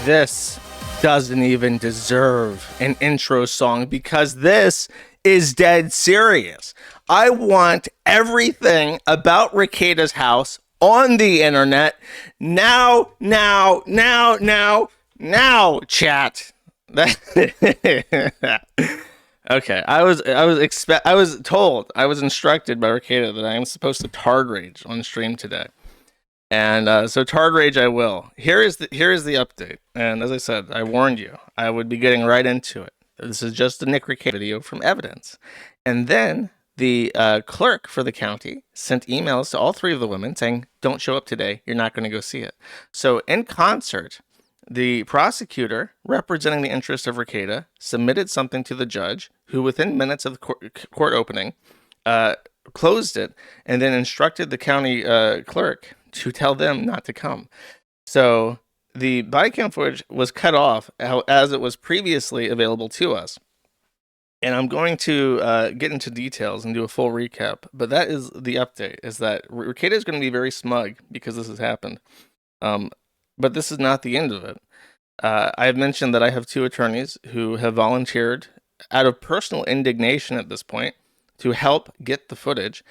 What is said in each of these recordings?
This doesn't even deserve an intro song because this is dead serious. I want everything about Rekida's house on the internet now, chat. Okay, I was instructed by Rekida that I am supposed to tard rage on stream today. And so Tard Rage I will. Here is the update. And as I said, I warned you, I would be getting right into it. This is just a Nick Rekida video from evidence. And then the clerk for the county sent emails to all three of the women saying, don't show up today, you're not going to go see it. So in concert, the prosecutor representing the interest of Rekida submitted something to the judge, who within minutes of the court opening closed it and then instructed the county clerk to tell them not to come. So the body cam footage was cut off as it was previously available to us. And I'm going to get into details and do a full recap. But that is the update, is that Rekida is going to be very smug because this has happened. But this is not the end of it. I have mentioned that I have two attorneys who have volunteered out of personal indignation at this point to help get the footage.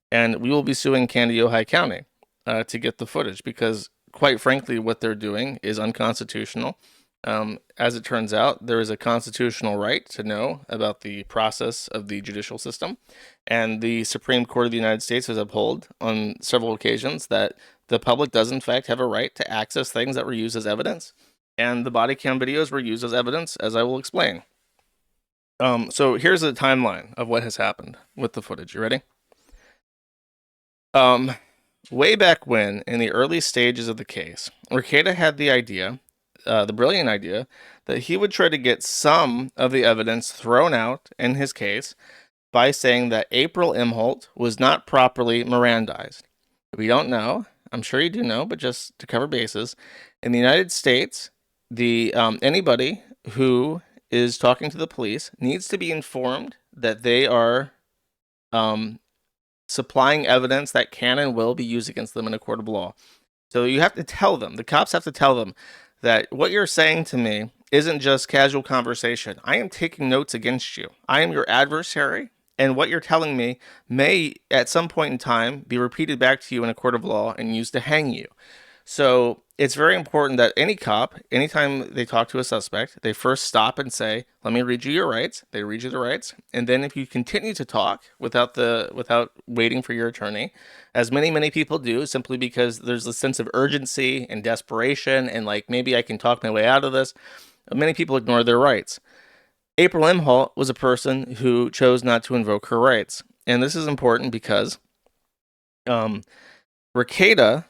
And we will be suing Candy Ojai County to get the footage because, quite frankly, what they're doing is unconstitutional. As it turns out, there is a constitutional right to know about the process of the judicial system, and the Supreme Court of the United States has upheld on several occasions that the public does in fact have a right to access things that were used as evidence, and the body cam videos were used as evidence, as I will explain. So here's a timeline of what has happened with the footage. You ready? Way back when, in the early stages of the case, Rekida had the idea, the brilliant idea, that he would try to get some of the evidence thrown out in his case by saying that April Imholt was not properly Mirandized. If you don't know, I'm sure you do know, but just to cover bases, in the United States, anybody who is talking to the police needs to be informed that they are supplying evidence that can and will be used against them in a court of law. So you have to tell them, the cops have to tell them that what you're saying to me isn't just casual conversation. I am taking notes against you. I am your adversary, and what you're telling me may at some point in time be repeated back to you in a court of law and used to hang you. So it's very important that any cop, anytime they talk to a suspect, they first stop and say, let me read you your rights. They read you the rights. And then if you continue to talk without waiting for your attorney, as many people do, simply because there's a sense of urgency and desperation and like, maybe I can talk my way out of this, many people ignore their rights. April Imholt was a person who chose not to invoke her rights. And this is important because Rekida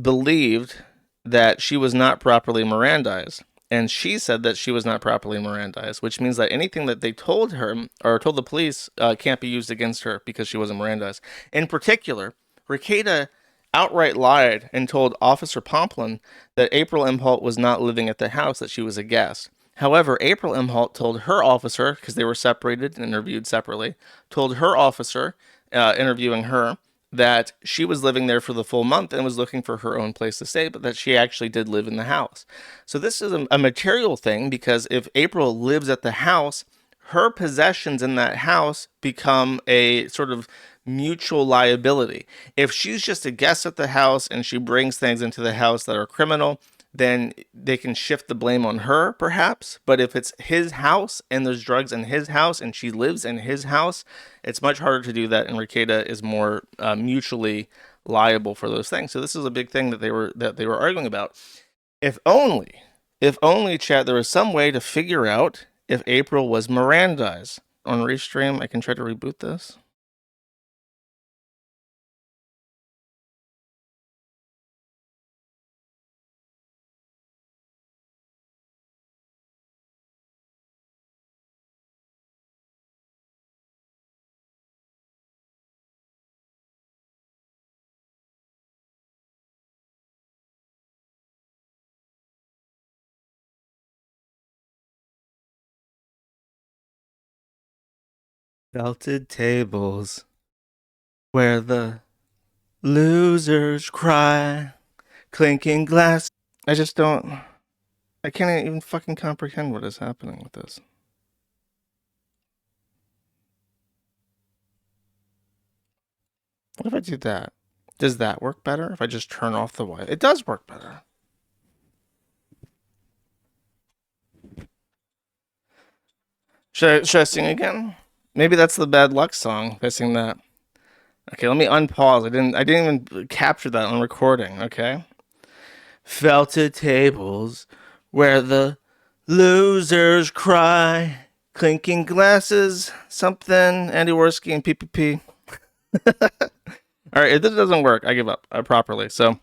believed that she was not properly Mirandized. And she said that she was not properly Mirandized, which means that anything that they told her or told the police can't be used against her because she wasn't Mirandized. In particular, Rekieta outright lied and told Officer Pomplin that April Imholt was not living at the house, that she was a guest. However, April Imholt told her officer, because they were separated and interviewed separately, told her officer, interviewing her, that she was living there for the full month and was looking for her own place to stay, but that she actually did live in the house. So this is a material thing, because if April lives at the house, her possessions in that house become a sort of mutual liability. If she's just a guest at the house and she brings things into the house that are criminal, then they can shift the blame on her, perhaps. But if it's his house and there's drugs in his house and she lives in his house, it's much harder to do that. And Rekieta is more mutually liable for those things. So this is a big thing that they were arguing about. If only, chat, there was some way to figure out if April was Mirandized. On Restream, I can try to reboot this. Belted tables where the losers cry, clinking glass. I can't even fucking comprehend what is happening with this. What if I do that? Does that work better if I just turn off the Wi-Fi? It does work better. Should I sing again? Maybe that's the bad luck song. If I sing that. Okay, let me unpause. I didn't even capture that on recording. Okay. Felted tables where the losers cry, clinking glasses, something, Andy Worski and PPP. All right, if this doesn't work, I give up properly. So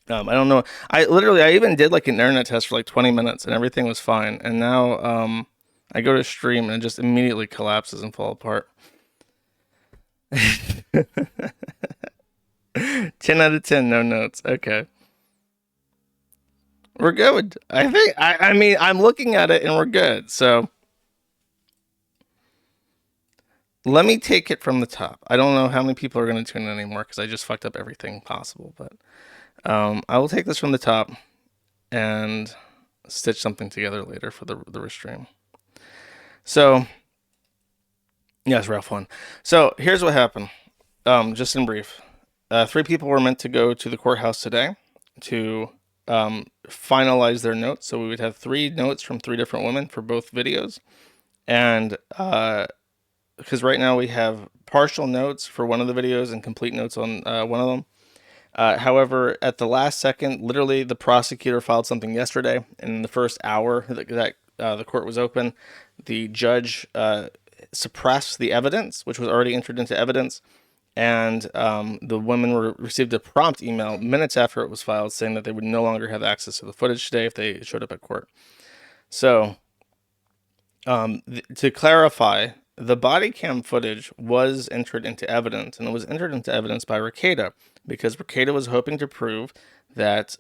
I don't know. I even did like an internet test for like 20 minutes and everything was fine. And now I go to stream and it just immediately collapses and falls apart. 10 out of 10, no notes. Okay. We're good. I mean, I'm looking at it and we're good. So let me take it from the top. I don't know how many people are going to tune in anymore because I just fucked up everything possible. But I will take this from the top and stitch something together later for the restream. So, yes, Ralph won. So here's what happened. Just in brief, 3 people were meant to go to the courthouse today to finalize their notes. So we would have 3 notes from 3 different women for both videos. And because right now we have partial notes for one of the videos and complete notes on one of them. However, at the last second, literally the prosecutor filed something yesterday. And in the first hour that the court was open, the judge suppressed the evidence, which was already entered into evidence. And the women received a prompt email minutes after it was filed saying that they would no longer have access to the footage today if they showed up at court. So to clarify, the body cam footage was entered into evidence, and it was entered into evidence by Rekieta because Rekieta was hoping to prove that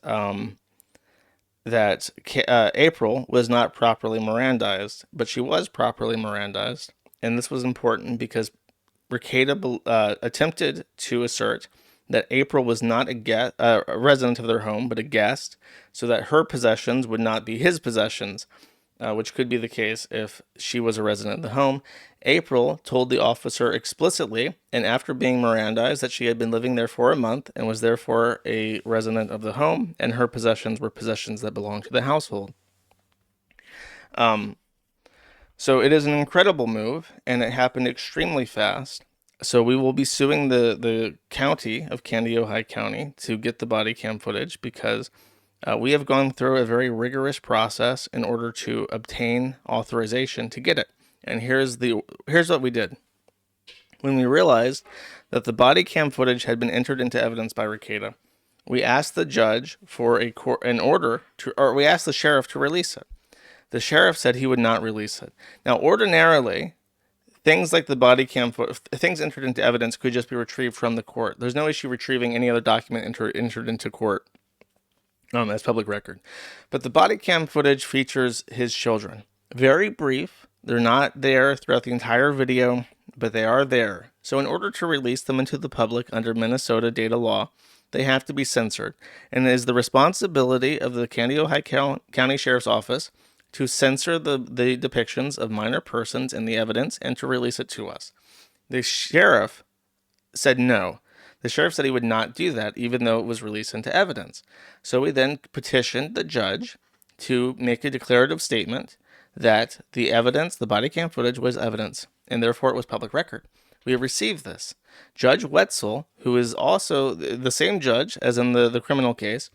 April was not properly Mirandized, but she was properly Mirandized, and this was important because Rekieta attempted to assert that April was not a resident of their home, but a guest, so that her possessions would not be his possessions, which could be the case if she was a resident of the home. April told the officer explicitly, and after being Mirandized, that she had been living there for a month and was therefore a resident of the home, and her possessions were possessions that belonged to the household. So it is an incredible move, and it happened extremely fast. So we will be suing the county of Candy, Ojai County to get the body cam footage because we have gone through a very rigorous process in order to obtain authorization to get it. And here's what we did. When we realized that the body cam footage had been entered into evidence by Rekieta, we asked the judge for an order to, or we asked the sheriff to release it. The sheriff said he would not release it. Now, ordinarily, things like the body cam things entered into evidence could just be retrieved from the court. There's no issue retrieving any other document entered into court as public record. But the body cam footage features his children. Very brief. They're not there throughout the entire video, but they are there. So in order to release them into the public under Minnesota data law, they have to be censored. And it is the responsibility of the Candido County Sheriff's Office to censor the depictions of minor persons in the evidence and to release it to us. The sheriff said no. The sheriff said he would not do that, even though it was released into evidence. So we then petitioned the judge to make a declarative statement that the evidence, the body cam footage, was evidence, and therefore it was public record. We have received this. Judge Wetzel, who is also the same judge as in the criminal case,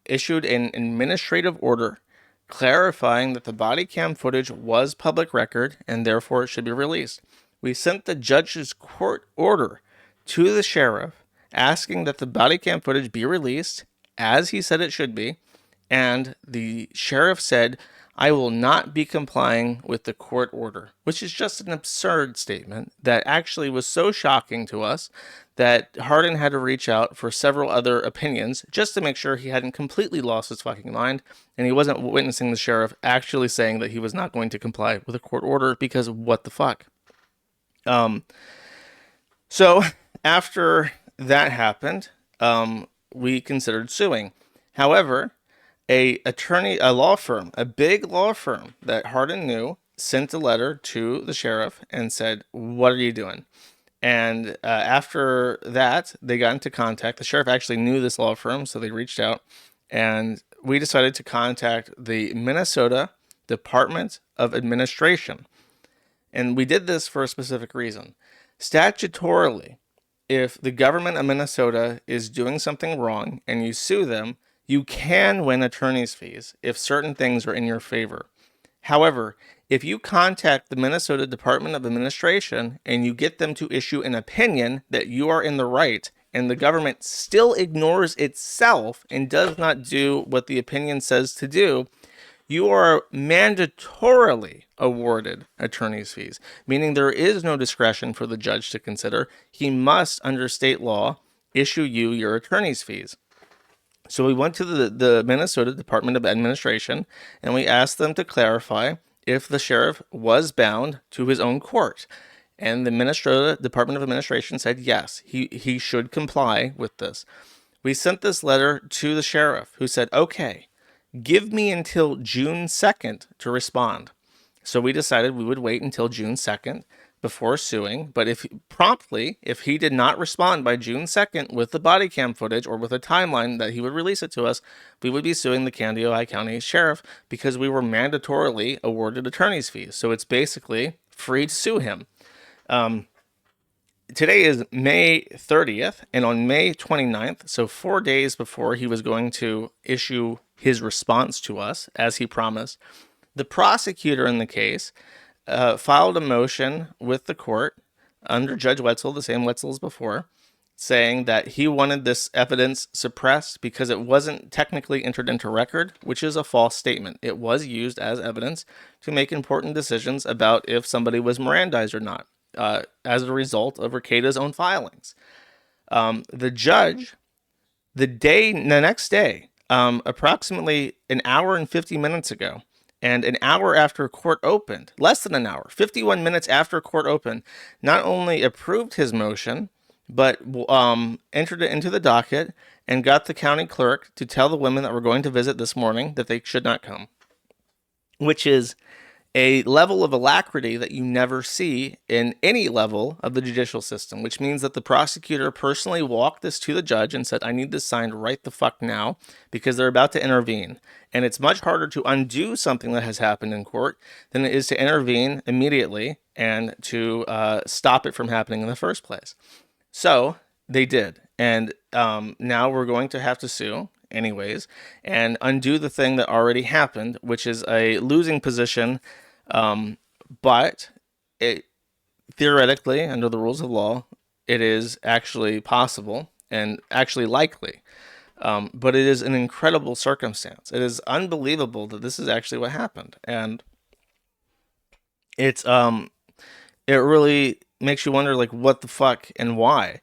issued an administrative order clarifying that the body cam footage was public record and therefore it should be released. We sent the judge's court order to the sheriff asking that the body cam footage be released as he said it should be, and the sheriff said, I will not be complying with the court order, which is just an absurd statement that actually was so shocking to us that Hardin had to reach out for several other opinions just to make sure he hadn't completely lost his fucking mind and he wasn't witnessing the sheriff actually saying that he was not going to comply with a court order because what the fuck. So after that happened, we considered suing. However, a law firm, a big law firm that Hardin knew, sent a letter to the sheriff and said, what are you doing? And after that, they got into contact. The sheriff actually knew this law firm, so they reached out. And we decided to contact the Minnesota Department of Administration. And we did this for a specific reason. Statutorily, if the government of Minnesota is doing something wrong and you sue them, you can win attorney's fees if certain things are in your favor. However, if you contact the Minnesota Department of Administration and you get them to issue an opinion that you are in the right and the government still ignores itself and does not do what the opinion says to do, you are mandatorily awarded attorney's fees, meaning there is no discretion for the judge to consider. He must, under state law, issue you your attorney's fees. So we went to the Minnesota Department of Administration and we asked them to clarify if the sheriff was bound to his own court. And the Minnesota Department of Administration said yes, he should comply with this. We sent this letter to the sheriff who said, okay, give me until June 2nd to respond. So we decided we would wait until June 2nd before suing, but if he did not respond by June 2nd with the body cam footage or with a timeline that he would release it to us, we would be suing the Candido County Sheriff because we were mandatorily awarded attorney's fees. So it's basically free to sue him. Today is May 30th, and on May 29th, so 4 days before he was going to issue his response to us, as he promised, the prosecutor in the case filed a motion with the court under Judge Wetzel, the same Wetzel as before, saying that he wanted this evidence suppressed because it wasn't technically entered into record, which is a false statement. It was used as evidence to make important decisions about if somebody was Mirandized or not, as a result of Recada's own filings. The judge, the next day, approximately an hour and 50 minutes ago, and an hour after court opened, less than an hour, 51 minutes after court opened, not only approved his motion, but entered it into the docket and got the county clerk to tell the women that were going to visit this morning that they should not come, which is a level of alacrity that you never see in any level of the judicial system, which means that the prosecutor personally walked this to the judge and said, I need this signed right the fuck now because they're about to intervene. And it's much harder to undo something that has happened in court than it is to intervene immediately and to stop it from happening in the first place. So they did. And now we're going to have to sue anyways and undo the thing that already happened, which is a losing position. But it theoretically, under the rules of law, it is actually possible. and actually likely. But it is an incredible circumstance. It is unbelievable that this is actually what happened, and it's it really makes you wonder, like, what the fuck and why.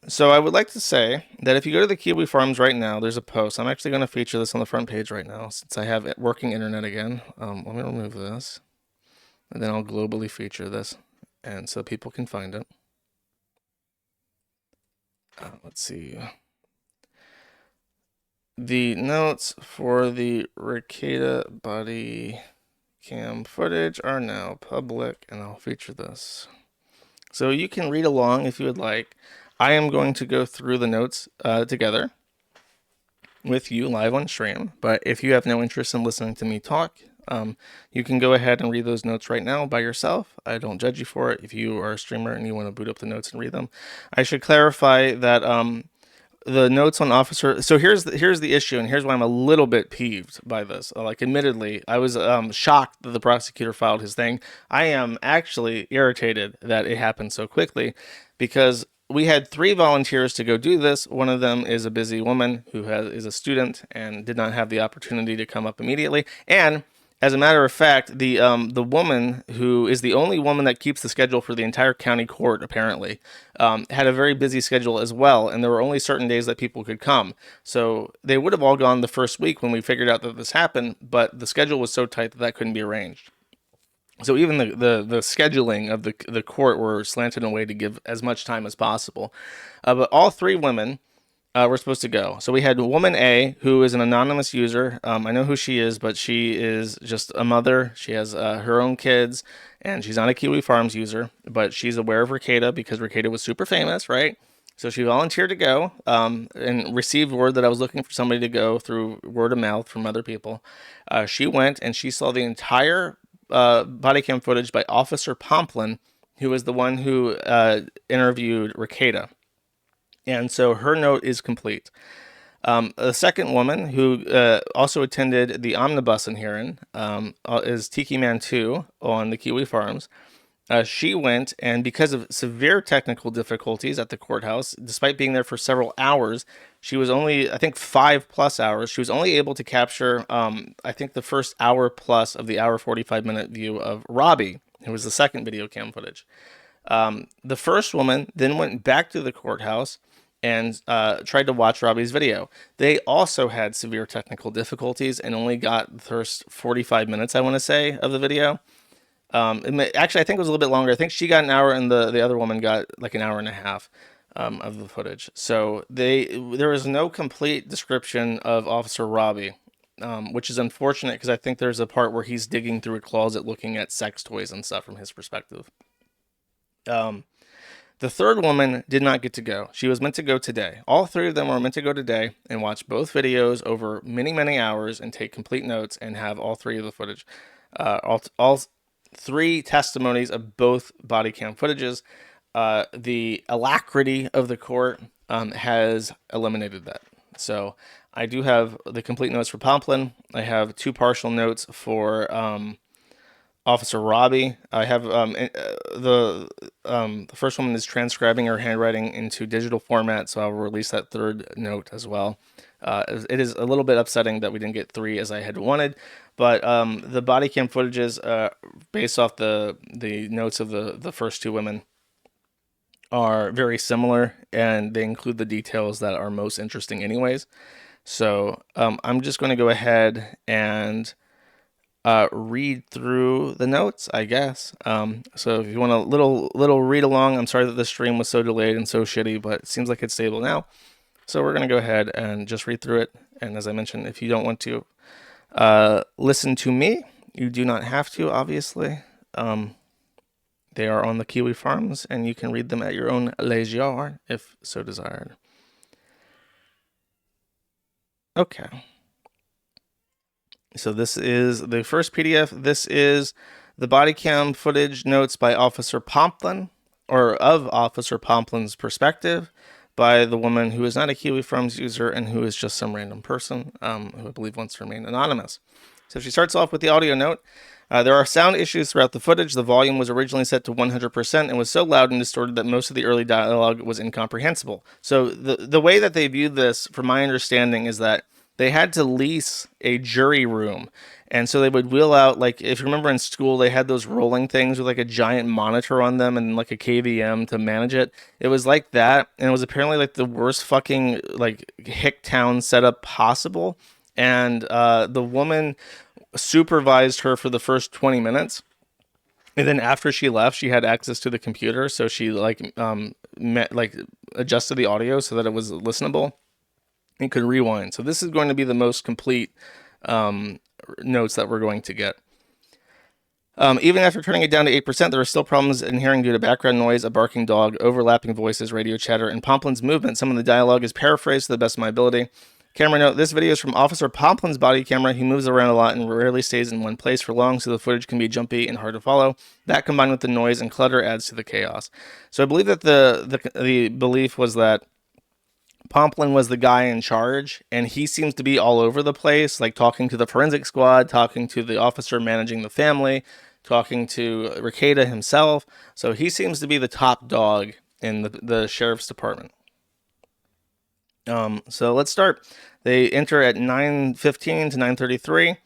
So I would like to say that if you go to the Kiwi Farms right now, there's a post. I'm actually going to feature this on the front page right now since I have working internet again. Let me remove this, and then I'll globally feature this, and so people can find it. Let's see. The notes for the Ricada body cam footage are now public, and I'll feature this. So you can read along if you would like. I am going to go through the notes together with you live on stream, but if you have no interest in listening to me talk, you can go ahead and read those notes right now by yourself. I don't judge you for it. If you are a streamer and you want to boot up the notes and read them, I should clarify that the notes on officer. So here's the issue, and here's why I'm a little bit peeved by this. Like, admittedly, I was shocked that the prosecutor filed his thing. I am actually irritated that it happened so quickly, because we had 3 volunteers to go do this. One of them is a busy woman who is a student and did not have the opportunity to come up immediately. And as a matter of fact, the woman who is the only woman that keeps the schedule for the entire county court, apparently, had a very busy schedule as well, and there were only certain days that people could come. So they would have all gone the first week when we figured out that this happened, but the schedule was so tight that that couldn't be arranged. So even the scheduling of the court were slanted in a way to give as much time as possible. But all 3 women we're supposed to go. So we had woman A, who is an anonymous user. I know who she is, but she is just a mother. She has her own kids, and she's not a Kiwi Farms user, but she's aware of Ricada because Ricada was super famous, right? So she volunteered to go and received word that I was looking for somebody to go through word of mouth from other people. She went and she saw the entire body cam footage by Officer Pomplin, who was the one who interviewed Ricada. And so her note is complete. The second woman, who also attended the omnibus in Heron, is Tiki Man 2 on the Kiwi Farms. She went, and because of severe technical difficulties at the courthouse, despite being there for several hours, she was only, I think, 5+ hours. She was only able to capture, I think, the first hour plus of the hour 45-minute view of Robbie, who was the second video cam footage. The first woman then went back to the courthouse and tried to watch Robbie's video. They also had severe technical difficulties and only got the first 45 minutes, I want to say, of the video. Actually, I think it was a little bit longer. I think she got an hour, and the other woman got like an hour and a half of the footage. So there is no complete description of Officer Robbie, which is unfortunate because I think there's a part where he's digging through a closet looking at sex toys and stuff from his perspective. The third woman did not get to go. She was meant to go today. All 3 of them were meant to go today and watch both videos over many, many hours and take complete notes and have all 3 of the footage, all 3 testimonies of both body cam footages. The alacrity of the court has eliminated that. So I do have the complete notes for Pomplin. I have 2 partial notes for Officer Robbie. I have the first woman is transcribing her handwriting into digital format, so I'll release that 3rd note as well. It is a little bit upsetting that we didn't get 3 as I had wanted, but the body cam footages, based off the notes of the first 2 women, are very similar, and they include the details that are most interesting anyways. So I'm just going to go ahead and read through the notes, I guess. So if you want a little read along, I'm sorry that the stream was so delayed and so shitty, but it seems like it's stable now. So we're going to go ahead and just read through it. And as I mentioned, if you don't want to listen to me, you do not have to, obviously. They are on the Kiwi Farms, and you can read them at your own leisure, if so desired. Okay. So this is the first PDF. This is the body cam footage notes by Officer Pomplin, or of Officer Pomplin's perspective, by the woman who is not a Kiwi Farms user and who is just some random person who I believe wants to remain anonymous. So she starts off with the audio note. There are sound issues throughout the footage. The volume was originally set to 100% and was so loud and distorted that most of the early dialogue was incomprehensible. So the way that they viewed this, from my understanding, is that they had to lease a jury room. And so they would wheel out, like, if you remember in school, they had those rolling things with like a giant monitor on them and like a KVM to manage it. It was like that. And it was apparently like the worst fucking like Hicktown setup possible. And the woman supervised her for the first 20 minutes. And then after she left, she had access to the computer. So she adjusted the audio so that it was listenable and could rewind. So this is going to be the most complete notes that we're going to get. Even after turning it down to 8%, there are still problems inhering due to background noise, a barking dog, overlapping voices, radio chatter, and Pomplin's movement. Some of the dialogue is paraphrased to the best of my ability. Camera note, this video is from Officer Pomplin's body camera. He moves around a lot and rarely stays in one place for long, so the footage can be jumpy and hard to follow. That combined with the noise and clutter adds to the chaos. So I believe that the belief was that Pomplin was the guy in charge, and he seems to be all over the place, like talking to the forensic squad, talking to the officer managing the family, talking to Rekieta himself. So he seems to be the top dog in the sheriff's department. So let's start. They enter at 9:15 to 9:33.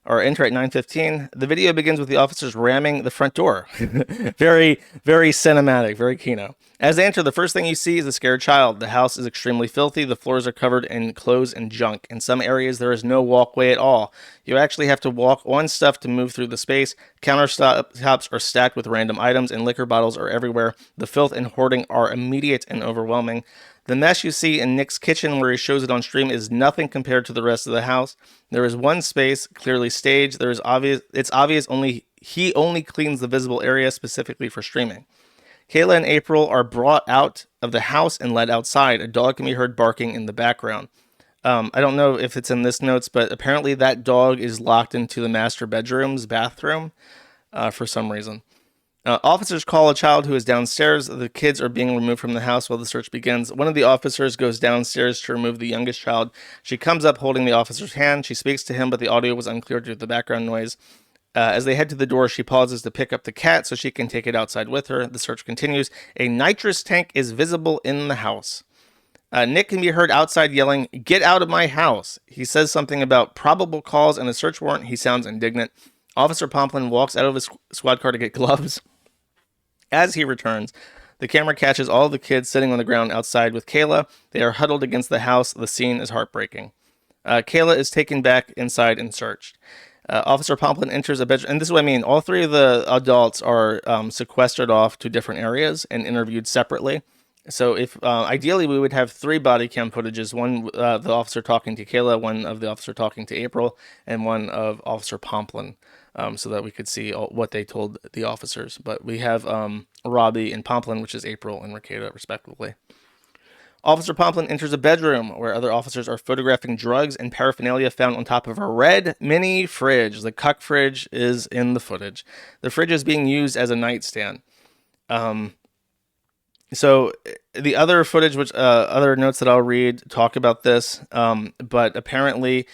Or enter at 9:15. The video begins with the officers ramming the front door. Very, very cinematic, very Kino. As they enter, the first thing you see is a scared child. The house is extremely filthy. The floors are covered in clothes and junk. In some areas, there is no walkway at all. You actually have to walk on stuff to move through the space. Countertops are stacked with random items, and liquor bottles are everywhere. The filth and hoarding are immediate and overwhelming. The mess you see in Nick's kitchen, where he shows it on stream, is nothing compared to the rest of the house. There is one space clearly staged. It's obvious he only cleans the visible area specifically for streaming. Kayla and April are brought out of the house and led outside. A dog can be heard barking in the background. I don't know if it's in this notes, but apparently that dog is locked into the master bedroom's bathroom for some reason. Officers call a child who is downstairs. The kids are being removed from the house while the search begins. One of the officers goes downstairs to remove the youngest child. She comes up holding the officer's hand. She speaks to him, but the audio was unclear due to the background noise. As they head to the door, she pauses to pick up the cat so she can take it outside with her. The search continues. A nitrous tank is visible in the house. Nick can be heard outside yelling, "Get out of my house." He says something about probable cause and a search warrant. He sounds indignant. Officer Pomplin walks out of his squad car to get gloves. As he returns, the camera catches all the kids sitting on the ground outside with Kayla. They are huddled against the house. The scene is heartbreaking. Kayla is taken back inside and searched. Officer Pomplin enters a bedroom, and this is what I mean. All three of the adults are sequestered off to different areas and interviewed separately. So if ideally we would have 3 body cam footages, one the officer talking to Kayla, one of the officer talking to April, and one of Officer Pomplin, so that we could see what they told the officers. But we have Robbie and Pomplin, which is April and Rekieta, respectively. Officer Pomplin enters a bedroom where other officers are photographing drugs and paraphernalia found on top of a red mini fridge. The cuck fridge is in the footage. The fridge is being used as a nightstand. So the other footage, which other notes that I'll read, talk about this, but apparently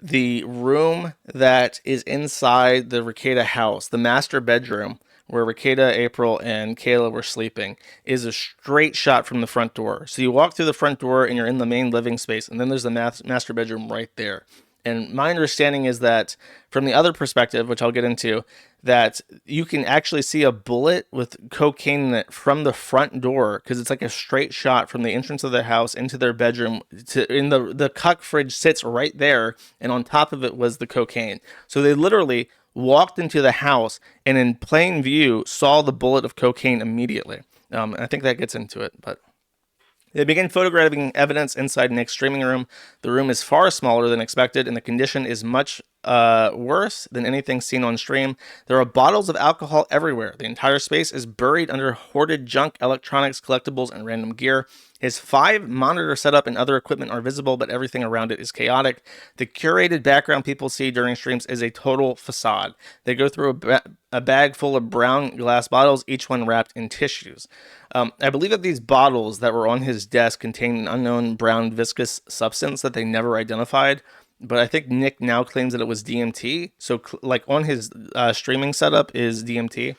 the room that is inside the Rekieta house, the master bedroom, where Rekieta, April, and Kayla were sleeping, is a straight shot from the front door. So you walk through the front door and you're in the main living space, and then there's the master bedroom right there. And my understanding is that from the other perspective, which I'll get into, that you can actually see a bullet with cocaine in it from the front door, because it's like a straight shot from the entrance of the house into their bedroom. The cuck fridge sits right there, and on top of it was the cocaine. So they literally walked into the house and in plain view saw the bullet of cocaine immediately. I think that gets into it, but they begin photographing evidence inside Nick's streaming room. The room is far smaller than expected, and the condition is much worse than anything seen on stream. There are bottles of alcohol everywhere. The entire space is buried under hoarded junk, electronics, collectibles, and random gear. His 5 monitor setup and other equipment are visible, but everything around it is chaotic. The curated background people see during streams is a total facade. They go through a bag full of brown glass bottles, each one wrapped in tissues. I believe that these bottles that were on his desk contained an unknown brown viscous substance that they never identified. but I think Nick now claims that it was DMT. So like on his streaming setup is DMT.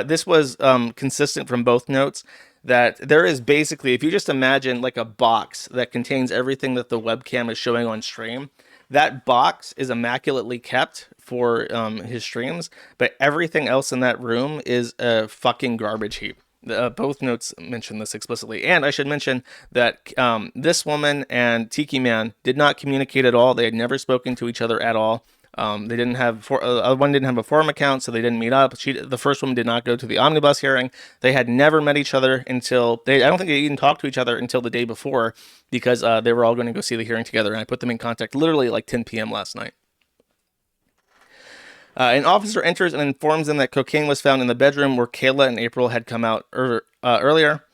This was consistent from both notes that there is basically, if you just imagine like a box that contains everything that the webcam is showing on stream, that box is immaculately kept for his streams, but everything else in that room is a fucking garbage heap. Both notes mention this explicitly. And I should mention that this woman and Tiki Man did not communicate at all. They had never spoken to each other at all. They didn't have one didn't have a forum account, so they didn't meet up. The first woman did not go to the omnibus hearing. They had never met each other until I don't think they even talked to each other until the day before, because they were all going to go see the hearing together. And I put them in contact literally at like 10 p.m. last night. An officer enters and informs them that cocaine was found in the bedroom where Kayla and April had come out earlier.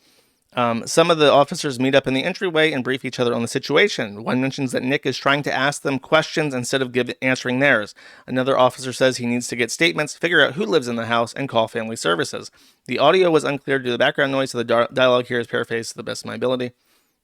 Some of the officers meet up in the entryway and brief each other on the situation. One mentions that Nick is trying to ask them questions instead of answering theirs. Another officer says he needs to get statements, figure out who lives in the house, and call family services. The audio was unclear due to the background noise, so the dialogue here is paraphrased to the best of my ability.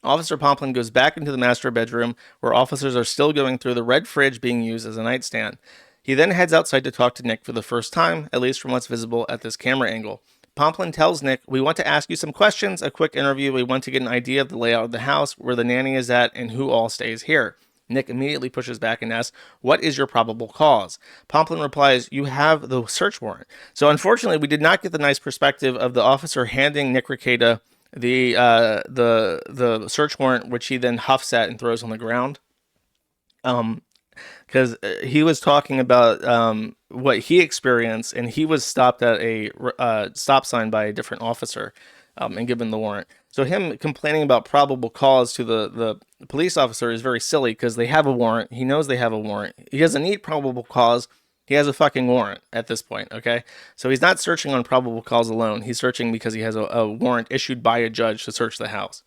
Officer Pomplin goes back into the master bedroom, where officers are still going through the red fridge being used as a nightstand. He then heads outside to talk to Nick for the first time, at least from what's visible at this camera angle. Pomplin tells Nick, "We want to ask you some questions, a quick interview. We want to get an idea of the layout of the house, where the nanny is at, and who all stays here." Nick immediately pushes back and asks, "What is your probable cause?" Pomplin replies, "You have the search warrant." So unfortunately, we did not get the nice perspective of the officer handing Nick Rekieta the search warrant, which he then huffs at and throws on the ground. Because he was talking about what he experienced, and he was stopped at a stop sign by a different officer and given the warrant. So him complaining about probable cause to the police officer is very silly, because they have a warrant. He knows they have a warrant. He doesn't need probable cause. He has a fucking warrant at this point, okay? So he's not searching on probable cause alone. He's searching because he has a warrant issued by a judge to search the house.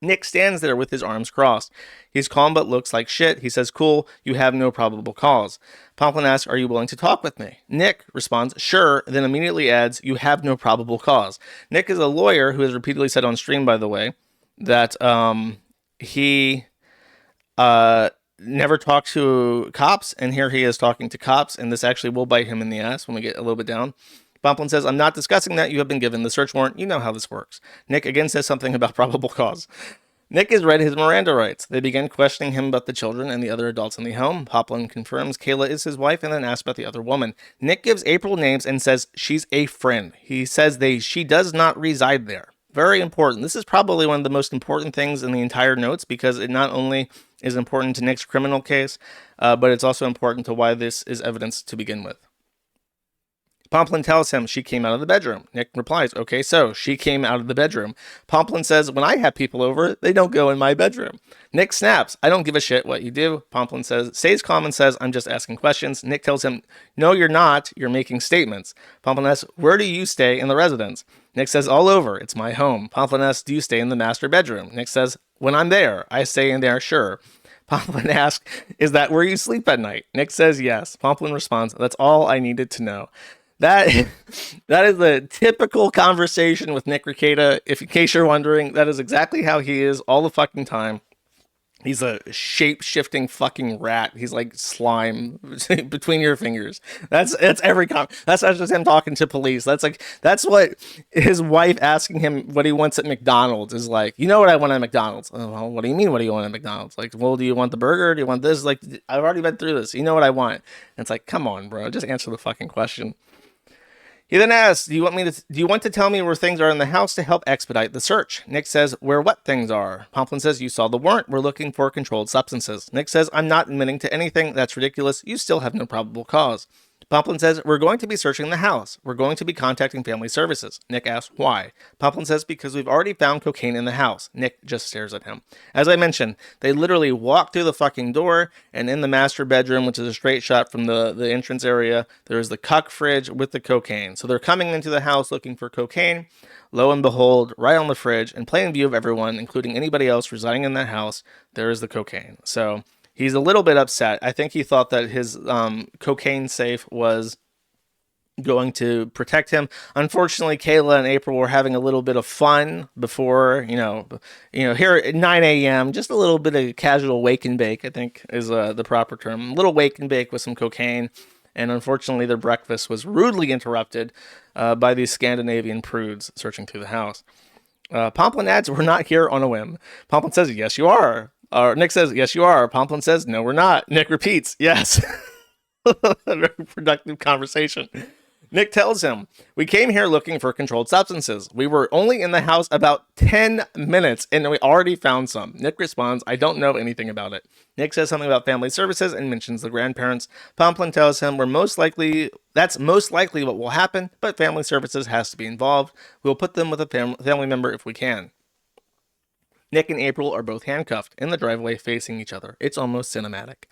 Nick stands there with his arms crossed. He's calm but looks like shit. He says, "Cool, you have no probable cause." Pomplin asks, "Are you willing to talk with me?" Nick responds, "Sure," then immediately adds, "You have no probable cause." Nick is a lawyer who has repeatedly said on stream, by the way, that he never talked to cops, and here he is talking to cops, and this actually will bite him in the ass when we get a little bit down. Pomplin says, "I'm not discussing that. You have been given the search warrant. You know how this works." Nick again says something about probable cause. Nick has read his Miranda rights. They begin questioning him about the children and the other adults in the home. Pomplin confirms Kayla is his wife and then asks about the other woman. Nick gives April names and says she's a friend. He says she does not reside there. Very important. This is probably one of the most important things in the entire notes, because it not only is important to Nick's criminal case, but it's also important to why this is evidence to begin with. Pomplin tells him she came out of the bedroom. Nick replies, "Okay, so she came out of the bedroom." Pomplin says, "When I have people over, they don't go in my bedroom." Nick snaps, "I don't give a shit what you do." Pomplin stays calm and says, "I'm just asking questions." Nick tells him, "No, you're not. You're making statements." Pomplin asks, "Where do you stay in the residence?" Nick says, "All over. It's my home." Pomplin asks, "Do you stay in the master bedroom?" Nick says, "When I'm there, I stay in there, sure." Pomplin asks, "Is that where you sleep at night?" Nick says, "Yes." Pomplin responds, "That's all I needed to know." That is a typical conversation with Nick Rekieta. If in case you're wondering, that is exactly how he is all the fucking time. He's a shape-shifting fucking rat. He's like slime between your fingers. That's every that's not just him talking to police. That's what his wife asking him what he wants at McDonald's is like. "You know what I want at McDonald's?" "Oh, well, what do you mean? What do you want at McDonald's?" Like, "Well, do you want the burger? Do you want this?" Like, "I've already been through this. You know what I want." And it's like, come on, bro, just answer the fucking question. He then asks, do you want to tell me where things are in the house to help expedite the search?" Nick says, "Where what things are?" Pomplin says, "You saw the warrant. We're looking for controlled substances." Nick says, "I'm not admitting to anything. That's ridiculous. You still have no probable cause." Pomplin says, "We're going to be searching the house. We're going to be contacting family services." Nick asks, "Why?" Pomplin says, "Because we've already found cocaine in the house." Nick just stares at him. As I mentioned, they literally walk through the fucking door, and in the master bedroom, which is a straight shot from the entrance area, there's the cuck fridge with the cocaine. So they're coming into the house looking for cocaine. Lo and behold, right on the fridge, in plain view of everyone, including anybody else residing in that house, there is the cocaine. So he's a little bit upset. I think he thought that his cocaine safe was going to protect him. Unfortunately, Kayla and April were having a little bit of fun before, here at 9 a.m., just a little bit of casual wake and bake, I think is the proper term. A little wake and bake with some cocaine. And unfortunately, their breakfast was rudely interrupted by these Scandinavian prudes searching through the house. Pomplin adds, "We're not here on a whim." Pomplin says, "Yes, you are." Nick says, "Yes, you are." Pomplin says, "No, we're not." Nick repeats, "Yes." A very productive conversation. Nick tells him, "We came here looking for controlled substances. We were only in the house about 10 minutes and we already found some." Nick responds, "I don't know anything about it." Nick says something about family services and mentions the grandparents. Pomplin tells him, that's most likely what will happen, but family services has to be involved. We'll put them with a family member if we can." Nick and April are both handcuffed in the driveway facing each other. It's almost cinematic.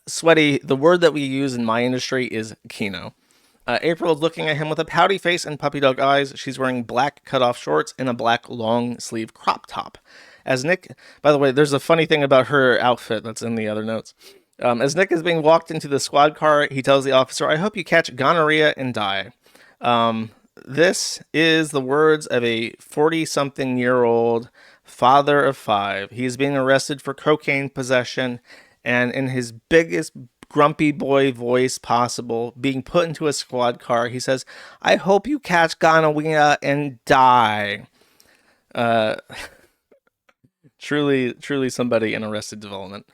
Sweaty, the word that we use in my industry is kino. April is looking at him with a pouty face and puppy dog eyes. She's wearing black cutoff shorts and a black long sleeve crop top. As Nick, by the way, there's a funny thing about her outfit that's in the other notes. As Nick is being walked into the squad car, he tells the officer, "I hope you catch gonorrhea and die." This is the words of a 40-something-year-old father of 5. He is being arrested for cocaine possession, and in his biggest grumpy boy voice possible, being put into a squad car, he says, "I hope you catch gonorrhea and die." Truly somebody in Arrested Development.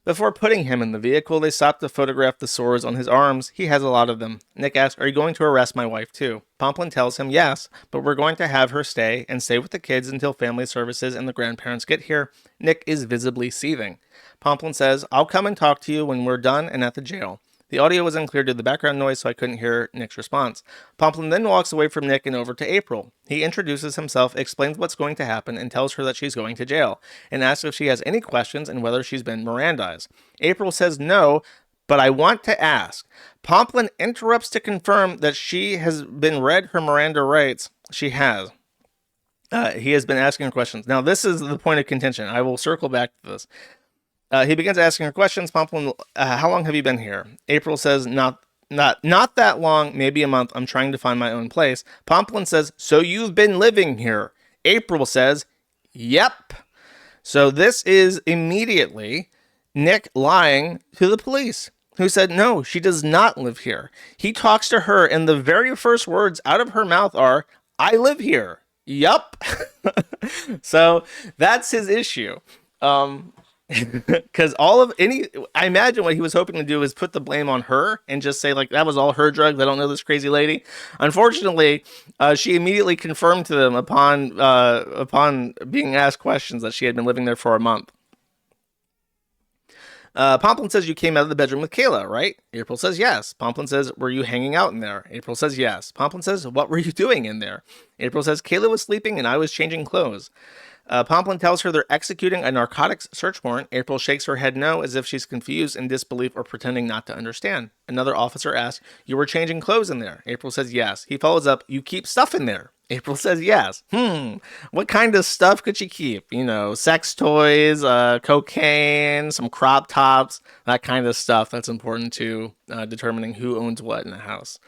Before putting him in the vehicle, they stop to photograph the sores on his arms. He has a lot of them. Nick asks, "Are you going to arrest my wife too?" Pomplin tells him, "Yes, but we're going to have her stay with the kids until family services and the grandparents get here." Nick is visibly seething. Pomplin says, "I'll come and talk to you when we're done and at the jail." The audio was unclear due to the background noise, so I couldn't hear Nick's response. Pomplin then walks away from Nick and over to April. He introduces himself, explains what's going to happen, and tells her that she's going to jail, and asks if she has any questions and whether she's been Mirandized. April says no, but I want to ask. Pomplin interrupts to confirm that she has been read her Miranda rights. She has. He has been asking her questions. Now, this is the point of contention. I will circle back to this. He begins asking her questions. Pomplin, "How long have you been here?" April says, not that long, maybe a month. I'm trying to find my own place." Pomplin says, "So you've been living here?" April says, "Yep." So this is immediately Nick lying to the police, who said, no, she does not live here. He talks to her, and the very first words out of her mouth are, "I live here." Yup. So that's his issue. Because I imagine what he was hoping to do is put the blame on her and just say, like, that was all her drugs. I don't know this crazy lady. Unfortunately, she immediately confirmed to them upon being asked questions that she had been living there for a month. Pomplin says, "You came out of the bedroom with Kayla, right?" April says, "Yes." Pomplin says, "Were you hanging out in there?" April says, "Yes." Pomplin says, "What were you doing in there?" April says, "Kayla was sleeping and I was changing clothes." Pomplin tells her they're executing a narcotics search warrant. April shakes her head no, as if she's confused, in disbelief, or pretending not to understand. Another officer asks, "You were changing clothes in there?" April says, "Yes." He follows up, "You keep stuff in there?" April says, "Yes." What kind of stuff could she keep? Sex toys, cocaine, some crop tops, that kind of stuff that's important to determining who owns what in the house.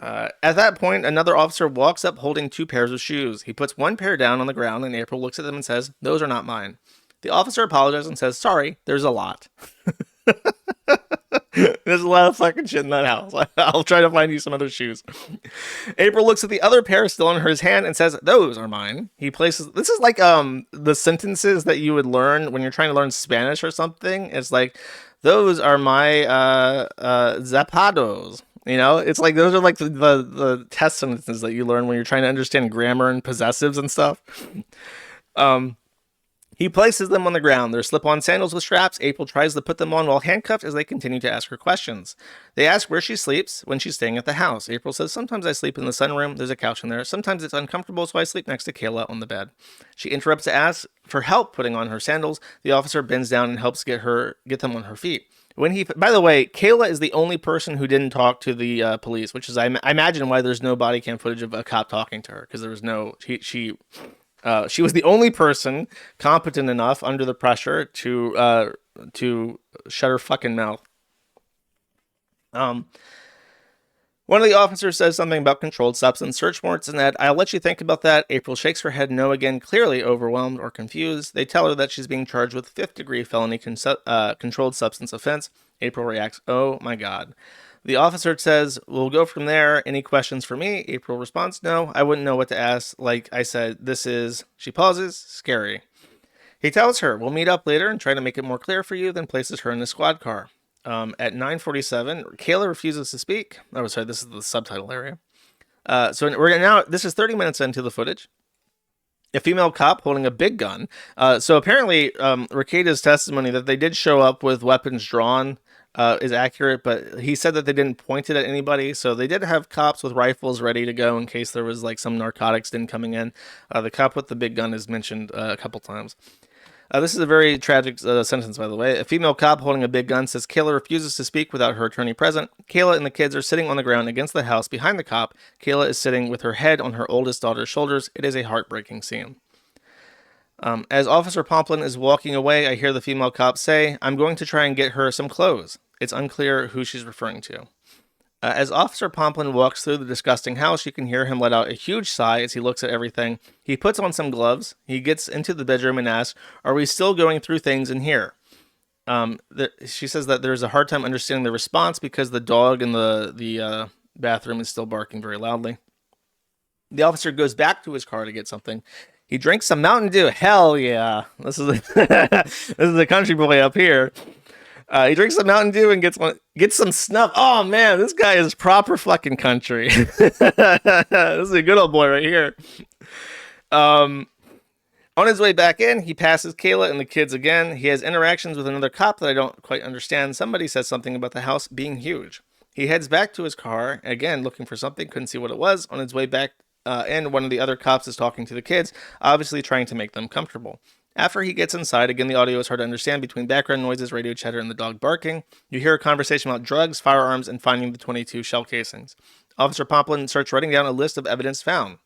At that point, another officer walks up holding 2 pairs of shoes. He puts 1 pair down on the ground, and April looks at them and says, "Those are not mine." The officer apologizes and says, "Sorry, there's a lot." There's a lot of fucking shit in that house. I'll try to find you some other shoes. April looks at the other pair still in his hand and says, "Those are mine." He places, this is like the sentences that you would learn when you're trying to learn Spanish or something. It's like, "Those are my zapatos." It's like those are like the test sentences that you learn when you're trying to understand grammar and possessives and stuff. He places them on the ground. They're slip-on sandals with straps. April tries to put them on while handcuffed as they continue to ask her questions. They ask where she sleeps when she's staying at the house. April says, "Sometimes I sleep in the sunroom. There's a couch in there. Sometimes it's uncomfortable, so I sleep next to Kayla on the bed." She interrupts to ask for help putting on her sandals. The officer bends down and helps get them on her feet. By the way, Kayla is the only person who didn't talk to the police, which is, I imagine, why there's no body cam footage of a cop talking to her, because there was no, she was the only person competent enough under the pressure to shut her fucking mouth. One of the officers says something about controlled substance search warrants and that I'll let you think about that. April shakes her head no again, clearly overwhelmed or confused. They tell her that she's being charged with 5th-degree felony controlled substance offense. April reacts, oh my God. The officer says, we'll go from there. Any questions for me? April responds, no, I wouldn't know what to ask. Like I said, this is, she pauses, scary. He tells her, we'll meet up later and try to make it more clear for you, then places her in the squad car. At 9:47, Kayla refuses to speak. Oh, sorry, this is the subtitle area. So we're now, this is 30 minutes into the footage. A female cop holding a big gun. So apparently, Rekida's testimony that they did show up with weapons drawn is accurate, but he said that they didn't point it at anybody. So they did have cops with rifles ready to go in case there was like some narcotics coming in. The cop with the big gun is mentioned a couple times. This is a very tragic sentence, by the way. A female cop holding a big gun says Kayla refuses to speak without her attorney present. Kayla and the kids are sitting on the ground against the house behind the cop. Kayla is sitting with her head on her oldest daughter's shoulders. It is a heartbreaking scene. As Officer Pomplin is walking away, I hear the female cop say, I'm going to try and get her some clothes. It's unclear who she's referring to. As Officer Pomplin walks through the disgusting house, you can hear him let out a huge sigh as he looks at everything. He puts on some gloves. He gets into the bedroom and asks, are we still going through things in here? She says that there's a hard time understanding the response because the dog in the bathroom is still barking very loudly. The officer goes back to his car to get something. He drinks some Mountain Dew. Hell yeah. This is a country boy up here. He drinks some Mountain Dew and gets some snuff. Oh man, this guy is proper fucking country. This is a good old boy right here. On his way back in, he passes Kayla and the kids again. He has interactions with another cop that I don't quite understand. Somebody says something about the house being huge. He heads back to his car, again looking for something, couldn't see what it was. On his way back in, one of the other cops is talking to the kids, obviously trying to make them comfortable. After he gets inside, again, the audio is hard to understand between background noises, radio chatter, and the dog barking. You hear a conversation about drugs, firearms, and finding the 22 shell casings. Officer Pomplin starts writing down a list of evidence found.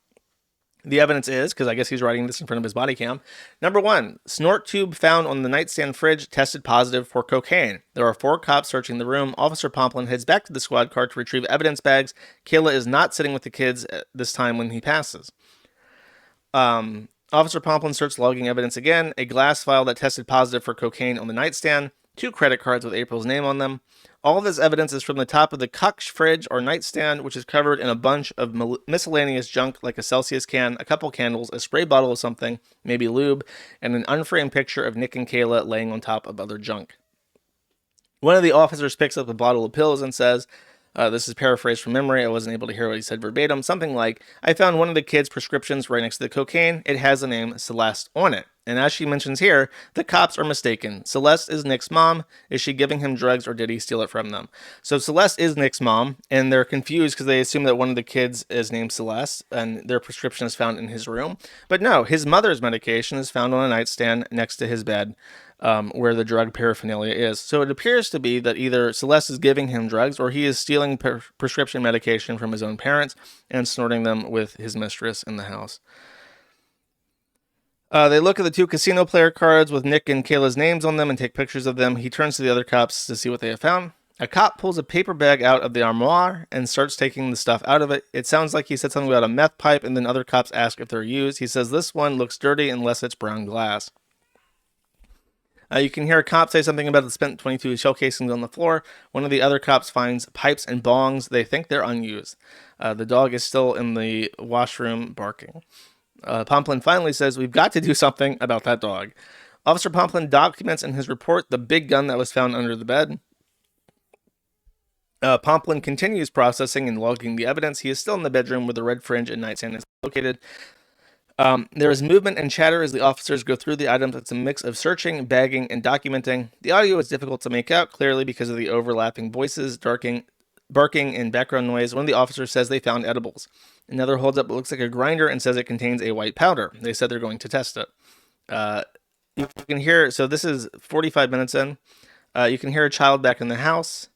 The evidence is, because I guess he's writing this in front of his body cam, number 1, snort tube found on the nightstand fridge tested positive for cocaine. There are 4 cops searching the room. Officer Pomplin heads back to the squad car to retrieve evidence bags. Kayla is not sitting with the kids this time when he passes. Officer Pomplin starts logging evidence again. A glass vial that tested positive for cocaine on the nightstand. 2 credit cards with April's name on them. All of this evidence is from the top of the Koch fridge or nightstand, which is covered in a bunch of miscellaneous junk like a Celsius can, a couple candles, a spray bottle of something, maybe lube, and an unframed picture of Nick and Kayla laying on top of other junk. One of the officers picks up a bottle of pills and says, this is paraphrased from memory, I wasn't able to hear what he said verbatim, something like, I found one of the kids' prescriptions right next to the cocaine. It has the name Celeste on it. And as she mentions here, the cops are mistaken. Celeste is Nick's mom. Is she giving him drugs or did he steal it from them? So Celeste is Nick's mom, and they're confused because they assume that one of the kids is named Celeste and their prescription is found in his room. But no, his mother's medication is found on a nightstand next to his bed, where the drug paraphernalia is. So it appears to be that either Celeste is giving him drugs or he is stealing prescription medication from his own parents and snorting them with his mistress in the house. They look at the 2 casino player cards with Nick and Kayla's names on them and take pictures of them. He turns to the other cops to see what they have found. A cop pulls a paper bag out of the armoire and starts taking the stuff out of it. It sounds like he said something about a meth pipe, and then other cops ask if they're used. He says this one looks dirty unless it's brown glass. You can hear a cop say something about the spent 22 shell casings on the floor. One of the other cops finds pipes and bongs. They think they're unused. The dog is still in the washroom barking. Pomplin finally says, we've got to do something about that dog. Officer Pomplin documents in his report the big gun that was found under the bed. Pomplin continues processing and logging the evidence. He is still in the bedroom where the red fringe and nightstand is located. There is movement and chatter as the officers go through the items. It's a mix of searching, bagging, and documenting. The audio is difficult to make out clearly because of the overlapping voices, barking, and background noise. One of the officers says they found edibles. Another holds up what looks like a grinder and says it contains a white powder. They said they're going to test it. You can hear, so this is 45 minutes in. You can hear a child back in the house.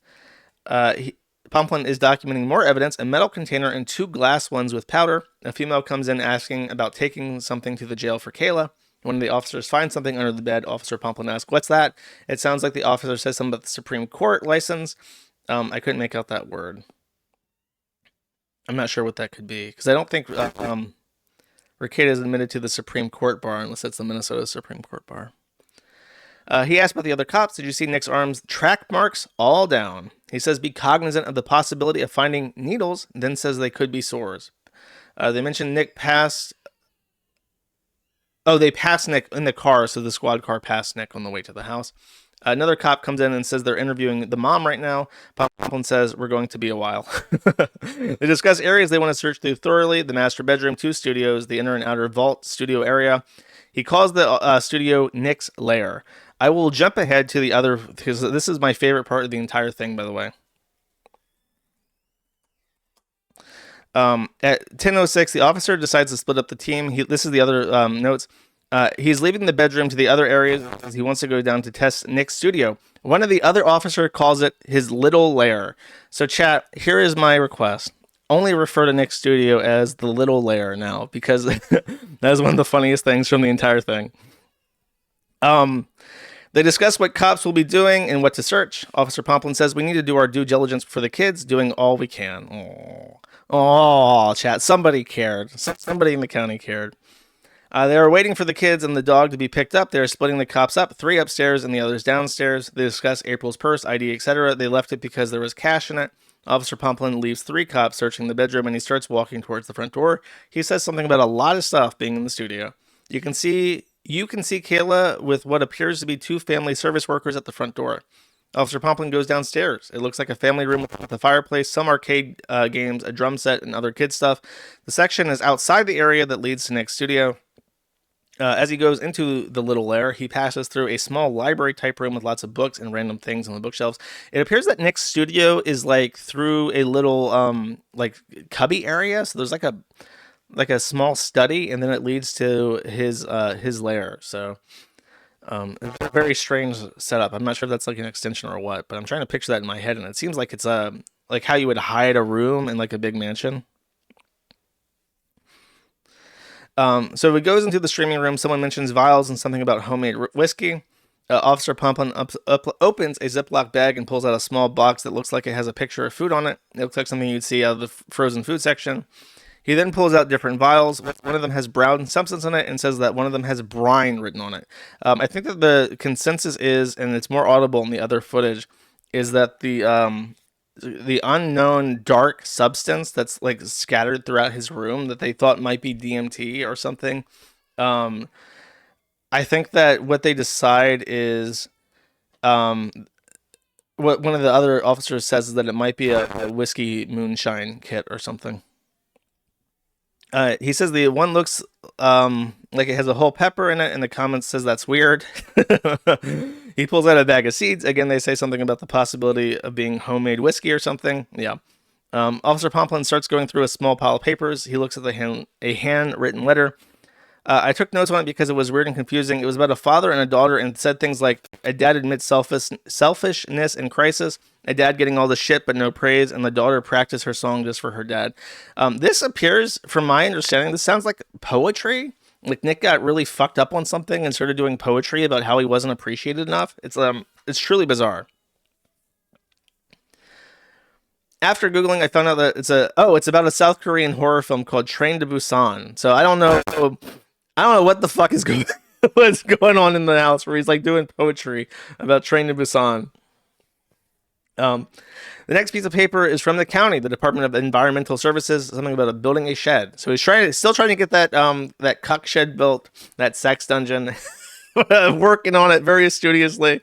Pomplin is documenting more evidence, a metal container and 2 glass ones with powder. A female comes in asking about taking something to the jail for Kayla. When the officers find something under the bed, Officer Pomplin asks, what's that? It sounds like the officer says something about the Supreme Court license. I couldn't make out that word. I'm not sure what that could be because I don't think Rekieta is admitted to the Supreme Court bar unless it's the Minnesota Supreme Court bar. He asked about the other cops. Did you see Nick's arms? Track marks all down. He says be cognizant of the possibility of finding needles, then says they could be sores. They mentioned Nick passed. Oh, they passed Nick in the car, so the squad car passed Nick on the way to the house. Another cop comes in and says they're interviewing the mom right now. Pomplin says we're going to be a while. They discuss areas they want to search through thoroughly: the master bedroom, 2 studios, the inner and outer vault studio area. He calls the studio Nick's lair. I will jump ahead to the other because this is my favorite part of the entire thing, by the way. At 10:06, the officer decides to split up the team. This is the other notes. He's leaving the bedroom to the other areas because he wants to go down to test Nick's studio. One of the other officer calls it his little lair. So, chat, here is my request. Only refer to Nick's studio as the little lair now because that is one of the funniest things from the entire thing. They discuss what cops will be doing and what to search. Officer Pomplin says we need to do our due diligence for the kids, doing all we can. Oh, chat. Somebody cared. Somebody in the county cared. They are waiting for the kids and the dog to be picked up. They are splitting the cops up, 3 upstairs and the others downstairs. They discuss April's purse, ID, etc. They left it because there was cash in it. Officer Pomplin leaves 3 cops searching the bedroom and he starts walking towards the front door. He says something about a lot of stuff being in the studio. You can see Kayla with what appears to be 2 family service workers at the front door. Officer Pomplin goes downstairs. It looks like a family room with a fireplace, some arcade games, a drum set, and other kid stuff. The section is outside the area that leads to Nick's studio. As he goes into the little lair, he passes through a small library-type room with lots of books and random things on the bookshelves. It appears that Nick's studio is like through a little like cubby area. So there's like a small study, and then it leads to his lair. So it's a very strange setup. I'm not sure if that's like an extension or what, but I'm trying to picture that in my head, and it seems like it's like how you would hide a room in like a big mansion. So he goes into the streaming room. Someone mentions vials and something about homemade whiskey. Officer Pomplin opens a Ziploc bag and pulls out a small box that looks like it has a picture of food on it. It looks like something you'd see out of the frozen food section. He then pulls out different vials. One of them has brown substance in it and says that one of them has brine written on it. I think that the consensus is, and it's more audible in the other footage, is that the unknown dark substance that's like scattered throughout his room that they thought might be DMT or something. I think that what they decide is, what one of the other officers says is that it might be a whiskey moonshine kit or something. He says the one looks like it has a whole pepper in it, and the comments says that's weird. He pulls out a bag of seeds. Again, they say something about the possibility of being homemade whiskey or something. Yeah. Officer Pomplin starts going through a small pile of papers. He looks at a handwritten letter. I took notes on it because it was weird and confusing. It was about a father and a daughter and said things like, a dad admits selfishness in crisis, a dad getting all the shit but no praise, and the daughter practice her song just for her dad. This appears, from my understanding, this sounds like poetry. Like Nick got really fucked up on something and started doing poetry about how he wasn't appreciated enough. It's truly bizarre. After Googling, I found out that it's about a South Korean horror film called Train to Busan. So I don't know what the fuck is what's going on in the house where he's like doing poetry about Train to Busan. The next piece of paper is from the county, the Department of Environmental Services, something about building a shed. So he's still trying to get that cuck shed built, that sex dungeon, working on it very studiously.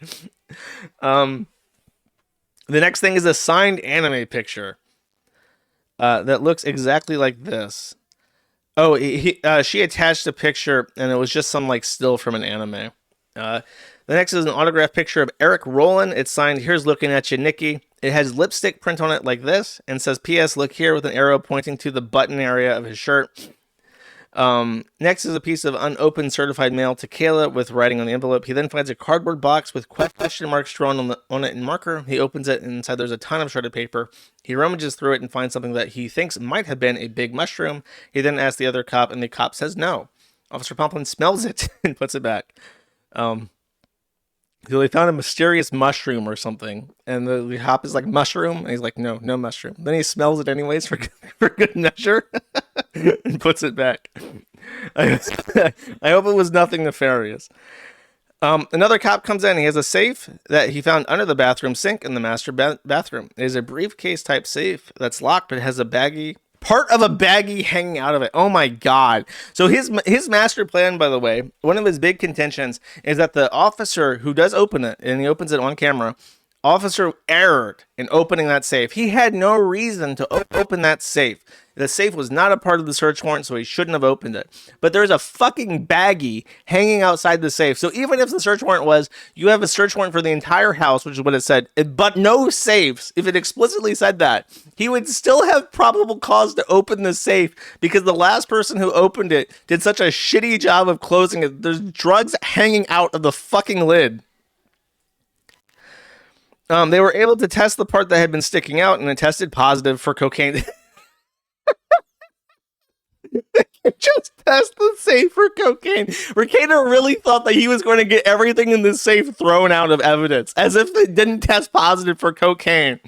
The next thing is a signed anime picture that looks exactly like this. Oh, she attached a picture, and it was just some like still from an anime. The next is an autographed picture of Eric Rowland. It's signed, "Here's looking at you, Nikki." It has lipstick print on it like this, and says, "P.S. Look here," with an arrow pointing to the button area of his shirt. Next is a piece of unopened certified mail to Kayla with writing on the envelope. He then finds a cardboard box with question marks drawn on it in marker. He opens it, and inside there's a ton of shredded paper. He rummages through it and finds something that he thinks might have been a big mushroom. He then asks the other cop, and the cop says no. Officer Pomplin smells it and puts it back. So they found a mysterious mushroom or something, and the cop is like, mushroom? And he's like, no, no mushroom. Then he smells it anyways for, for good measure and puts it back. I, I hope it was nothing nefarious. Another cop comes in. He has a safe that he found under the bathroom sink in the master bathroom. It is a briefcase type safe that's locked, but it has a baggie, part of a baggie hanging out of it. Oh my god! So his master plan, by the way, one of his big contentions is that the officer who does open it, and he opens it on camera, officer erred in opening that safe. He had no reason to open that safe. The safe was not a part of the search warrant, so he shouldn't have opened it. But there's a fucking baggie hanging outside the safe. So even if the search warrant was, you have a search warrant for the entire house, which is what it said, but no safes, if it explicitly said that, he would still have probable cause to open the safe because the last person who opened it did such a shitty job of closing it. There's drugs hanging out of the fucking lid. They were able to test the part that had been sticking out, and it tested positive for cocaine. Just test the safe for cocaine. Ricada really thought that he was going to get everything in the safe thrown out of evidence, as if it didn't test positive for cocaine.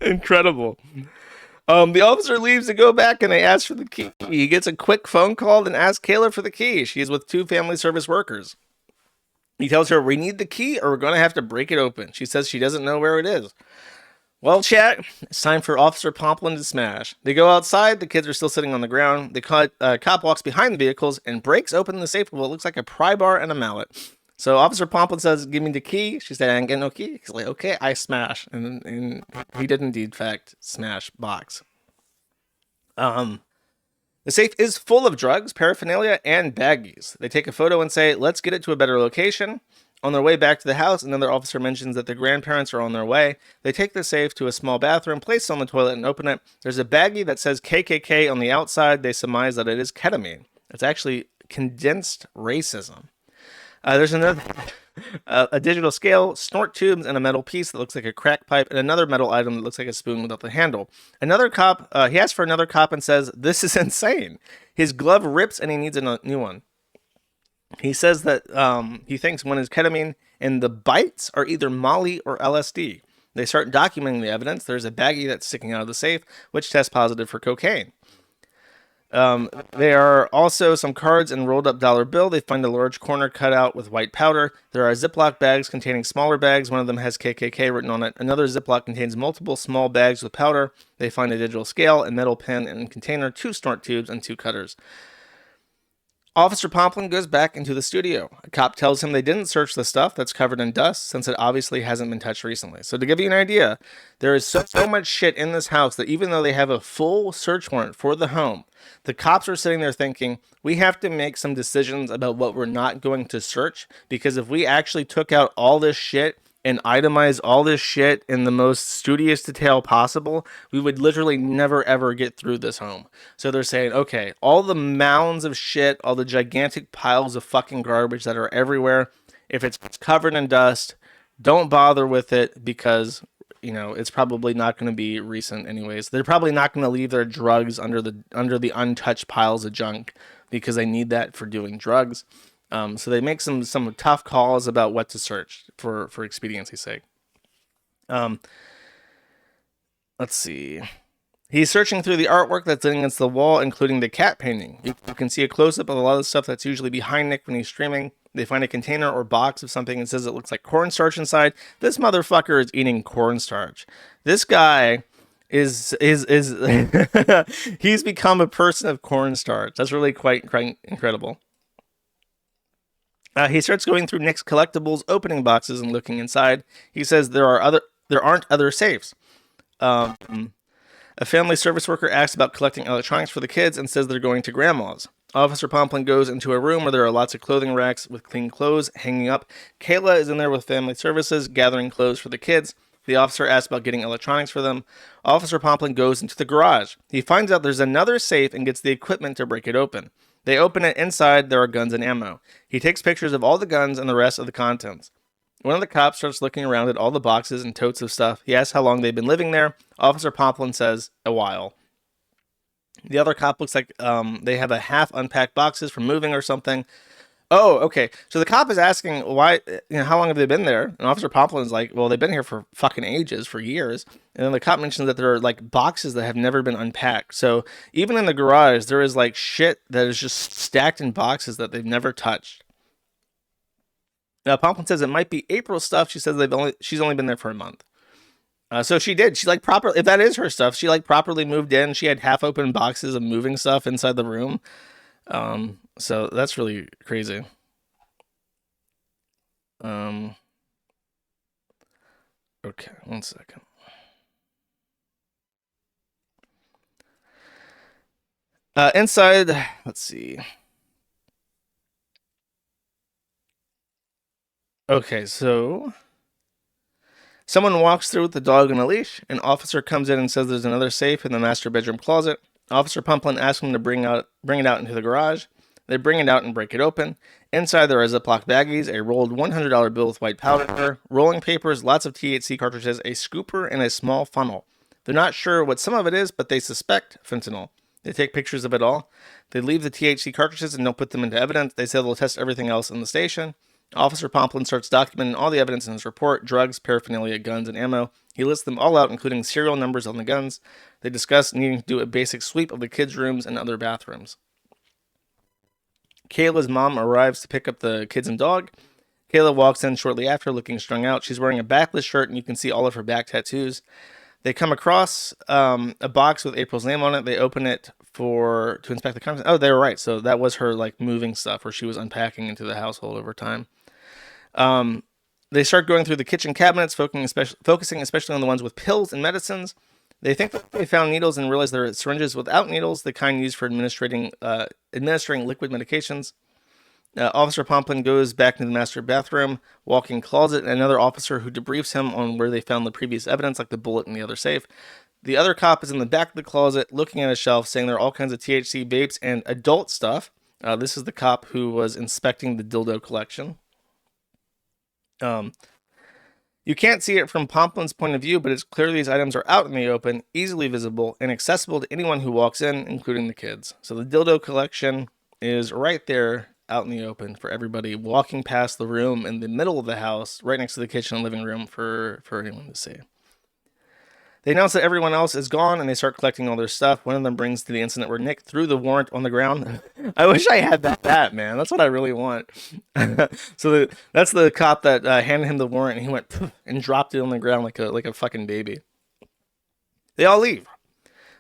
Incredible. The officer leaves to go back, and they ask for the key. He gets a quick phone call and asks Kayla for the key. She is with 2 family service workers. He tells her, we need the key or we're going to have to break it open. She says she doesn't know where it is. Well, chat, it's time for Officer Pomplin to smash. They go outside. The kids are still sitting on the ground. The cop walks behind the vehicles and breaks open the safe with what looks like a pry bar and a mallet. So Officer Pomplin says, give me the key. She said, I ain't getting no key. He's like, okay, I smash. And he did indeed, in fact, smash box. The safe is full of drugs, paraphernalia, and baggies. They take a photo and say, let's get it to a better location. On their way back to the house, another officer mentions that the grandparents are on their way. They take the safe to a small bathroom, place it on the toilet, and open it. There's a baggie that says KKK on the outside. They surmise that it is ketamine. It's actually condensed racism. There's another a digital scale, snort tubes, and a metal piece that looks like a crack pipe, and another metal item that looks like a spoon without the handle. Another cop, he asks for another cop and says, this is insane. His glove rips and he needs a new one. He says that he thinks one is ketamine, and the bites are either Molly or LSD. They start documenting the evidence. There's a baggie that's sticking out of the safe, which tests positive for cocaine. There are also some cards and rolled up dollar bill. They find a large corner cut out with white powder. There are Ziploc bags containing smaller bags. One of them has KKK written on it. Another Ziploc contains multiple small bags with powder. They find a digital scale, a metal pen and container, 2 snort tubes, and 2 cutters. Officer Pomplin goes back into the studio. A cop tells him they didn't search the stuff that's covered in dust since it obviously hasn't been touched recently. So to give you an idea, there is so much shit in this house that even though they have a full search warrant for the home, the cops are sitting there thinking, we have to make some decisions about what we're not going to search, because if we actually took out all this shit and itemize all this shit in the most studious detail possible, we would literally never ever get through this home. So they're saying, okay, all the mounds of shit, all the gigantic piles of fucking garbage that are everywhere, if it's covered in dust, don't bother with it, because it's probably not going to be recent anyways. They're probably not going to leave their drugs under the untouched piles of junk, because they need that for doing drugs. So they make some tough calls about what to search for expediency's sake. Let's see. He's searching through the artwork that's against the wall, including the cat painting. You can see a close-up of a lot of the stuff that's usually behind Nick when he's streaming. They find a container or box of something and says it looks like cornstarch inside. This motherfucker is eating cornstarch. This guy is he's become a person of cornstarch. That's really quite incredible. He starts going through Nick's collectibles, opening boxes and looking inside. He says there aren't other safes. A family service worker asks about collecting electronics for the kids and says they're going to grandma's. Officer Pomplin goes into a room where there are lots of clothing racks with clean clothes hanging up. Kayla is in there with family services, gathering clothes for the kids. The officer asks about getting electronics for them. Officer Pomplin goes into the garage. He finds out there's another safe and gets the equipment to break it open. They open it. Inside, there are guns and ammo. He takes pictures of all the guns and the rest of the contents. One of the cops starts looking around at all the boxes and totes of stuff. He asks how long they've been living there. Officer Pomplin says, a while. The other cop looks like they have a half unpacked boxes from moving or something. Oh, okay. So the cop is asking why, how long have they been there? And Officer Pomplin's like, well, they've been here for fucking ages, for years. And then the cop mentions that there are like boxes that have never been unpacked. So even in the garage, there is like shit that is just stacked in boxes that they've never touched. Now Pomplin says it might be April stuff. She's only been there for a month. So she did. She like proper. If that is her stuff, she like properly moved in. She had half open boxes of moving stuff inside the room. So that's really crazy. Um, okay, one second. Inside, let's see. Okay, so someone walks through with the dog on a leash. An officer comes in and says there's another safe in the master bedroom closet. Officer Pumplin asks him to bring it out into the garage. They bring it out and break it open. Inside there are Ziploc baggies, a rolled $100 bill with white powder, rolling papers, lots of THC cartridges, a scooper, and a small funnel. They're not sure what some of it is, but they suspect fentanyl. They take pictures of it all. They leave the THC cartridges and don't put them into evidence. They say they'll test everything else in the station. Officer Pomplin starts documenting all the evidence in his report: drugs, paraphernalia, guns, and ammo. He lists them all out, including serial numbers on the guns. They discuss needing to do a basic sweep of the kids' rooms and other bathrooms. Kayla's mom arrives to pick up the kids and dog. Kayla walks in shortly after, looking strung out. She's wearing a backless shirt, and you can see all of her back tattoos. They come across a box with April's name on it. They open it to inspect the contents. Oh, they were right. So that was her like moving stuff, where she was unpacking into the household over time. They start going through the kitchen cabinets, focusing especially on the ones with pills and medicines. They think that they found needles and realize there are syringes without needles, the kind used for administering liquid medications. Officer Pomplin goes back into the master bathroom, walk-in closet, and another officer who debriefs him on where they found the previous evidence, like the bullet in the other safe. The other cop is in the back of the closet, looking at a shelf, saying there are all kinds of THC vapes and adult stuff. This is the cop who was inspecting the dildo collection. Um, you can't see it from Pomplin's point of view, but it's clear these items are out in the open, easily visible, and accessible to anyone who walks in, including the kids. So the dildo collection is right there out in the open for everybody walking past the room in the middle of the house, right next to the kitchen and living room for anyone to see. They announce that everyone else is gone, and they start collecting all their stuff. One of them brings to the incident where Nick threw the warrant on the ground. I wish I had that, man. That's what I really want. So that's the cop that handed him the warrant, and he went and dropped it on the ground like a fucking baby. They all leave.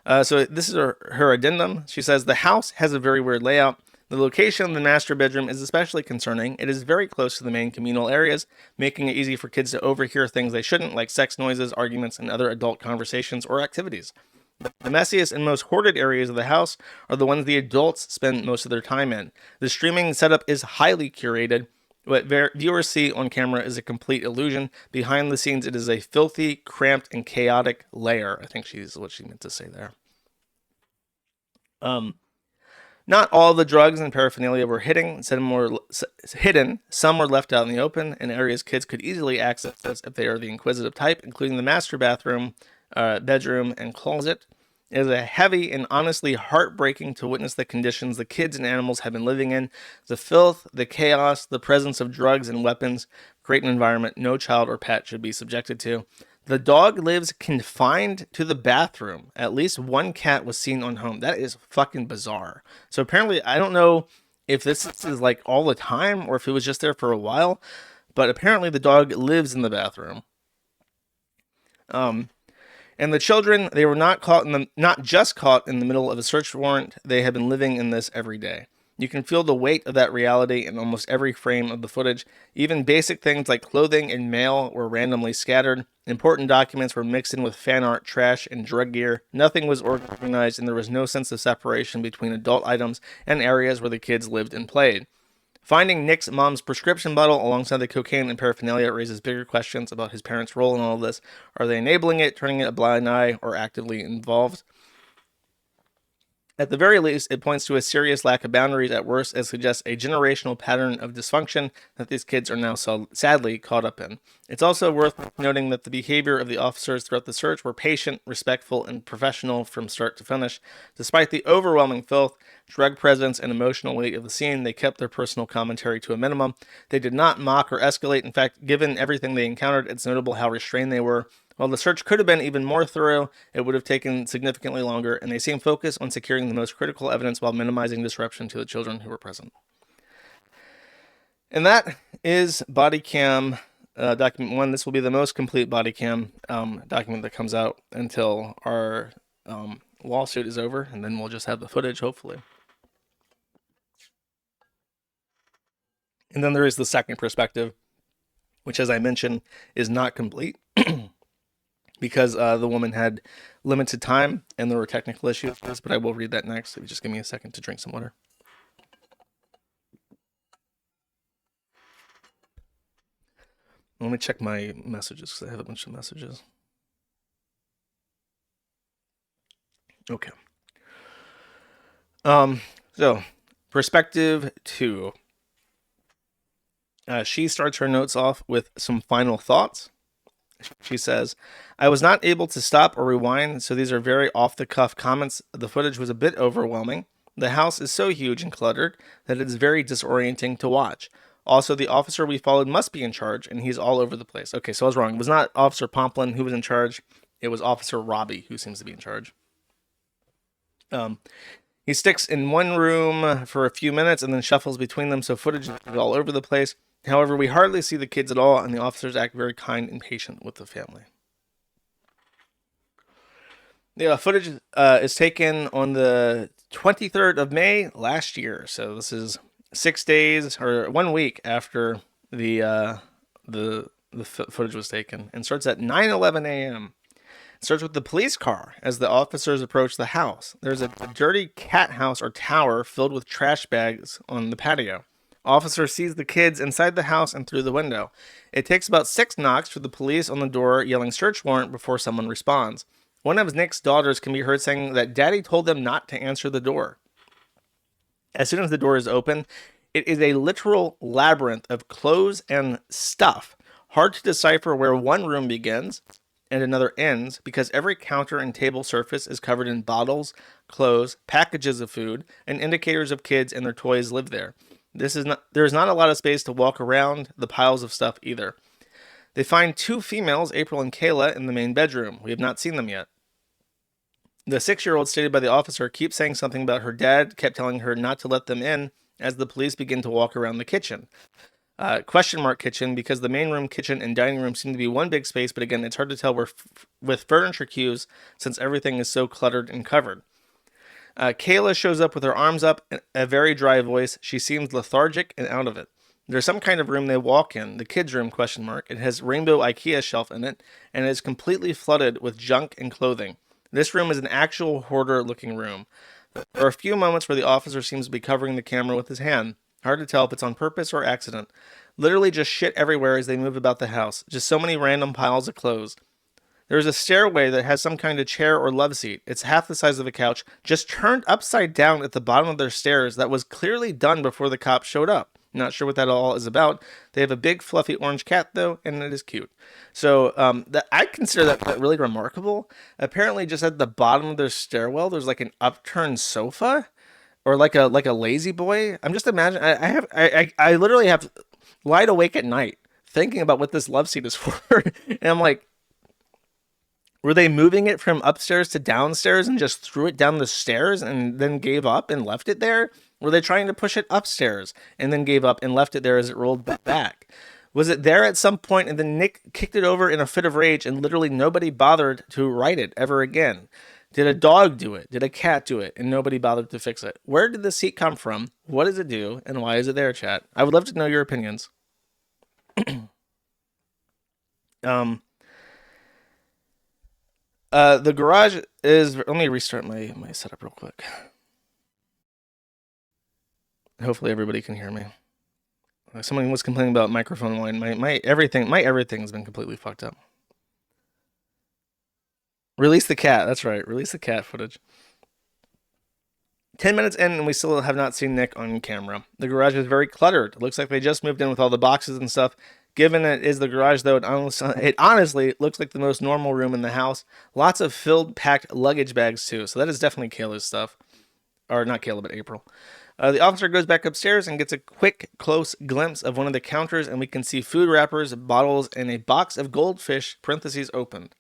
So this is her addendum. She says the house has a very weird layout. The location of the master bedroom is especially concerning. It is very close to the main communal areas, making it easy for kids to overhear things they shouldn't, like sex noises, arguments, and other adult conversations or activities. The messiest and most hoarded areas of the house are the ones the adults spend most of their time in. The streaming setup is highly curated. What viewers see on camera is a complete illusion. Behind the scenes, it is a filthy, cramped, and chaotic lair. I think she's what she meant to say there. Not all the drugs and paraphernalia were hidden. Some were left out in the open in areas kids could easily access if they are the inquisitive type, including the master bathroom, bedroom, and closet. It is a heavy and honestly heartbreaking to witness the conditions the kids and animals have been living in. The filth, the chaos, the presence of drugs and weapons create an environment no child or pet should be subjected to. The dog lives confined to the bathroom. At least one cat was seen on home. That is fucking bizarre. So apparently, I don't know if this is like all the time or if it was just there for a while, but apparently the dog lives in the bathroom. And the children, they were not just caught in the middle of a search warrant. They have been living in this every day. You can feel the weight of that reality in almost every frame of the footage. Even basic things like clothing and mail were randomly scattered. Important documents were mixed in with fan art, trash, and drug gear. Nothing was organized, and there was no sense of separation between adult items and areas where the kids lived and played. Finding Nick's mom's prescription bottle alongside the cocaine and paraphernalia raises bigger questions about his parents' role in all of this. Are they enabling it, turning it a blind eye, or actively involved? At the very least, it points to a serious lack of boundaries. At worst, it suggests a generational pattern of dysfunction that these kids are now sadly caught up in. It's also worth noting that the behavior of the officers throughout the search were patient, respectful, and professional from start to finish. Despite the overwhelming filth, drug presence, and emotional weight of the scene, they kept their personal commentary to a minimum. They did not mock or escalate. In fact, given everything they encountered, it's notable how restrained they were. While the search could have been even more thorough, it would have taken significantly longer, and they seem focused on securing the most critical evidence while minimizing disruption to the children who were present. And that is body cam document 1. This will be the most complete body cam document that comes out until our lawsuit is over, and then we'll just have the footage, hopefully. And then there is the second perspective, which, as I mentioned, is not complete. Because the woman had limited time and there were technical issues, but I will read that next. So just give me a second to drink some water. Let me check my messages because I have a bunch of messages. Okay. So perspective 2. She starts her notes off with some final thoughts. She says, I was not able to stop or rewind, so these are very off-the-cuff comments. The footage was a bit overwhelming. The house is so huge and cluttered that it's very disorienting to watch. Also, the officer we followed must be in charge, and he's all over the place. Okay, so I was wrong. It was not Officer Pomplin who was in charge. It was Officer Robbie who seems to be in charge. He sticks in one room for a few minutes and then shuffles between them, so footage is all over the place. However, we hardly see the kids at all, and the officers act very kind and patient with the family. The footage is taken on the 23rd of May last year, so this is 6 days or 1 week after the footage was taken, and starts at 9:11 a.m. It starts with the police car as the officers approach the house. There's a dirty cat house or tower filled with trash bags on the patio. Officer sees the kids inside the house and through the window. It takes about 6 knocks for the police on the door yelling search warrant before someone responds. One of Nick's daughters can be heard saying that Daddy told them not to answer the door. As soon as the door is open, it is a literal labyrinth of clothes and stuff. Hard to decipher where one room begins and another ends because every counter and table surface is covered in bottles, clothes, packages of food, and indicators of kids and their toys live there. There's not a lot of space to walk around the piles of stuff either. They find 2 females, April and Kayla, in the main bedroom. We have not seen them yet. The 6-year-old, stated by the officer, keeps saying something about her dad kept telling her not to let them in as the police begin to walk around the kitchen. Question mark kitchen, because the main room, kitchen, and dining room seem to be one big space, but again, it's hard to tell with furniture cues since everything is so cluttered and covered. Kayla shows up with her arms up, a very dry voice. She seems lethargic and out of it. There's some kind of room they walk in, the kids' room, question mark. It has rainbow IKEA shelf in it, and it is completely flooded with junk and clothing. This room is an actual hoarder-looking room. There are a few moments where the officer seems to be covering the camera with his hand. Hard to tell if it's on purpose or accident. Literally just shit everywhere as they move about the house. Just so many random piles of clothes. There's a stairway that has some kind of chair or love seat. It's half the size of a couch, just turned upside down at the bottom of their stairs that was clearly done before the cops showed up. Not sure what that all is about. They have a big fluffy orange cat though, and it is cute. So I consider that really remarkable. Apparently just at the bottom of their stairwell, there's like an upturned sofa or like a lazy boy. I'm just imagining, I literally have lied awake at night thinking about what this love seat is for. And I'm like, were they moving it from upstairs to downstairs and just threw it down the stairs and then gave up and left it there? Were they trying to push it upstairs and then gave up and left it there as it rolled back? Was it there at some point and then Nick kicked it over in a fit of rage and literally nobody bothered to right it ever again? Did a dog do it? Did a cat do it? And nobody bothered to fix it? Where did the seat come from? What does it do? And why is it there, chat? I would love to know your opinions. The garage is... Let me restart my setup real quick. Hopefully everybody can hear me. Someone was complaining about microphone line. My everything's been completely fucked up. Release the cat. That's right. Release the cat footage. 10 minutes in, and we still have not seen Nick on camera. The garage is very cluttered. It looks like they just moved in with all the boxes and stuff. Given it is the garage, though, it honestly looks like the most normal room in the house. Lots of filled, packed luggage bags, too. So that is definitely Kayla's stuff. Or not Kayla, but April. The officer goes back upstairs and gets a quick, close glimpse of one of the counters, and we can see food wrappers, bottles, and a box of goldfish, parentheses opened.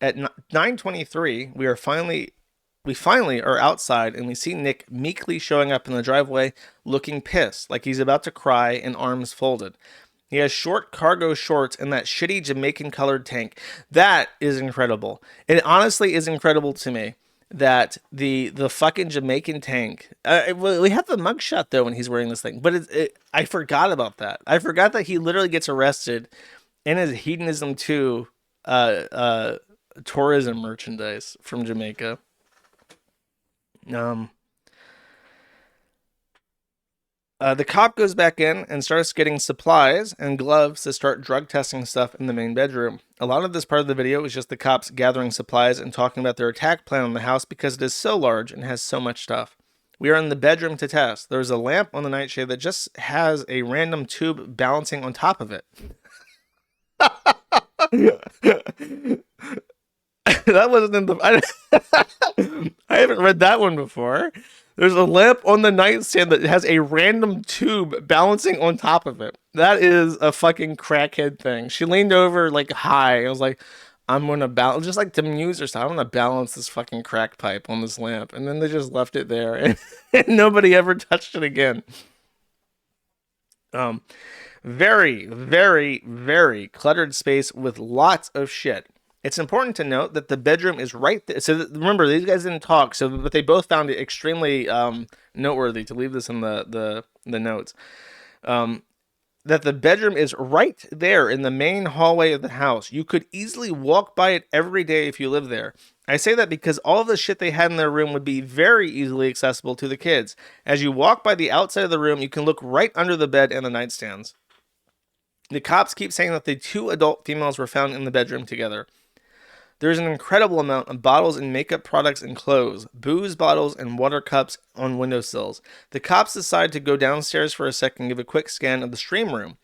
At 9:23, we finally are outside, and we see Nick meekly showing up in the driveway looking pissed, like he's about to cry and arms folded. He has short cargo shorts and that shitty Jamaican colored tank. That is incredible. It honestly is incredible to me that the fucking Jamaican tank. We have the mugshot though when he's wearing this thing, but I forgot about that. I forgot that he literally gets arrested in his hedonism 2 tourism merchandise from Jamaica. The cop goes back in and starts getting supplies and gloves to start drug testing stuff in the main bedroom. A lot of this part of the video is just the cops gathering supplies and talking about their attack plan on the house because it is so large and has so much stuff. We are in the bedroom to test. There's a lamp on the nightshade that just has a random tube balancing on top of it. That wasn't in the... I haven't read that one before. There's a lamp on the nightstand that has a random tube balancing on top of it. That is a fucking crackhead thing. She leaned over like high. I was like, I'm gonna balance, just like to muse or something. I'm gonna balance this fucking crack pipe on this lamp, and then they just left it there, and nobody ever touched it again. Very, very, very cluttered space with lots of shit. It's important to note that the bedroom is right there. So remember, these guys didn't talk, but they both found it extremely noteworthy to leave this in the notes. That the bedroom is right there in the main hallway of the house. You could easily walk by it every day if you live there. I say that because all of the shit they had in their room would be very easily accessible to the kids. As you walk by the outside of the room, you can look right under the bed and the nightstands. The cops keep saying that the 2 adult females were found in the bedroom together. There's an incredible amount of bottles and makeup products and clothes, booze bottles and water cups on windowsills. The cops decide to go downstairs for a second and give a quick scan of the stream room.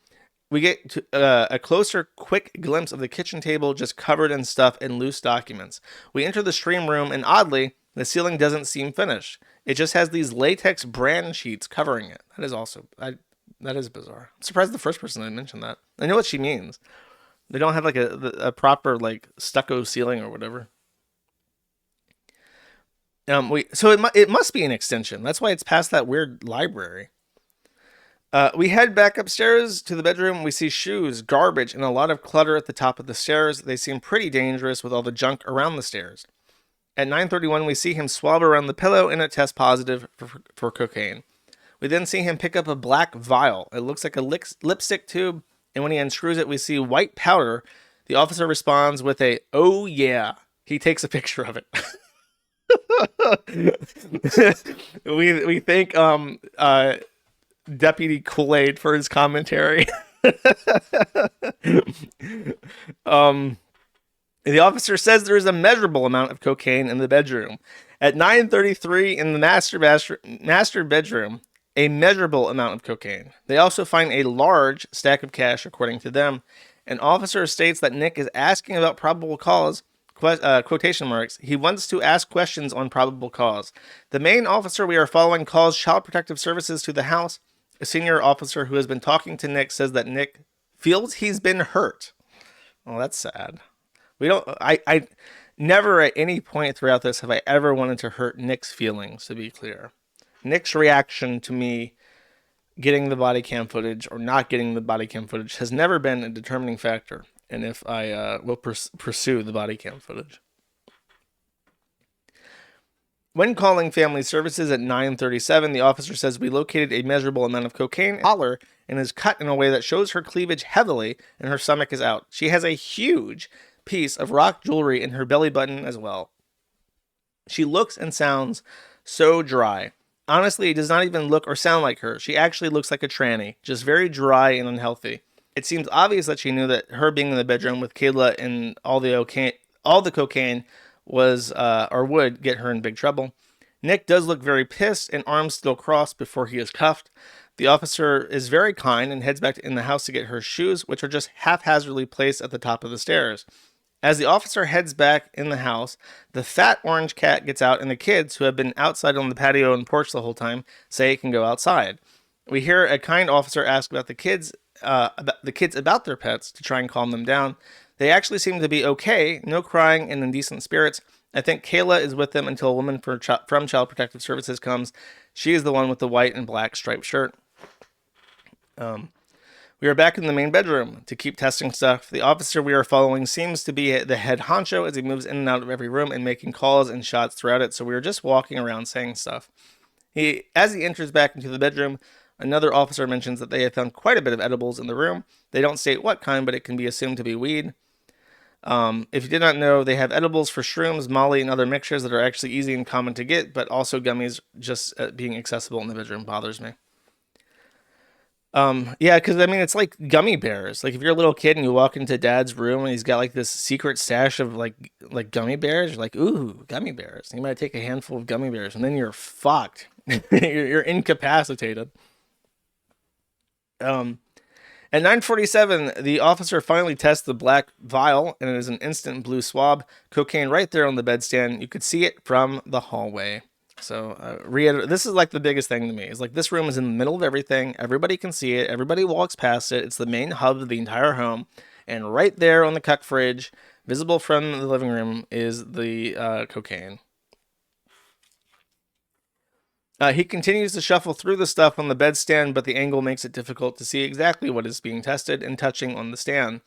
We get a closer, quick glimpse of the kitchen table just covered in stuff and loose documents. We enter the stream room, and oddly, the ceiling doesn't seem finished. It just has these latex brand sheets covering it. That is bizarre. I'm surprised the first person I mentioned that. I know what she means. They don't have like a proper like stucco ceiling or whatever. So it must be an extension. That's why it's past that weird library. We head back upstairs to the bedroom. We see shoes, garbage, and a lot of clutter at the top of the stairs. They seem pretty dangerous with all the junk around the stairs. At 9:31, we see him swab around the pillow and it tests positive for cocaine. We then see him pick up a black vial. It looks like a lipstick tube. And when he unscrews it, we see white powder. The officer responds with a, "Oh yeah." He takes a picture of it. we thank Deputy Kool-Aid for his commentary. The officer says there is a measurable amount of cocaine in the bedroom. At 9:33 in the master bedroom, a measurable amount of cocaine. They also find a large stack of cash, according to them. An officer states that Nick is asking about probable cause, quotation marks. He wants to ask questions on probable cause. The main officer we are following calls Child Protective Services to the house. A senior officer who has been talking to Nick says that Nick feels he's been hurt. Well, that's sad. I never at any point throughout this have I ever wanted to hurt Nick's feelings, to be clear. Nick's reaction to me getting the body cam footage or not getting the body cam footage has never been a determining factor, and if I will pursue the body cam footage. When calling family services at 9:37, the officer says we located a measurable amount of cocaine in her collar and is cut in a way that shows her cleavage heavily and her stomach is out. She has a huge piece of rock jewelry in her belly button as well. She looks and sounds so dry. Honestly, it does not even look or sound like her. She actually looks like a tranny, just very dry and unhealthy. It seems obvious that she knew that her being in the bedroom with Kayla and all the cocaine was or would get her in big trouble. Nick does look very pissed and arms still crossed before he is cuffed. The officer is very kind and heads back in the house to get her shoes, which are just haphazardly placed at the top of the stairs. As the officer heads back in the house, the fat orange cat gets out, and the kids, who have been outside on the patio and porch the whole time, say it can go outside. We hear a kind officer ask about the kids about their pets to try and calm them down. They actually seem to be okay, no crying and in decent spirits. I think Kayla is with them until a woman from Child Protective Services comes. She is the one with the white and black striped shirt. We are back in the main bedroom to keep testing stuff. The officer we are following seems to be the head honcho as he moves in and out of every room and making calls and shots throughout it, so we are just walking around saying stuff. As he enters back into the bedroom, another officer mentions that they have found quite a bit of edibles in the room. They don't state what kind, but it can be assumed to be weed. If you did not know, they have edibles for shrooms, molly, and other mixtures that are actually easy and common to get, but also gummies just being accessible in the bedroom bothers me. Yeah, because I mean, it's like gummy bears. Like if you're a little kid and you walk into dad's room and he's got like this secret stash of like gummy bears, you're like, ooh, gummy bears. You might take a handful of gummy bears and then you're fucked. you're incapacitated. At 9:47, the officer finally tests the black vial, and it is an instant blue swab. Cocaine right there on the bedstand. You could see it from the hallway. So, this is like the biggest thing to me. Is like this room is in the middle of everything. Everybody can see it. Everybody walks past it. It's the main hub of the entire home. And right there on the cuck fridge, visible from the living room, is the cocaine. He continues to shuffle through the stuff on the bedstand, but the angle makes it difficult to see exactly what is being tested and touching on the stand.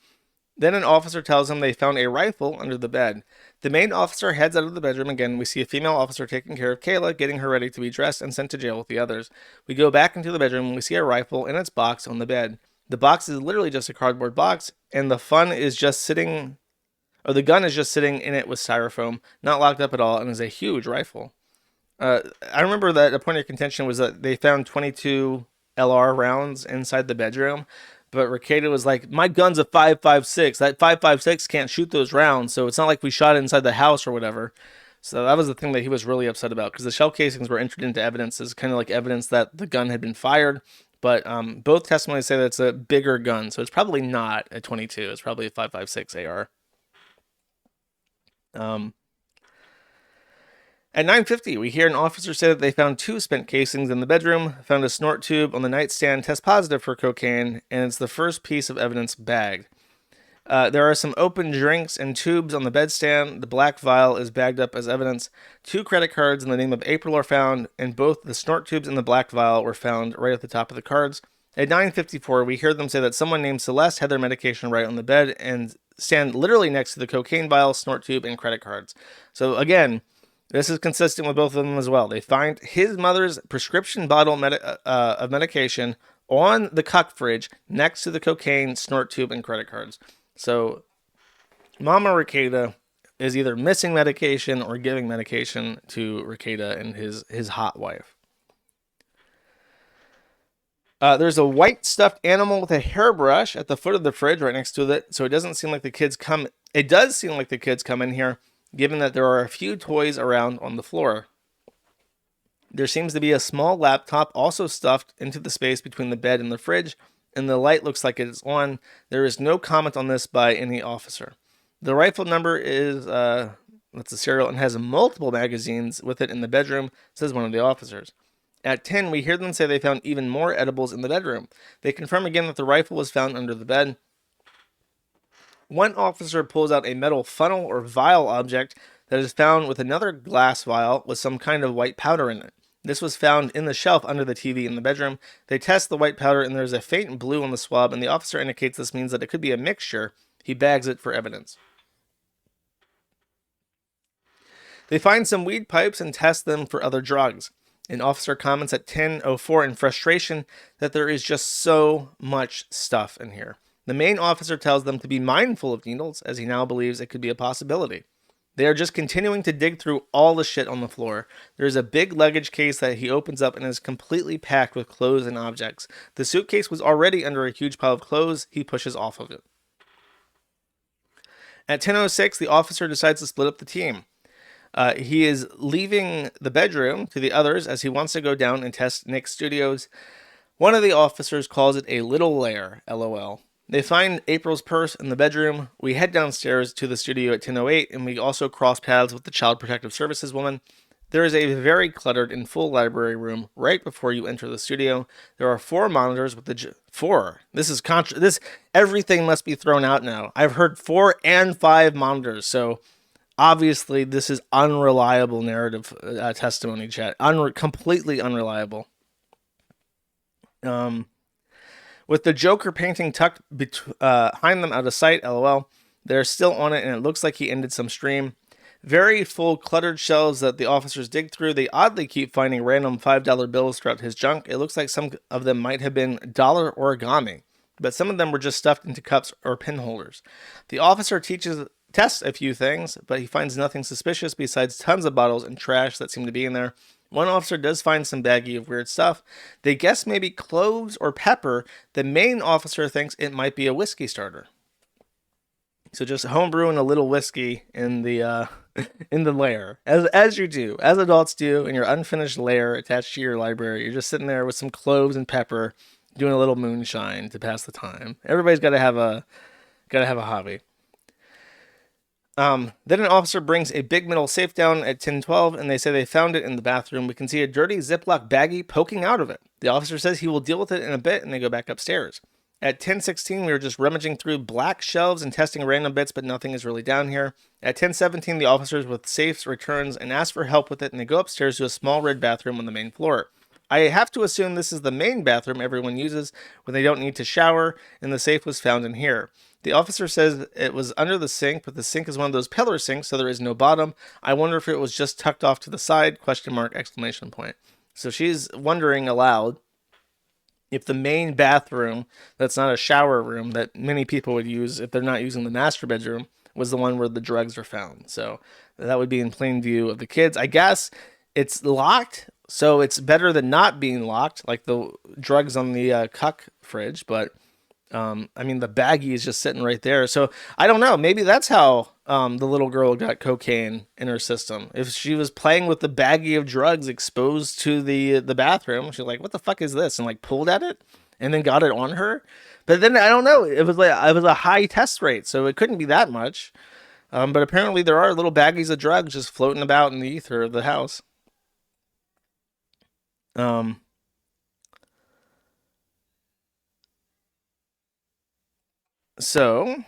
Then an officer tells him they found a rifle under the bed. The main officer heads out of the bedroom again. We see a female officer taking care of Kayla, getting her ready to be dressed and sent to jail with the others. We go back into the bedroom and we see a rifle in its box on the bed. The box is literally just a cardboard box, and the gun is just sitting in it with styrofoam, not locked up at all, and is a huge rifle. I remember that a point of contention was that they found 22 LR rounds inside the bedroom, but Rekieta was like, my gun's a 5.56. That 5.56 can't shoot those rounds, so it's not like we shot it inside the house or whatever. So that was the thing that he was really upset about, because the shell casings were entered into evidence as kind of like evidence that the gun had been fired, but both testimonies say that it's a bigger gun, so it's probably not a 22. It's probably a 5.56 AR. At 9:50, we hear an officer say that they found 2 spent casings in the bedroom, found a snort tube on the nightstand, test positive for cocaine, and it's the first piece of evidence bagged. There are some open drinks and tubes on the bedstand. The black vial is bagged up as evidence. 2 credit cards in the name of April are found, and both the snort tubes and the black vial were found right at the top of the cards. At 9:54, we hear them say that someone named Celeste had their medication right on the bed and stand literally next to the cocaine vial, snort tube, and credit cards. So again, this is consistent with both of them as well. They find his mother's prescription bottle of medication on the cuck fridge next to the cocaine, snort tube, and credit cards. So Mama Rekieta is either missing medication or giving medication to Rekieta and his hot wife. There's a white stuffed animal with a hairbrush at the foot of the fridge right next to it, so it doesn't seem like the kids come. It does seem like the kids come in here, given that there are a few toys around on the floor. There seems to be a small laptop also stuffed into the space between the bed and the fridge, and the light looks like it is on. There is no comment on this by any officer. The rifle number is, that's a serial, and has multiple magazines with it in the bedroom, says one of the officers. At 10, we hear them say they found even more edibles in the bedroom. They confirm again that the rifle was found under the bed. One officer pulls out a metal funnel or vial object that is found with another glass vial with some kind of white powder in it. This was found in the shelf under the TV in the bedroom. They test the white powder and there's a faint blue on the swab, and the officer indicates this means that it could be a mixture. He bags it for evidence. They find some weed pipes and test them for other drugs. An officer comments at 10:04 in frustration that there is just so much stuff in here. The main officer tells them to be mindful of needles, as he now believes it could be a possibility. They are just continuing to dig through all the shit on the floor. There is a big luggage case that he opens up and is completely packed with clothes and objects. The suitcase was already under a huge pile of clothes he pushes off of it. At 10:06, the officer decides to split up the team. He is leaving the bedroom to the others as he wants to go down and test Nick's studios. One of the officers calls it a little lair, lol. They find April's purse in the bedroom. We head downstairs to the studio at 10:08, and we also cross paths with the Child Protective Services woman. There is a very cluttered and full library room right before you enter the studio. There are 4 monitors with the four. This is this everything must be thrown out now. I've heard 4 and 5 monitors, so obviously this is unreliable narrative testimony. Chat, completely unreliable. With the Joker painting tucked behind them out of sight, lol. They're still on it, and it looks like he ended some stream. Very full, cluttered shelves that the officers dig through. They oddly keep finding random $5 bills throughout his junk. It looks like some of them might have been dollar origami, but some of them were just stuffed into cups or pin holders. The officer tests a few things, but he finds nothing suspicious besides tons of bottles and trash that seem to be in there. One officer does find some baggie of weird stuff. They guess maybe cloves or pepper. The main officer thinks it might be a whiskey starter. So just homebrewing a little whiskey in the in the lair, as you do, as adults do, in your unfinished lair attached to your library. You're just sitting there with some cloves and pepper, doing a little moonshine to pass the time. Everybody's got to have a hobby. Then an officer brings a big metal safe down at 10:12, and they say they found it in the bathroom. We can see a dirty Ziploc baggie poking out of it. The officer says he will deal with it in a bit, and they go back upstairs. At 10:16, we were just rummaging through black shelves and testing random bits, but nothing is really down here. At 10:17, the officers with safes returns and ask for help with it, and they go upstairs to a small red bathroom on the main floor. I have to assume this is the main bathroom everyone uses when they don't need to shower, and the safe was found in here. The officer says it was under the sink, but the sink is one of those pillar sinks, so there is no bottom. I wonder if it was just tucked off to the side, ? So she's wondering aloud if the main bathroom, that's not a shower room that many people would use if they're not using the master bedroom, was the one where the drugs were found. So that would be in plain view of the kids. I guess it's locked, so it's better than not being locked, like the drugs on the cuck fridge. But I mean, the baggie is just sitting right there. So I don't know. Maybe that's how the little girl got cocaine in her system. If she was playing with the baggie of drugs exposed to the bathroom, she's like, "What the fuck is this?" and like pulled at it and then got it on her. But then I don't know. It was a high test rate, so it couldn't be that much. But apparently there are little baggies of drugs just floating about in the ether of the house. So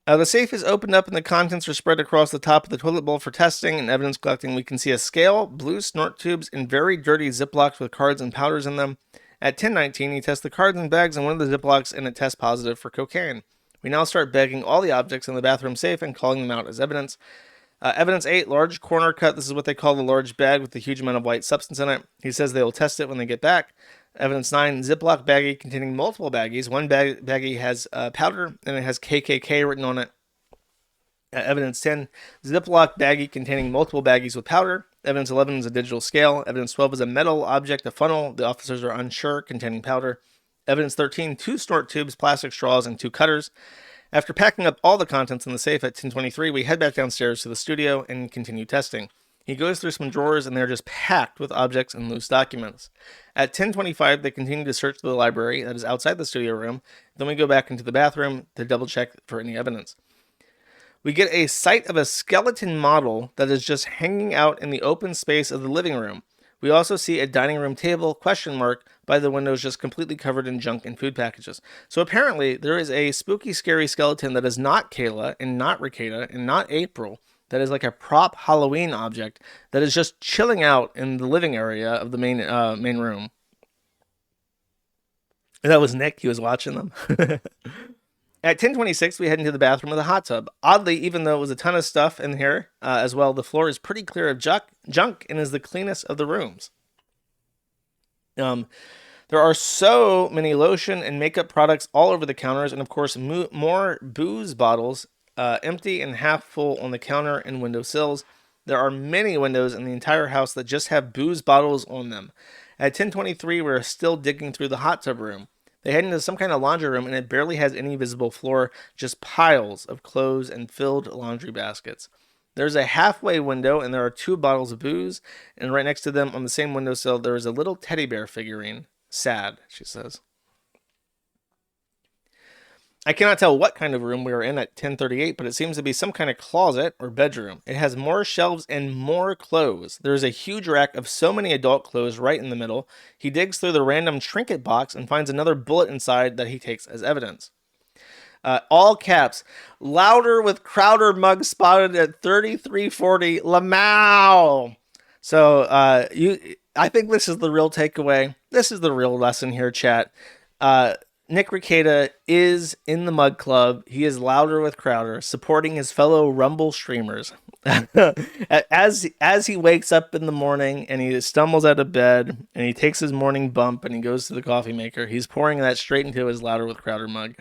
the safe is opened up and the contents are spread across the top of the toilet bowl for testing and evidence collecting. We can see a scale, blue snort tubes, and very dirty Ziplocs with cards and powders in them. At 10:19, he tests the cards and bags in one of the Ziplocs and it tests positive for cocaine. We now start bagging all the objects in the bathroom safe and calling them out as evidence. Evidence 8, large corner cut. This is what they call the large bag with a huge amount of white substance in it. He says they will test it when they get back. Evidence 9, Ziploc baggie containing multiple baggies. One baggie has powder and it has KKK written on it. Evidence 10, Ziploc baggie containing multiple baggies with powder. Evidence 11 is a digital scale. Evidence 12 is a metal object, a funnel. The officers are unsure, containing powder. Evidence 13, 2 snort tubes, plastic straws, and 2 cutters. After packing up all the contents in the safe at 10:23, we head back downstairs to the studio and continue testing. He goes through some drawers and they're just packed with objects and loose documents. At 10:25, they continue to search the library that is outside the studio room. Then we go back into the bathroom to double check for any evidence. We get a sight of a skeleton model that is just hanging out in the open space of the living room. We also see a dining room table, ? by the windows just completely covered in junk and food packages. So apparently there is a spooky, scary skeleton that is not Kayla and not Ricada and not April. That is like a prop Halloween object that is just chilling out in the living area of the main room. And that was Nick. He was watching them. At 10:26, we head into the bathroom with a hot tub. Oddly, even though it was a ton of stuff in here as well, the floor is pretty clear of junk and is the cleanest of the rooms. There are so many lotion and makeup products all over the counters, and of course, more booze bottles, empty and half full on the counter and window sills. There are many windows in the entire house that just have booze bottles on them. At 10:23, we're still digging through the hot tub room. They head into some kind of laundry room, and it barely has any visible floor, just piles of clothes and filled laundry baskets. There's a halfway window, and there are 2 bottles of booze, and right next to them on the same windowsill, there is a little teddy bear figurine. Sad, she says. I cannot tell what kind of room we are in at 1038, but it seems to be some kind of closet or bedroom. It has more shelves and more clothes. There is a huge rack of so many adult clothes right in the middle. He digs through the random trinket box and finds another bullet inside that he takes as evidence. All caps. Louder with Crowder mug spotted at 3340 Lamau. So I think this is the real takeaway. This is the real lesson here, chat. Nick Rekieta is in the Mug Club. He is louder with Crowder, supporting his fellow Rumble streamers. as he wakes up in the morning and he stumbles out of bed and he takes his morning bump and he goes to the coffee maker, he's pouring that straight into his louder with Crowder mug.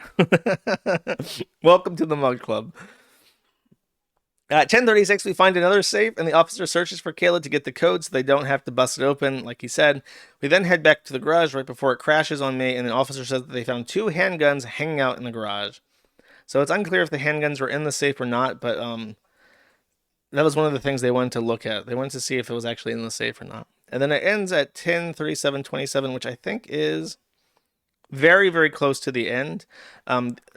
Welcome to the Mug Club. At 10:36, we find another safe, and the officer searches for Kayla to get the code so they don't have to bust it open, like he said. We then head back to the garage right before it crashes on me, and the officer says that they found 2 handguns hanging out in the garage. So it's unclear if the handguns were in the safe or not, but that was one of the things they wanted to look at. They wanted to see if it was actually in the safe or not. And then it ends at 10:37:27, which I think is very, very close to the end.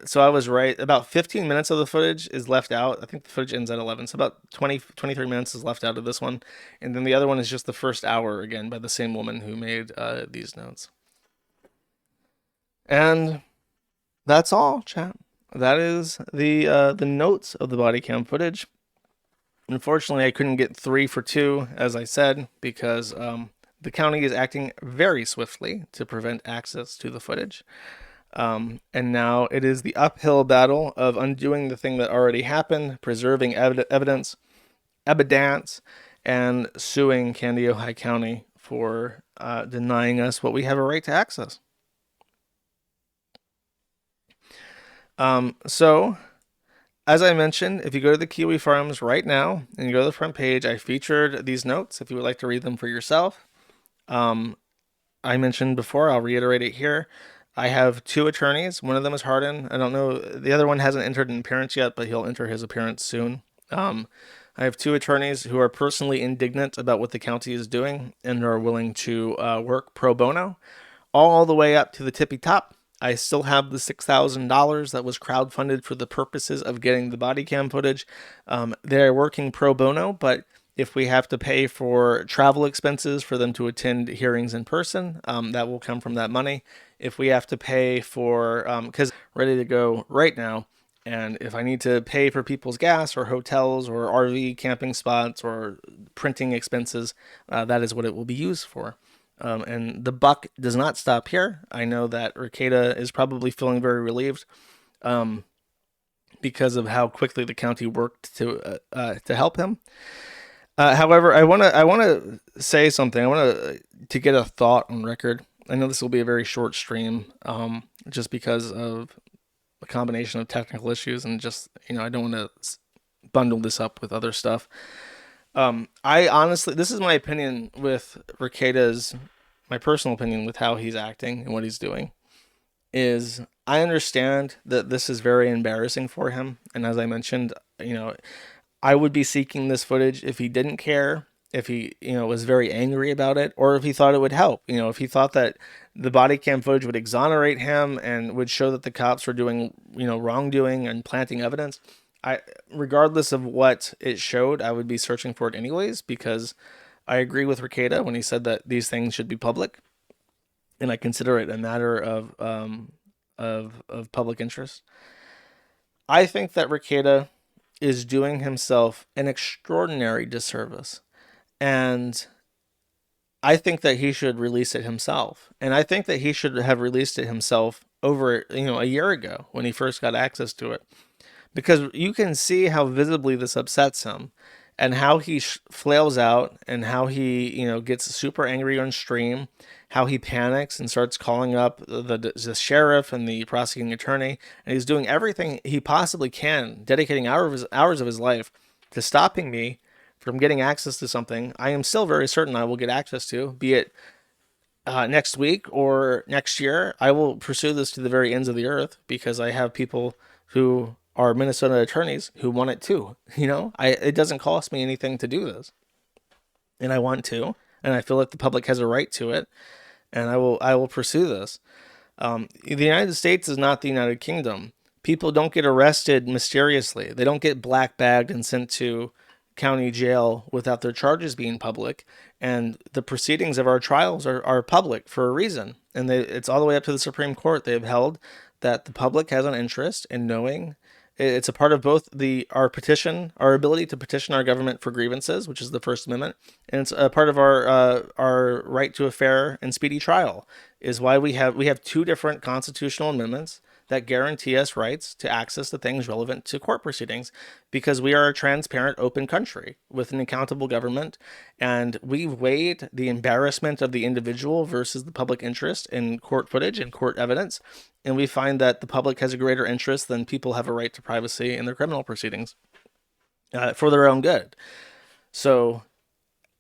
So I was right. About 15 minutes of the footage is left out. I think the footage ends at 11. So about 23 minutes is left out of this one. And then the other one is just the first hour, again, by the same woman who made these notes. And that's all, chat. That is the notes of the body cam footage. Unfortunately, I couldn't get 3 for 2, as I said, because the county is acting very swiftly to prevent access to the footage. And now it is the uphill battle of undoing the thing that already happened, preserving evidence, and suing Candy-Ojai County for denying us what we have a right to access. So, as I mentioned, if you go to the Kiwi Farms right now and you go to the front page, I featured these notes if you would like to read them for yourself. I mentioned before, I'll reiterate it here. I have 2 attorneys. One of them is Hardin. I don't know, the other one hasn't entered an appearance yet, but he'll enter his appearance soon. I have 2 attorneys who are personally indignant about what the county is doing and are willing to work pro bono all the way up to the tippy top. I still have the $6,000 that was crowdfunded for the purposes of getting the body cam footage. They're working pro bono, but if we have to pay for travel expenses for them to attend hearings in person, that will come from that money. If we have to pay for, because ready to go right now, and if I need to pay for people's gas or hotels or RV camping spots or printing expenses, that is what it will be used for. And the buck does not stop here. I know that Rekieta is probably feeling very relieved because of how quickly the county worked to help him. However, I want to say something. I want to get a thought on record. I know this will be a very short stream, just because of a combination of technical issues and just, I don't want to bundle this up with other stuff. I honestly, this is my opinion with Rekieta's, my personal opinion with how he's acting and what he's doing, is I understand that this is very embarrassing for him. And as I mentioned, I would be seeking this footage if he didn't care, if he, was very angry about it, or if he thought it would help. If he thought that the body cam footage would exonerate him and would show that the cops were doing, wrongdoing and planting evidence. Regardless of what it showed, I would be searching for it anyways, because I agree with Rekieta when he said that these things should be public, and I consider it a matter of public interest. I think that Rekieta is doing himself an extraordinary disservice, and I think that he should release it himself, and I think that he should have released it himself over a year ago when he first got access to it. Because you can see how visibly this upsets him and how he flails out and how he, gets super angry on stream, how he panics and starts calling up the sheriff and the prosecuting attorney. And he's doing everything he possibly can, dedicating hours of his life to stopping me from getting access to something I am still very certain I will get access to, be it next week or next year, I will pursue this to the very ends of the earth because I have people who are Minnesota attorneys who want it too. It doesn't cost me anything to do this, and I want to, and I feel like the public has a right to it, and I will pursue this. The United States is not the United Kingdom. People don't get arrested mysteriously. They don't get black bagged and sent to county jail without their charges being public. And the proceedings of our trials are public for a reason. And it's all the way up to the Supreme Court. They've held that the public has an interest in knowing. It's a part of both our ability to petition our government for grievances, which is the First Amendment, and it's a part of our right to a fair and speedy trial. Is why we have two different constitutional amendments that guarantee us rights to access the things relevant to court proceedings, because we are a transparent, open country with an accountable government, and we've weighed the embarrassment of the individual versus the public interest in court footage and court evidence, and we find that the public has a greater interest than people have a right to privacy in their criminal proceedings for their own good. So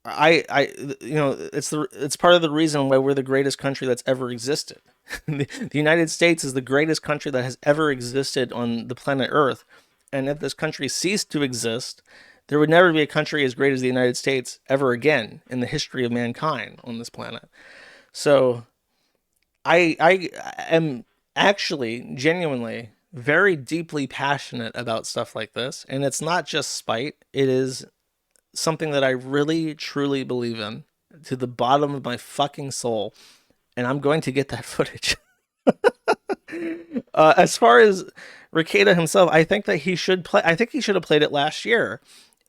it's part of the reason why we're the greatest country that's ever existed. The United States is the greatest country that has ever existed on the planet Earth, and if this country ceased to exist, there would never be a country as great as the United States ever again in the history of mankind on this planet. So I am actually genuinely very deeply passionate about stuff like this, and it's not just spite. It is something that I really truly believe in to the bottom of my fucking soul, and I'm going to get that footage. As far as Rekieta himself, I think that he should play. I think he should have played it last year.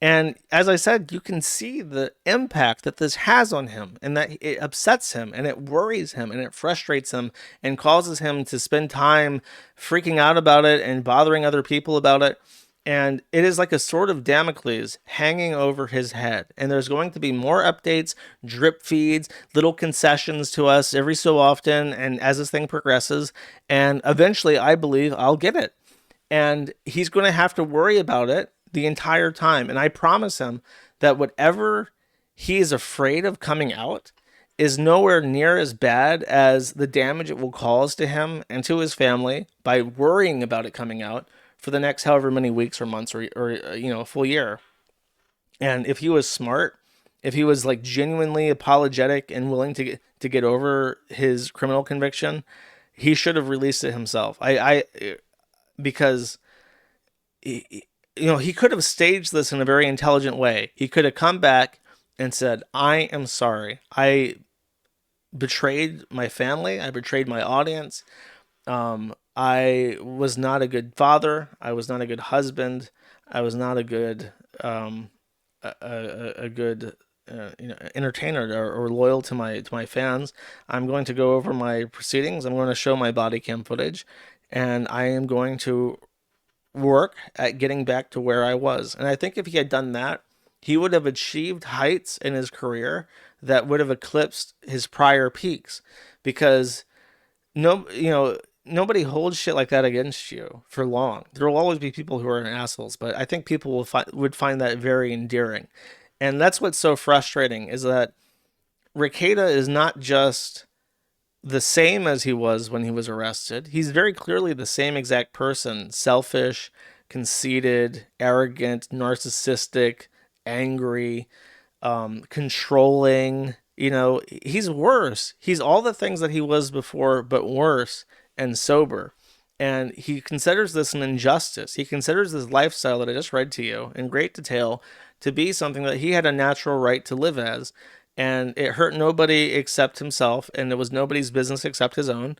And as I said, you can see the impact that this has on him, and that it upsets him, and it worries him, and it frustrates him, and causes him to spend time freaking out about it and bothering other people about it. And it is like a sword of Damocles hanging over his head. And there's going to be more updates, drip feeds, little concessions to us every so often, and as this thing progresses. And eventually, I believe I'll get it. And he's going to have to worry about it the entire time. And I promise him that whatever he is afraid of coming out is nowhere near as bad as the damage it will cause to him and to his family by worrying about it coming out for the next however many weeks or months or a full year. And if he was smart, if he was like genuinely apologetic and willing to get over his criminal conviction, he should have released it himself. Because he could have staged this in a very intelligent way. He could have come back and said, "I am sorry. I betrayed my family. I betrayed my audience. I was not a good father. I was not a good husband. I was not a good a good entertainer or loyal to my fans. I'm going to go over my proceedings. I'm going to show my body cam footage, and I am going to work at getting back to where I was." And I think if he had done that, he would have achieved heights in his career that would have eclipsed his prior peaks, because nobody holds shit like that against you for long. There will always be people who are assholes, but I think people would find that very endearing. And that's what's so frustrating, is that Rekieta is not just the same as he was when he was arrested. He's very clearly the same exact person: selfish, conceited, arrogant, narcissistic, angry, controlling. He's worse. He's all the things that he was before, but worse and sober. And he considers this an injustice. He considers this lifestyle that I just read to you in great detail to be something that he had a natural right to live as. And it hurt nobody except himself, and it was nobody's business except his own.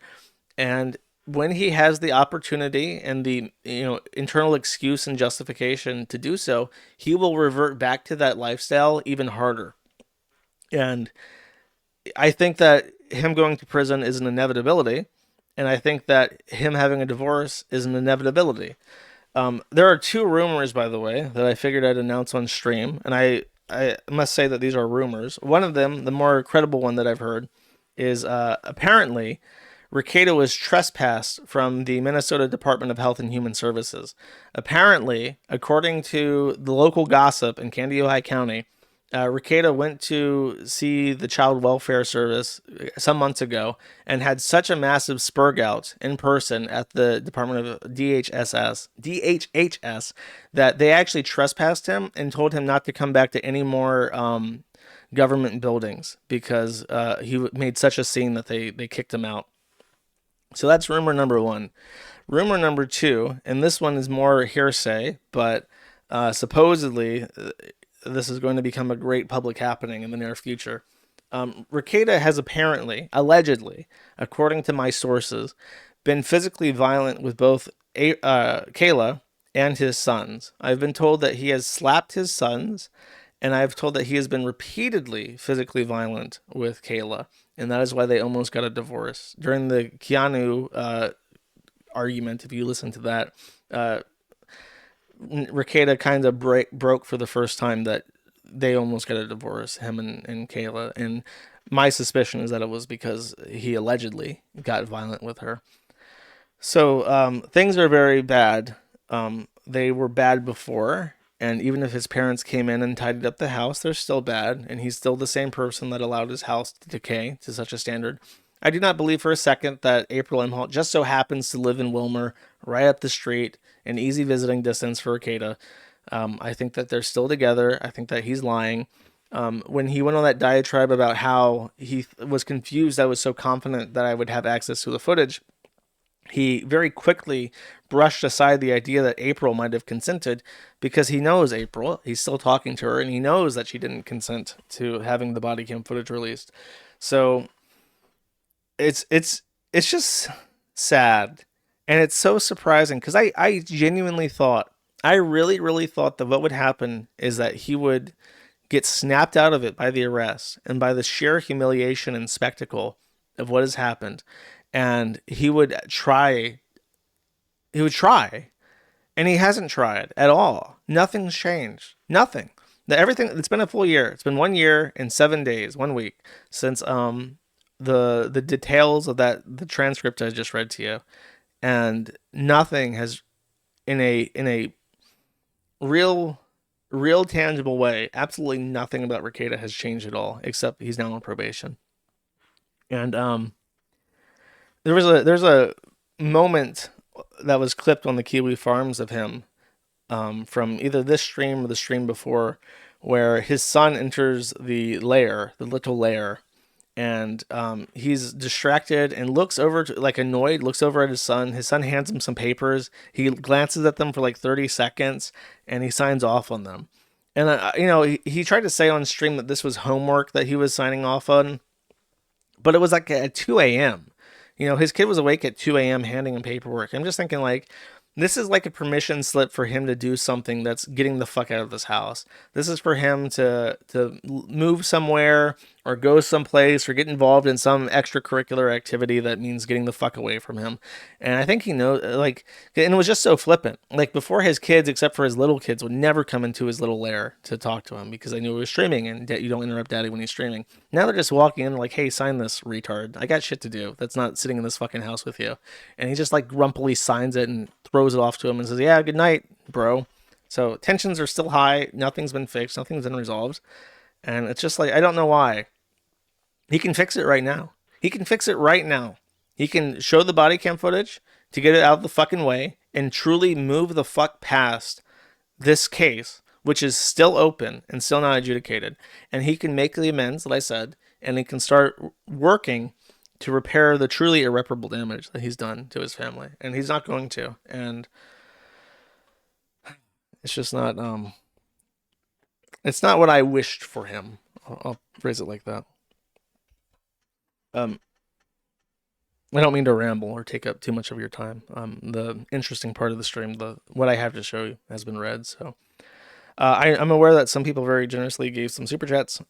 And when he has the opportunity and the internal excuse and justification to do so, he will revert back to that lifestyle even harder. And I think that him going to prison is an inevitability, and I think that him having a divorce is an inevitability. There are two rumors, by the way, that I figured I'd announce on stream, and I must say that these are rumors. One of them, the more credible one that I've heard, is apparently Rekieta was trespassed from the Minnesota Department of Health and Human Services. Apparently, according to the local gossip in Candy, Ohio County, Ricada went to see the Child Welfare Service some months ago and had such a massive spurg out in person at the Department of DHHS that they actually trespassed him and told him not to come back to any more government buildings because he made such a scene that they kicked him out. So that's rumor number one. Rumor number two, and this one is more hearsay, but supposedly this is going to become a great public happening in the near future. Ricada has apparently, allegedly, according to my sources, been physically violent with both Kayla and his sons. I've been told that he has slapped his sons, and I've told that he has been repeatedly physically violent with Kayla, and that is why they almost got a divorce. During the Keanu argument, if you listen to that, Ricada kind of broke for the first time that they almost got a divorce, him and Kayla. And my suspicion is that it was because he allegedly got violent with her. So things are very bad. They were bad before. And even if his parents came in and tidied up the house, they're still bad. And he's still the same person that allowed his house to decay to such a standard. I do not believe for a second that April Imholt just so happens to live in Wilmer, right up the street, an easy visiting distance for Ricada. I think that they're still together. I think that he's lying. When he went on that diatribe about how he was confused, I was so confident that I would have access to the footage. He very quickly brushed aside the idea that April might have consented because he knows April. He's still talking to her, and he knows that she didn't consent to having the body cam footage released. So it's just sad, and it's so surprising because I genuinely thought, I really thought that what would happen is that he would get snapped out of it by the arrest and by the sheer humiliation and spectacle of what has happened, and he would try, and he hasn't tried at all. Nothing's changed. Nothing. Everything. It's been a full year. It's been 1 year and 7 days, 1 week since the details of the transcript I just read to you, and nothing has in a real tangible way. Absolutely nothing about Ricada has changed at all, except he's now on probation. And there's a moment that was clipped on the Kiwi Farms of him from either this stream or the stream before, where his son enters the lair, the little lair, and he's distracted and looks over to, like annoyed, looks over at his son. His son hands him some papers. He glances at them for like 30 seconds and he signs off on them. And he tried to say on stream that this was homework that he was signing off on, but it was like at 2 a.m. His kid was awake at 2 a.m. handing him paperwork. I'm just thinking, like, this is like a permission slip for him to do something that's getting the fuck out of this house. This is for him to move somewhere or go someplace or get involved in some extracurricular activity that means getting the fuck away from him. And I think he knows, like, and it was just so flippant. Like, before, his kids, except for his little kids, would never come into his little lair to talk to him because they knew he was streaming, and you don't interrupt daddy when he's streaming. Now they're just walking in like, hey, sign this, retard. I got shit to do. That's not sitting in this fucking house with you. And he just like grumpily signs it and throws it off to him and says, yeah, good night, bro. So tensions are still high. Nothing's been fixed. Nothing's been resolved. And it's just like, I don't know why. He can fix it right now. He can fix it right now. He can show the body cam footage to get it out of the fucking way and truly move the fuck past this case, which is still open and still not adjudicated. And he can make the amends that I said, and he can start working to repair the truly irreparable damage that he's done to his family. And he's not going to. And it's just not, it's not what I wished for him. I'll phrase it like that. I don't mean to ramble or take up too much of your time. The interesting part of the stream, what I have to show you, has been read. So I'm aware that some people very generously gave some super chats.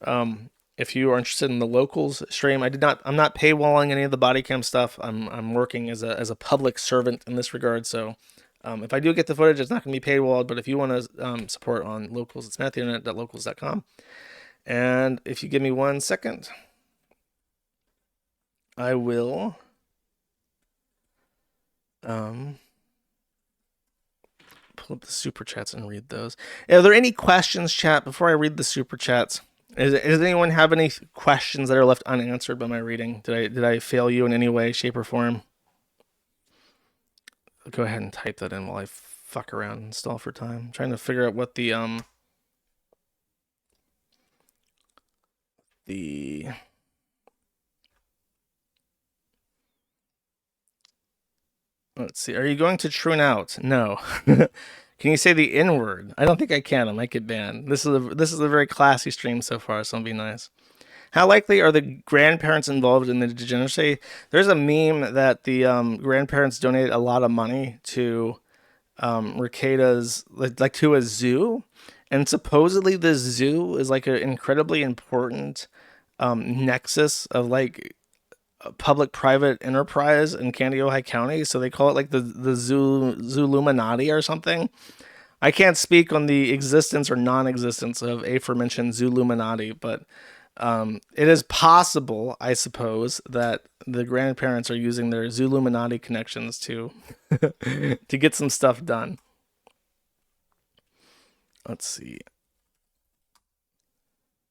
If you are interested in the locals stream, I'm not paywalling any of the body cam stuff. I'm working as a public servant in this regard. So if I do get the footage, it's not going to be paywalled. But if you want to support on locals, it's matthewnet.locals.com. And if you give me 1 second, I will pull up the super chats and read those. Are there any questions, chat, before I read the super chats? Does anyone have any questions that are left unanswered by my reading? Did I fail you in any way, shape, or form? Go ahead and type that in while I fuck around and stall for time. I'm trying to figure out what the let's see. Are you going to troon out? No. Can you say the N word? I don't think I can. I might get banned. This is a very classy stream so far, so it'll be nice. How likely are the grandparents involved in the degeneracy? There's a meme that the grandparents donate a lot of money to Rekida's, like to a zoo, and supposedly the zoo is like an incredibly important nexus of like public-private enterprise in Kandiyohi County. So they call it like the Zooluminati or something. I can't speak on the existence or non-existence of aforementioned Zooluminati, but it is possible, I suppose, that the grandparents are using their Zooluminati connections to to get some stuff done. Let's see.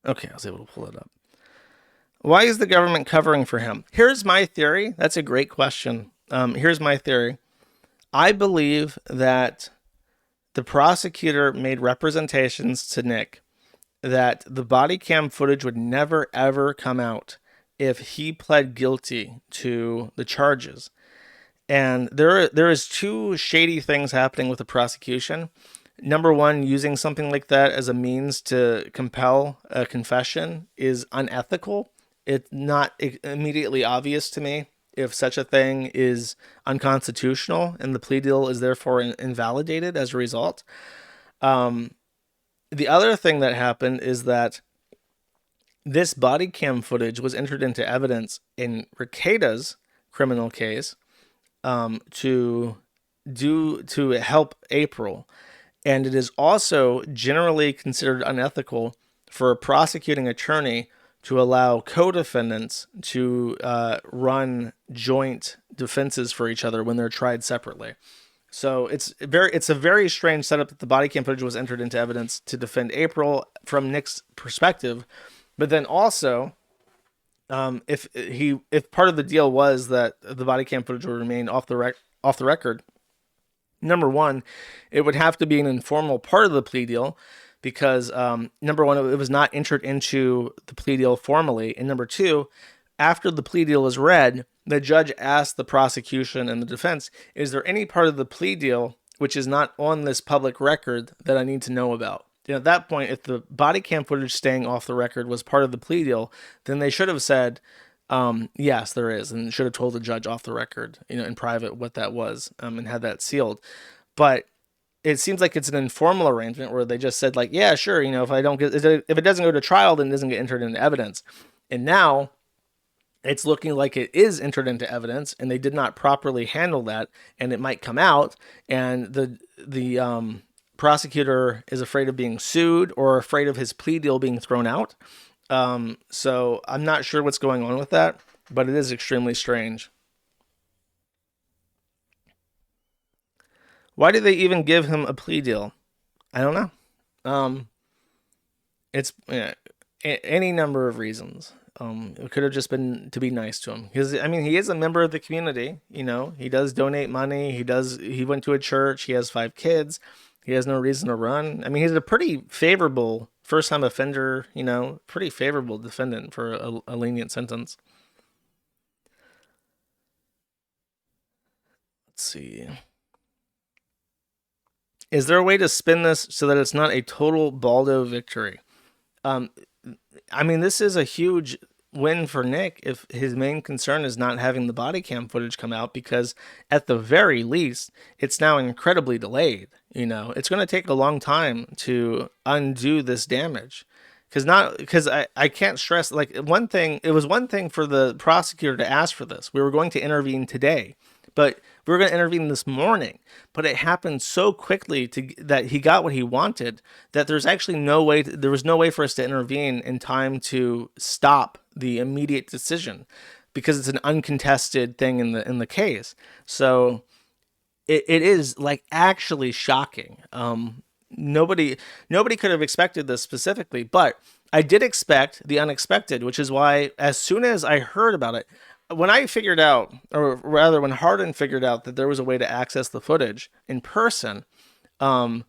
Okay, I was able to pull it up. Why is the government covering for him? Here's my theory. That's a great question. Here's my theory. I believe that the prosecutor made representations to Nick that the body cam footage would never ever come out if he pled guilty to the charges. And there is two shady things happening with the prosecution. Number one, using something like that as a means to compel a confession is unethical. It's not immediately obvious to me if such a thing is unconstitutional, and the plea deal is therefore invalidated as a result. The other thing that happened is that this body cam footage was entered into evidence in Rekida's criminal case to help April. And it is also generally considered unethical for a prosecuting attorney to allow co-defendants to run joint defenses for each other when they're tried separately. So it's a very strange setup that the body cam footage was entered into evidence to defend April from Nick's perspective, but then also, if part of the deal was that the body cam footage would remain off the record, number one, it would have to be an informal part of the plea deal because number one, it was not entered into the plea deal formally, and number two, after the plea deal is read, the judge asked the prosecution and the defense, is there any part of the plea deal which is not on this public record that I need to know about? At that point, if the body cam footage staying off the record was part of the plea deal, then they should have said, yes, there is, and should have told the judge off the record, in private what that was, and had that sealed. But it seems like it's an informal arrangement where they just said like, yeah, sure, if it doesn't go to trial, then it doesn't get entered into evidence. And now it's looking like it is entered into evidence, and they did not properly handle that, and it might come out, and the prosecutor is afraid of being sued or afraid of his plea deal being thrown out. So I'm not sure what's going on with that, but it is extremely strange. Why did they even give him a plea deal? I don't know. It's any number of reasons. It could have just been to be nice to him because he is a member of the community. He does donate money. He went to a church. He has 5 kids. He has no reason to run. He's a pretty favorable first-time offender. Pretty favorable defendant for a lenient sentence. Let's see. Is there a way to spin this so that it's not a total Baldo victory? This is a huge win for Nick if his main concern is not having the body cam footage come out, because at the very least, it's now incredibly delayed. It's going to take a long time to undo this damage. Because I can't stress, like, it was one thing for the prosecutor to ask for this. We were going to intervene today, but we were going to intervene this morning. But it happened so quickly that he got what he wanted that there was no way for us to intervene in time to stop the immediate decision, because it's an uncontested thing in the case. So it is like actually shocking. Nobody could have expected this specifically, but I did expect the unexpected, which is why as soon as I heard about it, when I figured out, or rather when Hardin figured out that there was a way to access the footage in person, um,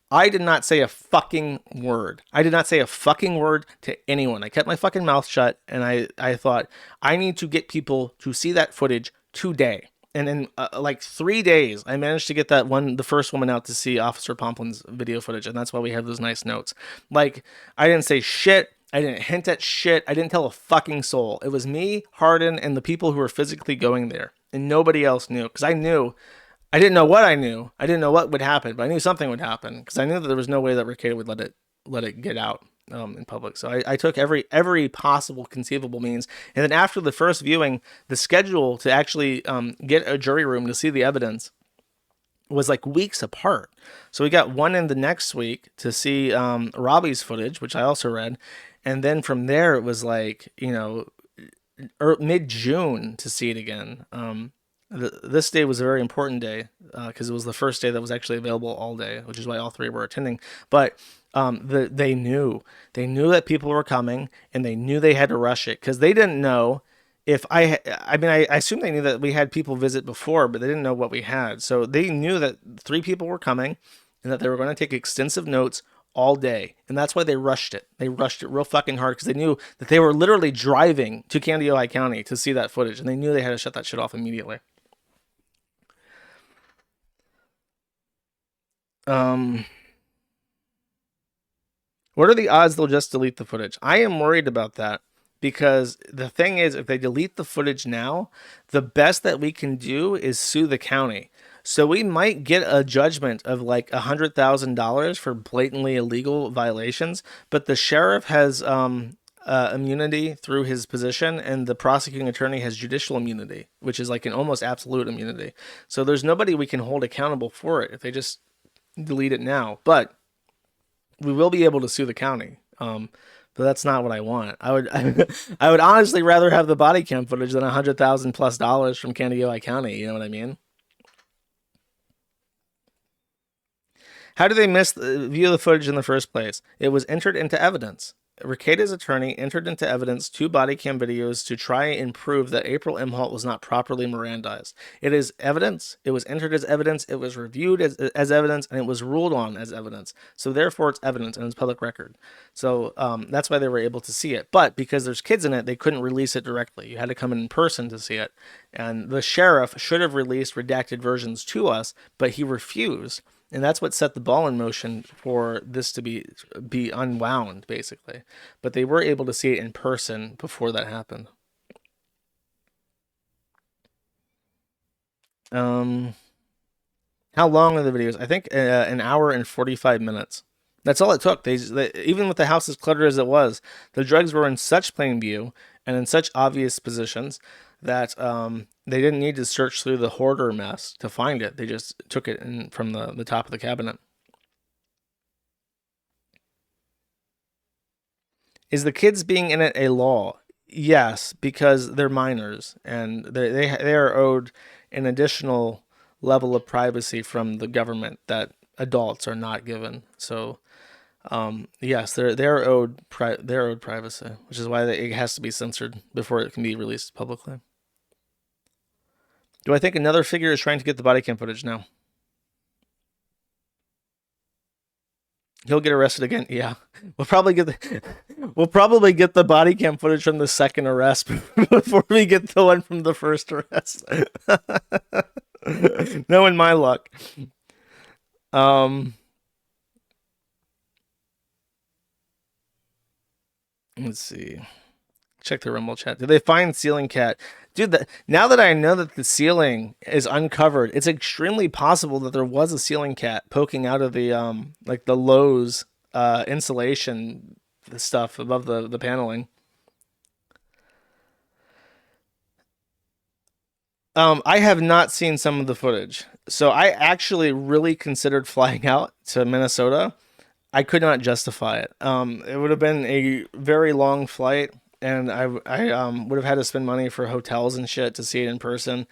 I did not say a fucking word. I did not say a fucking word to anyone. I kept my fucking mouth shut, and I thought, I need to get people to see that footage today. And in like 3 days, I managed to get the first woman out to see Officer Pomplin's video footage, and that's why we have those nice notes. Like, I didn't say shit. I didn't hint at shit. I didn't tell a fucking soul. It was me, Hardin, and the people who were physically going there, and nobody else knew, because I knew I didn't know what I knew. I didn't know what would happen, but I knew something would happen because I knew that there was no way that Ricada would let it get out in public. So I took every possible conceivable means, and then after the first viewing, the schedule to actually get a jury room to see the evidence was like weeks apart. So we got one in the next week to see Robbie's footage, which I also read, and then from there it was like mid June to see it again. This day was a very important day because it was the first day that was actually available all day, which is why all three were attending. But they knew that people were coming, and they knew they had to rush it because they didn't know if I assume they knew that we had people visit before, but they didn't know what we had. So they knew that three people were coming and that they were going to take extensive notes all day. And that's why they rushed it. They rushed it real fucking hard because they knew that they were literally driving to Candiota County to see that footage, and they knew they had to shut that shit off immediately. Um, what are the odds they'll just delete the footage? I am worried about that because the thing is, if they delete the footage now, the best that we can do is sue the county. So we might get a judgment of like $100,000 for blatantly illegal violations, but the sheriff has immunity through his position, and the prosecuting attorney has judicial immunity, which is like an almost absolute immunity. So there's nobody we can hold accountable for it if they just delete it now. But we will be able to sue the county. But that's not what I want. I would I would honestly rather have the body cam footage than $100,000+ from Candiota County. You know what I mean? How did they view the footage in the first place? It was entered into evidence. Ricada's attorney entered into evidence 2 body cam videos to try and prove that April Imholt was not properly Mirandized. It is evidence. It was entered as evidence. It was reviewed as evidence, and it was ruled on as evidence. So therefore, it's evidence and it's public record. So that's why they were able to see it. But because there's kids in it, they couldn't release it directly. You had to come in person to see it. And the sheriff should have released redacted versions to us, but he refused. And that's what set the ball in motion for this to be unwound, basically. But they were able to see it in person before that happened. How long are the videos? I think an hour and 45 minutes. That's all it took. Even with the house as cluttered as it was, the drugs were in such plain view and in such obvious positions that they didn't need to search through the hoarder mess to find it. They just took it from the top of the cabinet. Is the kids being in it a law? Yes, because they're minors and they are owed an additional level of privacy from the government that adults are not given. So yes, they're owed privacy, which is why it has to be censored before it can be released publicly. Do I think another figure is trying to get the body cam footage now? He'll get arrested again. Yeah, we'll probably get the body cam footage from the second arrest before we get the one from the first arrest. Knowing my luck. Let's see. Check the Rumble chat. Did they find ceiling cat? Dude, now that I know that the ceiling is uncovered, it's extremely possible that there was a ceiling cat poking out of the like the Lowe's insulation stuff above the paneling. I have not seen some of the footage. So I actually really considered flying out to Minnesota. I could not justify it. It would have been a very long flight, and I would have had to spend money for hotels and shit to see it in person.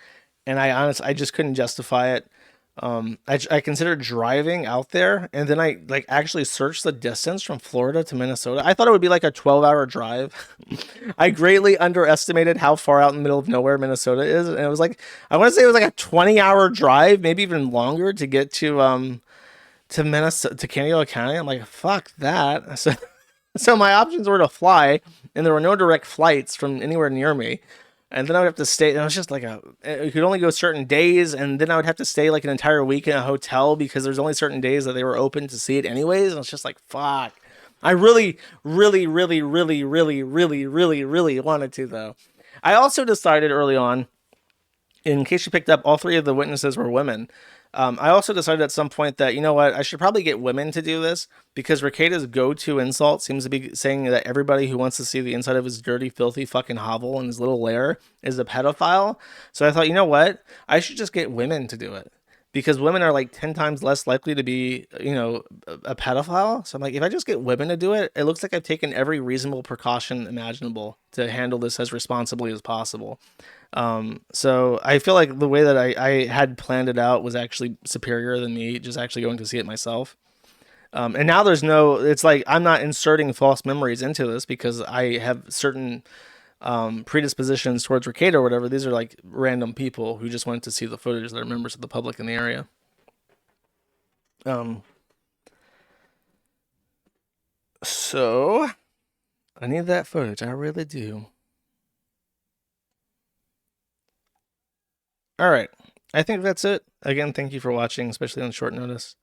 And I just couldn't justify it. I considered driving out there, and then I like actually searched the distance from Florida to Minnesota. I thought it would be like a 12-hour drive. I greatly underestimated how far out in the middle of nowhere Minnesota is, and it was like I want to say it was like a 20-hour drive, maybe even longer to get to Minnesota to Candiota County. I'm like, fuck that. So my options were to fly, and there were no direct flights from anywhere near me. And then I would have to stay. And it was just like it could only go certain days, and then I would have to stay like an entire week in a hotel because there's only certain days that they were open to see it anyways. And it's just like, fuck. I really, really, really, really, really, really, really, really wanted to though. I also decided early on, in case you picked up, all three of the witnesses were women. I also decided at some point that, you know what, I should probably get women to do this because Rekieta's go-to insult seems to be saying that everybody who wants to see the inside of his dirty, filthy fucking hovel and his little lair is a pedophile. So I thought, you know what, I should just get women to do it because women are like 10 times less likely to be, a pedophile. So I'm like, if I just get women to do it, it looks like I've taken every reasonable precaution imaginable to handle this as responsibly as possible. So I feel like the way that I had planned it out was actually superior than me just actually going to see it myself. And now it's like I'm not inserting false memories into this because I have certain predispositions towards Rekieta or whatever. These are like random people who just wanted to see the footage that are members of the public in the area. So I need that footage. I really do. All right. I think that's it. Again, thank you for watching, especially on short notice.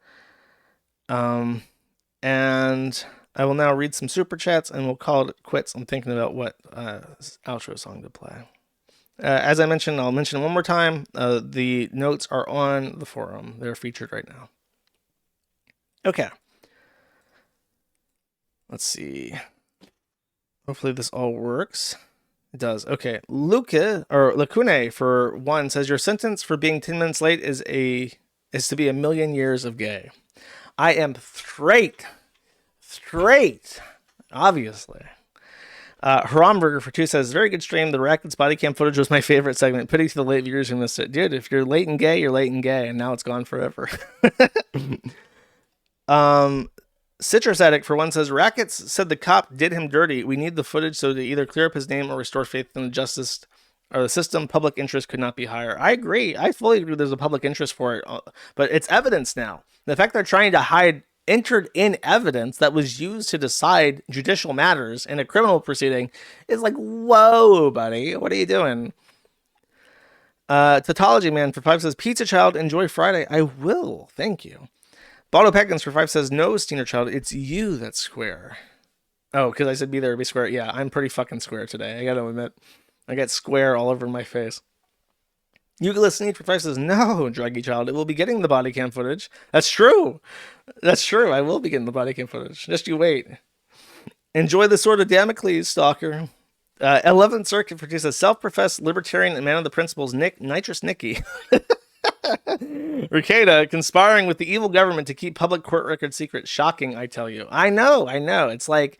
And I will now read some super chats and we'll call it quits. I'm thinking about what outro song to play. As I mentioned, I'll mention it one more time. The notes are on the forum. They're featured right now. Okay. Let's see. Hopefully this all works. It does. Okay. Lacune for one says your sentence for being 10 minutes late is to be a million years of gay. I am straight, obviously. Haramburger for two says very good stream. The Rackets body cam footage was my favorite segment. Pity to the late viewers who missed it. Dude, if you're late and gay, you're late and gay, and now it's gone forever. Citrus Addict for one says Rackets said the cop did him dirty. We need the footage so to either clear up his name or restore faith in the justice or the system. Public interest could not be higher. I agree. I fully agree there's a public interest for it, but it's evidence now. The fact they're trying to hide entered in evidence that was used to decide judicial matters in a criminal proceeding is like, whoa, buddy, what are you doing? Tautology Man for 5 says Pizza Child, enjoy Friday. I will, thank you. Baldo Peckins for 5 says, no, Steiner Child, it's you that's square. Oh, because I said be there, be square. Yeah, I'm pretty fucking square today. I gotta admit. I got square all over my face. Euclid Sneed for 5 says, no, Druggy Child, it will be getting the body cam footage. That's true. That's true. I will be getting the body cam footage. Just you wait. Enjoy the sword of Damocles, Stalker. 11th Circuit for 2 says, self-professed libertarian and man of the principles, Nitrous Nicky. Rekieta conspiring with the evil government to keep public court records secret. Shocking, I tell you. I know. It's like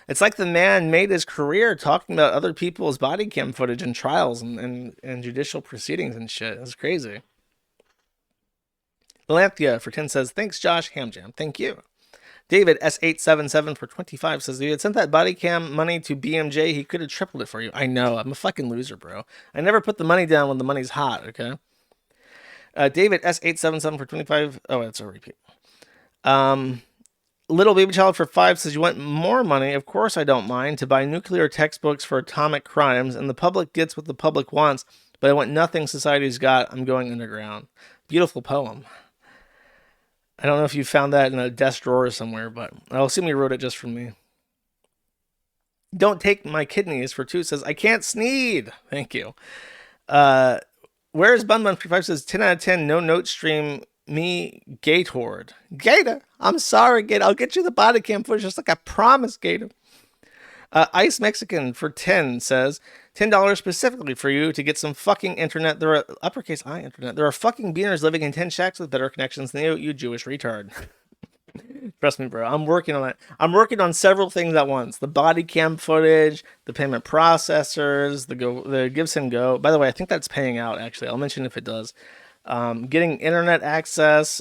the man made his career talking about other people's body cam footage and trials and judicial proceedings and shit. It's crazy. Lanthia for 10 says, thanks, Josh Hamjam. Thank you. David S877 for 25 says, if you had sent that body cam money to BMJ, he could have tripled it for you. I know. I'm a fucking loser, bro. I never put the money down when the money's hot, okay? David S877 for 25. Oh, that's a repeat. Little Baby Child for 5 says, you want more money? Of course I don't mind to buy nuclear textbooks for atomic crimes, and the public gets what the public wants, but I want nothing society's got. I'm going underground. Beautiful poem. I don't know if you found that in a desk drawer somewhere, but I'll assume you wrote it just for me. Don't take my kidneys for 2 says, I can't sneed. Thank you. Where's Bun Bun for 5 says, 10 out of 10, no note stream, me, Gatehorde. Gator, I'm sorry, Gator. I'll get you the body cam footage just like I promised, Gator. Ice Mexican for 10 says, $10 specifically for you to get some fucking internet. There are uppercase I internet. There are fucking beaners living in 10 shacks with better connections than you Jewish retard. Trust me, bro. I'm working on it. I'm working on several things at once. The body cam footage, the payment processors, the Gibson Go. By the way, I think that's paying out, actually. I'll mention if it does. getting internet access.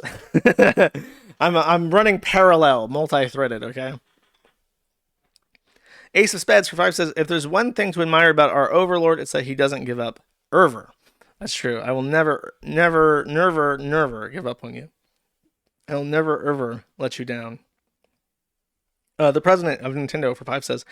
I'm running parallel, multi-threaded. Okay. Ace of Spades for 5 says, if there's one thing to admire about our overlord, it's that he doesn't give up ever. That's true. I will never give up on you. I'll never ever let you down. The president of Nintendo for 5 says,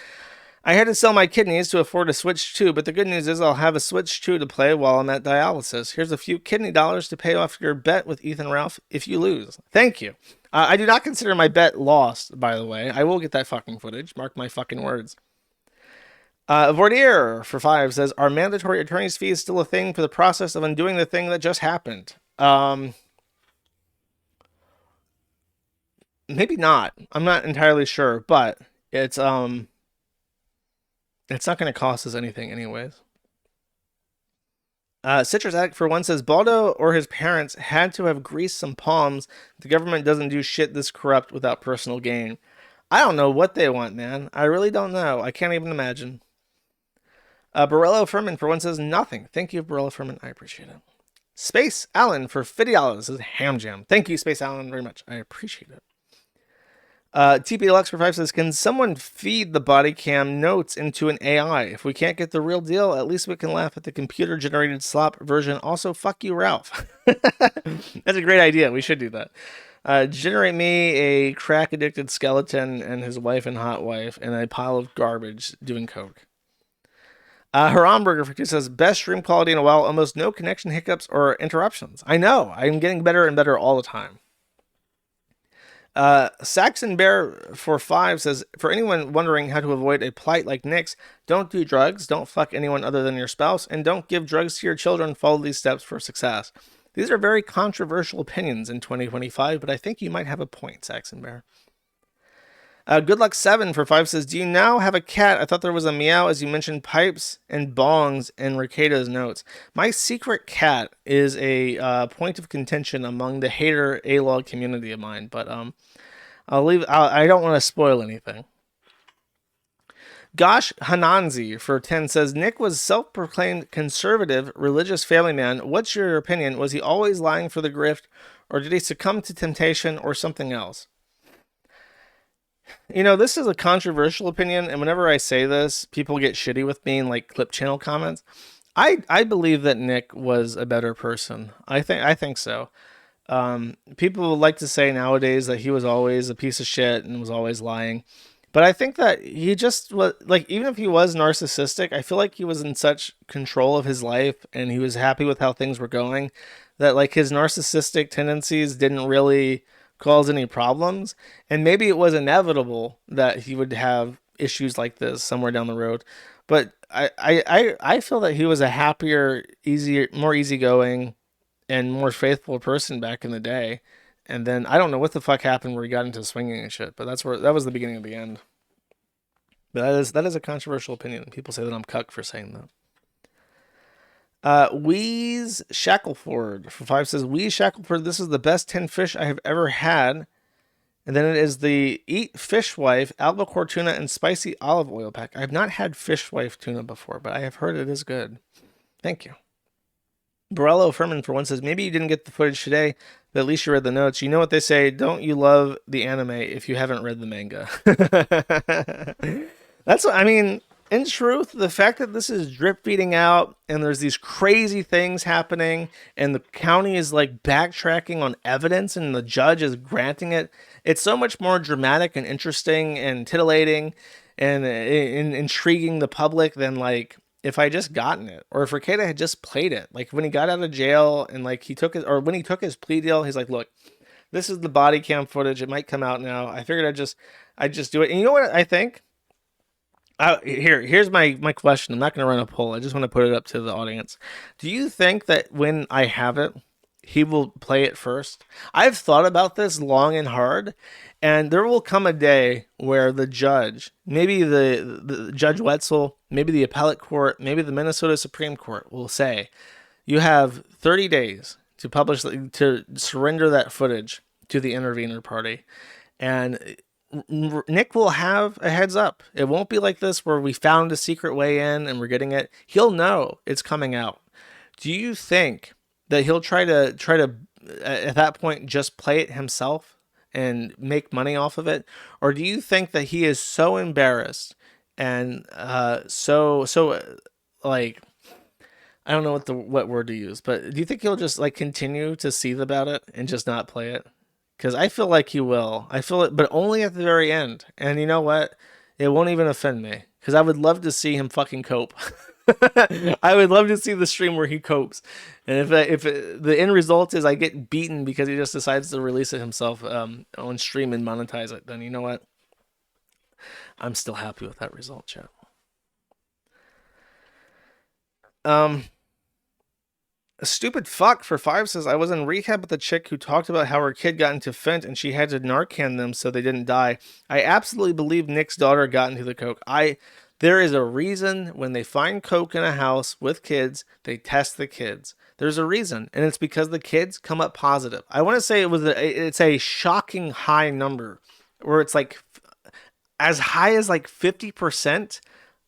I had to sell my kidneys to afford a Switch 2, but the good news is I'll have a Switch 2 to play while I'm at dialysis. Here's a few kidney dollars to pay off your bet with Ethan Ralph if you lose. Thank you. I do not consider my bet lost, by the way. I will get that fucking footage. Mark my fucking words. Vordier for 5 says, are mandatory attorney's fees still a thing for the process of undoing the thing that just happened? Maybe not. I'm not entirely sure, but it's not going to cost us anything anyways. Citrus Addict for 1 says, Baldo or his parents had to have greased some palms. The government doesn't do shit this corrupt without personal gain. I don't know what they want, man. I really don't know. I can't even imagine. Borello Furman for 1 says, nothing. Thank you, Borello Furman. I appreciate it. Space Allen for $50 says, ham jam. Thank you, Space Allen, very much. I appreciate it. TP Deluxe for 5 says, can someone feed the body cam notes into an AI? If we can't get the real deal, at least we can laugh at the computer-generated slop version. Also, fuck you, Ralph. That's a great idea. We should do that. Generate me a crack-addicted skeleton and his wife and hot wife and a pile of garbage doing coke. Haramburger for 2 says, best stream quality in a while, almost no connection hiccups or interruptions. I know. I'm getting better and better all the time. Saxon Bear for 5 says, for anyone wondering how to avoid a plight like Nick's, don't do drugs, don't fuck anyone other than your spouse, and don't give drugs to your children. Follow these steps for success. These are very controversial opinions in 2025, but I think you might have a point, Saxon Bear. Good Luck 7 for 5 says, do you now have a cat? I thought there was a meow as you mentioned pipes and bongs in Ricardo's notes. My secret cat is a point of contention among the hater A-log community of mine, but I don't want to spoil anything. Gosh Hananzi for 10 says, Nick was self-proclaimed conservative religious family man. What's your opinion? Was he always lying for the grift, or did he succumb to temptation or something else? You know, this is a controversial opinion, and whenever I say this, people get shitty with me in like clip channel comments. I believe that Nick was a better person. I think so. People like to say nowadays that he was always a piece of shit and was always lying. But I think that he just was, like, even if he was narcissistic, I feel like he was in such control of his life and he was happy with how things were going that, like, his narcissistic tendencies didn't really cause any problems. And maybe it was inevitable that he would have issues like this somewhere down the road. But I feel that he was a happier, easier, more easygoing, and more faithful person back in the day. And then I don't know what the fuck happened where he got into swinging and shit, but that was the beginning of the end. But that is a controversial opinion. People say that I'm cuck for saying that. Wheeze Shackleford for 5 says, Wheeze Shackleford, this is the best 10 fish I have ever had. And then it is the Eat Fishwife albacore tuna and spicy olive oil pack. I have not had Fishwife tuna before, but I have heard it is good. Thank you. Borello Furman for 1 says, maybe you didn't get the footage today, but at least you read the notes. You know what they say, don't you love the anime if you haven't read the manga? That's what I mean. In truth, the fact that this is drip feeding out and there's these crazy things happening and the county is like backtracking on evidence and the judge is granting it, it's so much more dramatic and interesting and titillating and intriguing the public than like if I just gotten it, or if Rekieta had just played it. Like when he got out of jail and like when he took his plea deal, he's like, look, this is the body cam footage. It might come out now. I figured I'd just do it. And you know what I think? Here's my question. I'm not going to run a poll. I just want to put it up to the audience. Do you think that when I have it, he will play it first? I've thought about this long and hard, and there will come a day where the judge, maybe the Judge Wetzel, maybe the appellate court, maybe the Minnesota Supreme Court will say, you have 30 days to surrender that footage to the intervener party. And Nick will have a heads up. It won't be like this where we found a secret way in and we're getting it. He'll know it's coming out. Do you think that he'll try to at that point just play it himself and make money off of it, or do you think that he is so embarrassed and like, I don't know what word to use, but do you think he'll just like continue to seethe about it and just not play it? Because I feel like he will. I feel it, but only at the very end. And you know what? It won't even offend me because I would love to see him fucking cope. I would love to see the stream where he copes, and the end result is I get beaten because he just decides to release it himself on stream and monetize it, then you know what? I'm still happy with that result, chat. A stupid fuck for 5 says, I was in rehab with a chick who talked about how her kid got into Fent and she had to Narcan them so they didn't die. I absolutely believe Nick's daughter got into the coke. There is a reason when they find coke in a house with kids, they test the kids. There's a reason, and it's because the kids come up positive. I want to say it's a shocking high number, where it's like as high as like 50%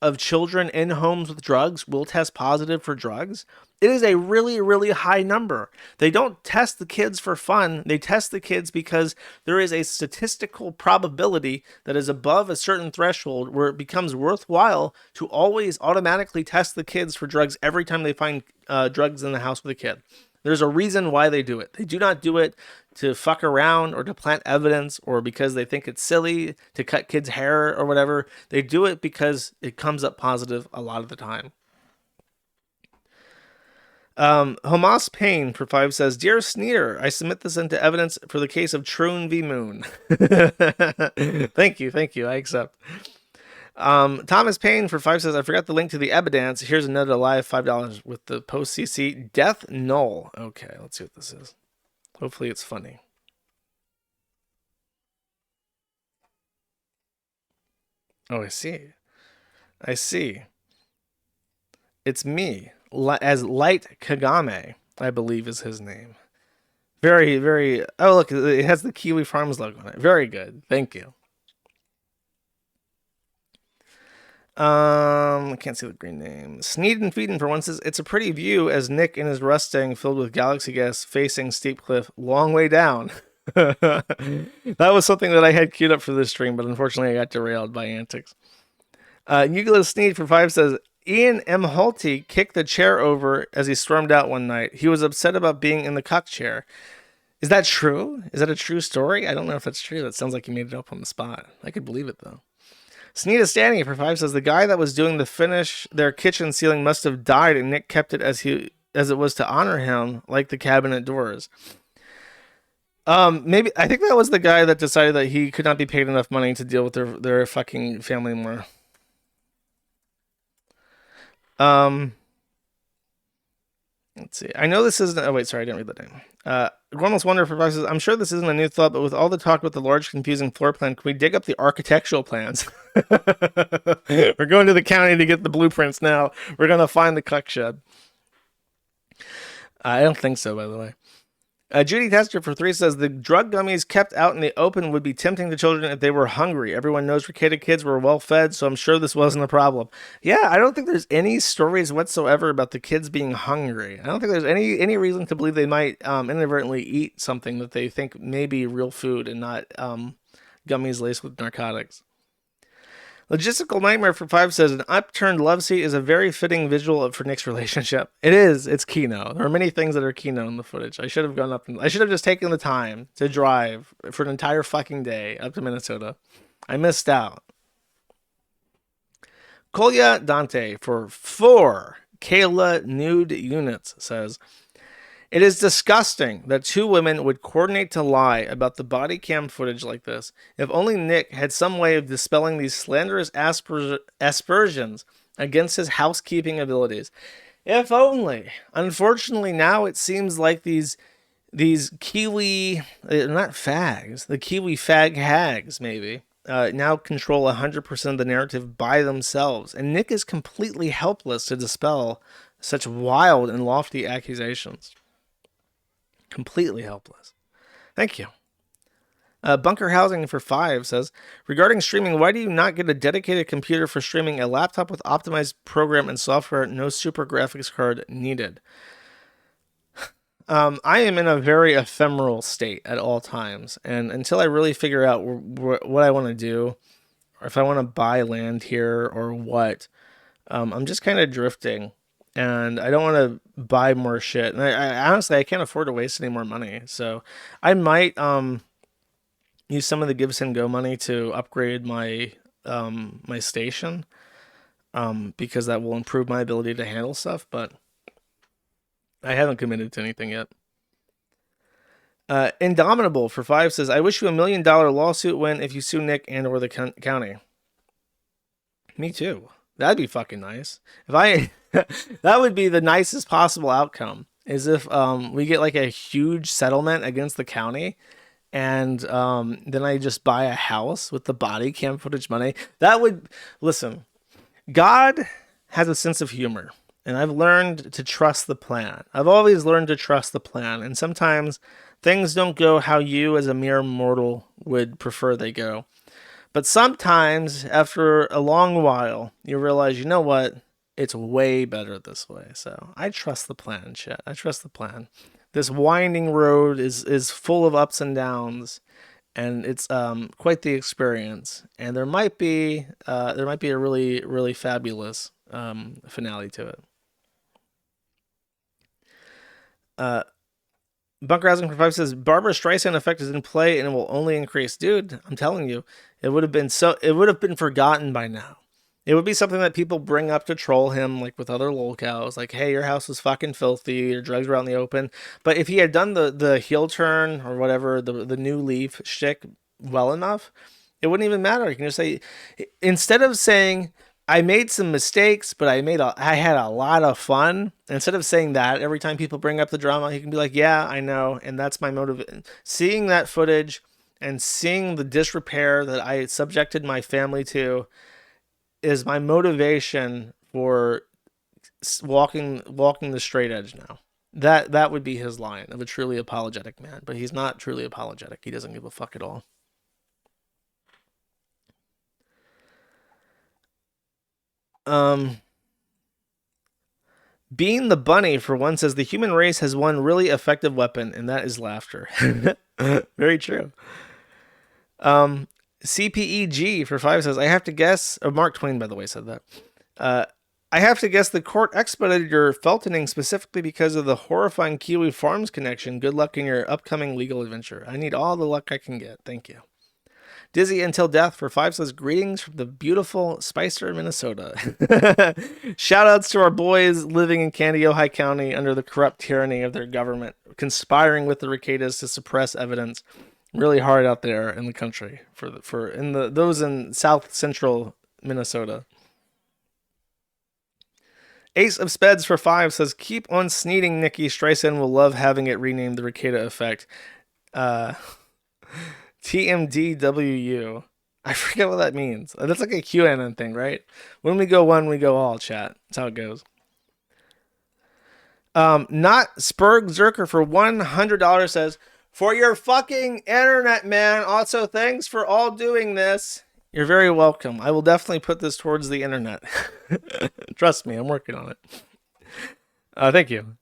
of children in homes with drugs will test positive for drugs. It is a really, really high number. They don't test the kids for fun. They test the kids because there is a statistical probability that is above a certain threshold where it becomes worthwhile to always automatically test the kids for drugs every time they find drugs in the house with a kid. There's a reason why they do it. They do not do it to fuck around or to plant evidence or because they think it's silly to cut kids' hair or whatever. They do it because it comes up positive a lot of the time. Hamas Payne for 5 says, Dear Sneer, I submit this into evidence for the case of Troon v. Moon. Thank you. I accept. Thomas Payne for 5 says, I forgot the link to the Ebidance. Here's another live $5 with the post CC Death Null. Okay, let's see what this is. Hopefully it's funny. Oh, I see. It's me. As Light Kagame, I believe is his name. Very, very... Oh, look, it has the Kiwi Farms logo on it. Very good. Thank you. I can't see the green name. Sneed and Feeden for one says, it's a pretty view as Nick in his Mustang filled with galaxy gas facing steep cliff, long way down. That was something that I had queued up for this stream, but unfortunately I got derailed by antics. Euclid Sneed for 5 says, Ian M. Holty kicked the chair over as he stormed out one night. He was upset about being in the cuck chair. Is that true? Is that a true story? I don't know if that's true. That sounds like you made it up on the spot. I could believe it, though. Sneeda Standing for 5 says, the guy that was doing the finish their kitchen ceiling must have died, and Nick kept it as it was to honor him, like the cabinet doors. Maybe I think that was the guy that decided that he could not be paid enough money to deal with their fucking family more. Let's see. I know this isn't... Oh, wait, sorry, I didn't read the name. Gormless Wonder for 5 says, I'm sure this isn't a new thought, but with all the talk about the large, confusing floor plan, can we dig up the architectural plans? We're going to the county to get the blueprints now. We're going to find the cuck shed. I don't think so, by the way. Judy Tester for 3 says, the drug gummies kept out in the open would be tempting to children if they were hungry. Everyone knows Ricada kids were well fed, so I'm sure this wasn't a problem. Yeah, I don't think there's any stories whatsoever about the kids being hungry. I don't think there's any reason to believe they might inadvertently eat something that they think may be real food and not gummies laced with narcotics. Logistical Nightmare for 5 says, an upturned love seat is a very fitting visual for Nick's relationship. It is. It's Kino. There are many things that are Kino in the footage. I should have gone up I should have just taken the time to drive for an entire fucking day up to Minnesota. I missed out. Kolya Dante for 4 Kayla Nude Units says, it is disgusting that 2 women would coordinate to lie about the body cam footage like this. If only Nick had some way of dispelling these slanderous aspersions against his housekeeping abilities. If only. Unfortunately, now it seems like these Kiwi, not fags, the Kiwi fag hags, maybe, now control 100% of the narrative by themselves. And Nick is completely helpless to dispel such wild and lofty accusations. Completely helpless. Thank you. Bunker Housing for 5 says, regarding streaming, why do you not get a dedicated computer for streaming? A laptop with optimized program and software, no super graphics card needed. I am in a very ephemeral state at all times, and until I really figure out what I want to do, or if I want to buy land here or what, I'm just kind of drifting, and I don't want to buy more shit. And I honestly I can't afford to waste any more money, so I might use some of the Give Send Go money to upgrade my station, because that will improve my ability to handle stuff. But I haven't committed to anything yet. Indomitable for 5 says, I wish you $1 million lawsuit win if you sue Nick and or the county. Me too. That'd be fucking nice. If I, that would be the nicest possible outcome. Is if we get like a huge settlement against the county, and then I just buy a house with the body cam footage money. That would listen. God has a sense of humor, and I've learned to trust the plan. I've always learned to trust the plan, and sometimes things don't go how you, as a mere mortal, would prefer they go. But sometimes, after a long while, you realize, you know what? It's way better this way. So I trust the plan, shit. I trust the plan. This winding road is full of ups and downs, and it's quite the experience. And there might be a really fabulous finale to it. Bunker Housing for 5 says Barbara Streisand effect is in play and it will only increase. Dude, I'm telling you, it would have been forgotten by now. It would be something that people bring up to troll him, like with other lolcows, like, hey, your house is fucking filthy, your drugs are out in the open. But if he had done the heel turn or whatever, the new leaf shtick well enough, it wouldn't even matter. You can just say, instead of saying, I made some mistakes, but I had a lot of fun. Instead of saying that every time people bring up the drama, he can be like, yeah, I know, and that's my motive. Seeing that footage and seeing the disrepair that I subjected my family to is my motivation for walking the straight edge now. That would be his line of a truly apologetic man, but he's not truly apologetic. He doesn't give a fuck at all. Being the bunny for one says the human race has one really effective weapon, and that is laughter. Very true. CPEG for 5 says, I have to guess, Mark Twain, by the way, said that. I have to guess the court expedited your Feltoning specifically because of the horrifying Kiwi Farms connection. Good luck in your upcoming legal adventure. I need all the luck I can get. Thank you. Dizzy Until Death for 5 says, greetings from the beautiful Spicer, Minnesota. Shoutouts to our boys living in Candy, Ohio County under the corrupt tyranny of their government, conspiring with the Ricadas to suppress evidence. Really hard out there in the country for those in south central Minnesota. Ace of Speds for 5 says, keep on sneeding, Nikki. Streisand will love having it renamed the Ricada effect. TMDWU. I forget what that means. That's like a QAnon thing, right? When we go one, we go all, chat. That's how it goes. Not Spurg Zerker for $100 says, for your fucking internet, man. Also, thanks for all doing this. You're very welcome. I will definitely put this towards the internet. Trust me, I'm working on it. Thank you.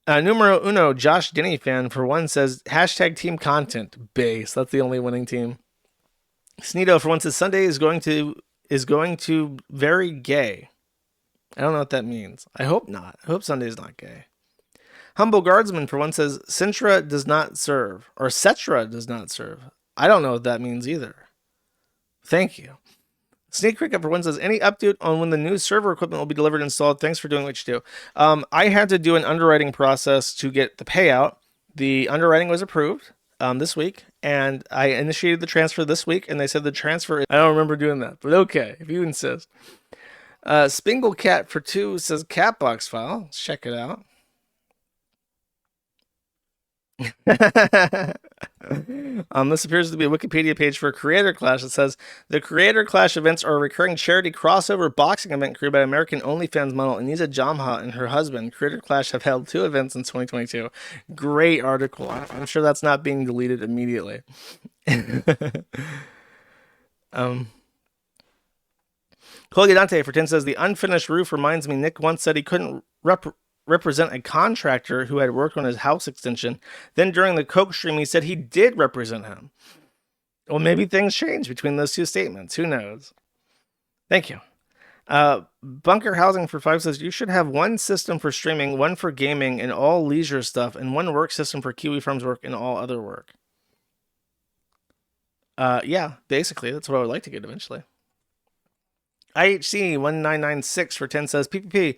Numero uno, Josh Denny fan for 1 says, hashtag team content base. That's the only winning team. Sneedo for 1 says, Sunday is going to very gay. I don't know what that means. I hope not. I hope Sunday is not gay. Humble Guardsman for 1 says, Sintra does not serve, or Cetra does not serve. I don't know what that means either. Thank you. Sneak Cricket for 1 says, any update on when the new server equipment will be delivered and installed? Thanks for doing what you do. I had to do an underwriting process to get the payout. The underwriting was approved this week, and I initiated the transfer this week, and they said the transfer, I don't remember doing that, but okay, if you insist. Spingle Cat for 2 says, Catbox file. Let's check it out. This appears to be a Wikipedia page for Creator Clash that says the Creator Clash events are a recurring charity crossover boxing event created by American OnlyFans model Anisa Jamha and her husband. Creator Clash have held 2 events in 2022. Great article. I'm sure that's not being deleted immediately. Colgate Dante for 10 says the unfinished roof reminds me Nick once said he couldn't represent a contractor who had worked on his house extension. Then during the Coke stream, he said he did represent him. Well, maybe things changed between those two statements. Who knows? Thank you. Bunker Housing for 5 says you should have one system for streaming, one for gaming and all leisure stuff, and one work system for Kiwi Farms work and all other work. Yeah, basically, that's what I would like to get eventually. IHC 1996 for 10 says PPP.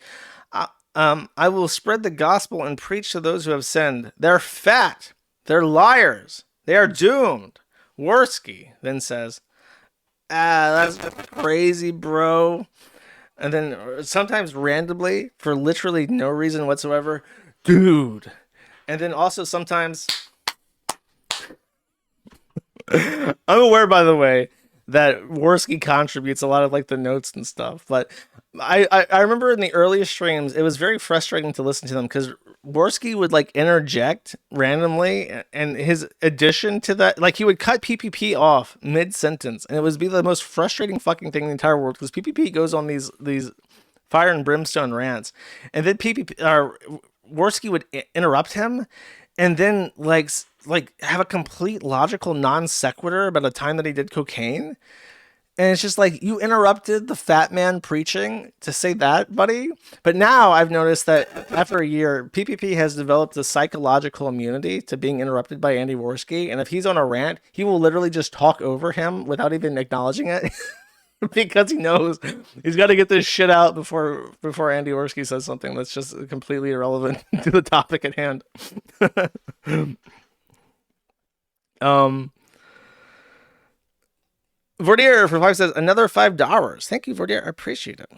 I will spread the gospel and preach to those who have sinned. They're fat. They're liars. They are doomed. Worski then says, that's crazy, bro. And then sometimes randomly, for literally no reason whatsoever, dude. And then also sometimes, I'm aware, by the way, that Worski contributes a lot of like the notes and stuff. But I remember in the earliest streams, it was very frustrating to listen to them because Worski would like interject randomly, and his addition to that, like he would cut PPP off mid sentence, and it would be the most frustrating fucking thing in the entire world because PPP goes on these fire and brimstone rants, and then Worski would interrupt him, and then like have a complete logical non sequitur about a time that he did cocaine. And it's just like, you interrupted the fat man preaching to say that, buddy. But now I've noticed that after a year, PPP has developed a psychological immunity to being interrupted by Andy Worski. And if he's on a rant, he will literally just talk over him without even acknowledging it. Because he knows he's got to get this shit out before Andy Worski says something that's just completely irrelevant to the topic at hand. Vordier for 5 says another $5. Thank you, Vordier. I appreciate it.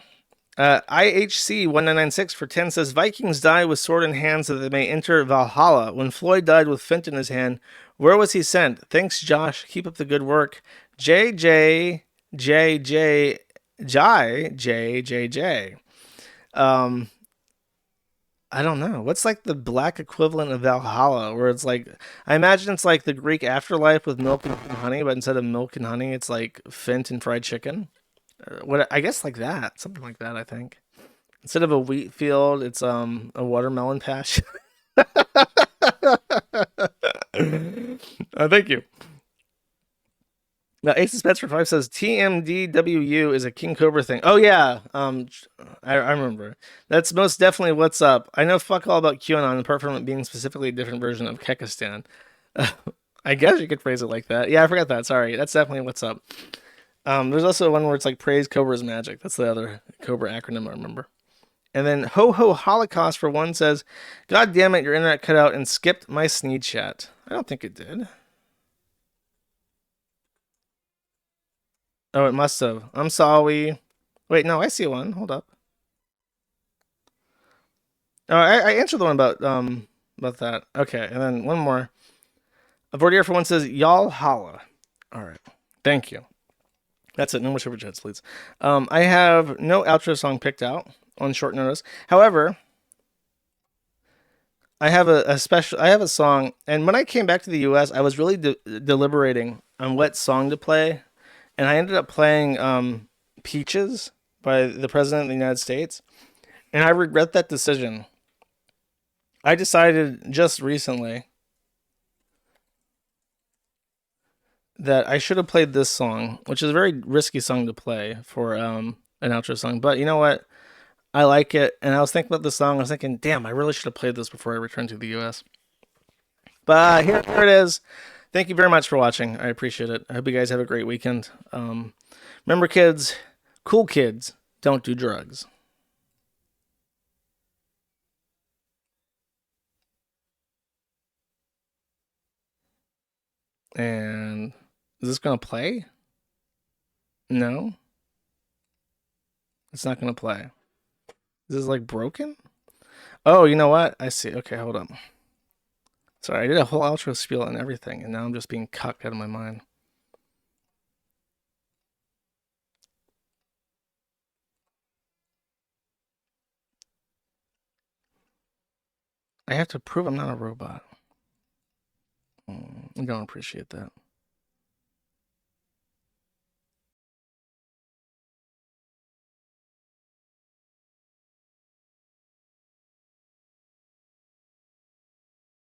IHC 1996 for 10 says Vikings die with sword in hand so that they may enter Valhalla. When Floyd died with flint in his hand, where was he sent? Thanks, Josh. Keep up the good work. JJ. I don't know. What's like the black equivalent of Valhalla, where it's like, I imagine it's like the Greek afterlife with milk and honey, but instead of milk and honey, it's like Fint and fried chicken. What, I guess like that, something like that. I think instead of a wheat field, it's a watermelon patch. Thank you. Now, Ace of Pets for 5 says TMDWU is a King Cobra thing. Oh, yeah. I remember. That's most definitely what's up. I know fuck all about QAnon, apart from it being specifically a different version of Kekistan. I guess you could phrase it like that. Yeah, I forgot that. Sorry. That's definitely what's up. There's also one where it's like praise Cobra's magic. That's the other Cobra acronym I remember. And then Ho Ho Holocaust for 1 says, God damn it, your internet cut out and skipped my Sneed chat. I don't think it did. Oh, it must have. I'm sorry. Wait, no, I see one. Hold up. Oh, I answered the one about that. Okay, and then one more. A Vordier for 1 says, y'all holla. All right. Thank you. That's it. No more super chats, please. I have no outro song picked out on short notice. However, I have a song, and when I came back to the US, I was really deliberating on what song to play. And I ended up playing Peaches by the President of the United States. And I regret that decision. I decided just recently that I should have played this song, which is a very risky song to play for an outro song. But you know what? I like it. And I was thinking about this song. I was thinking, damn, I really should have played this before I returned to the US. But here it is. Thank you very much for watching. I appreciate it. I hope you guys have a great weekend. Remember, kids, cool kids don't do drugs. And is this going to play? No. It's not going to play. Is this like broken? Oh, you know what? I see. Okay, hold up. Sorry, I did a whole outro spiel and everything, and now I'm just being cucked out of my mind. I have to prove I'm not a robot. I don't appreciate that.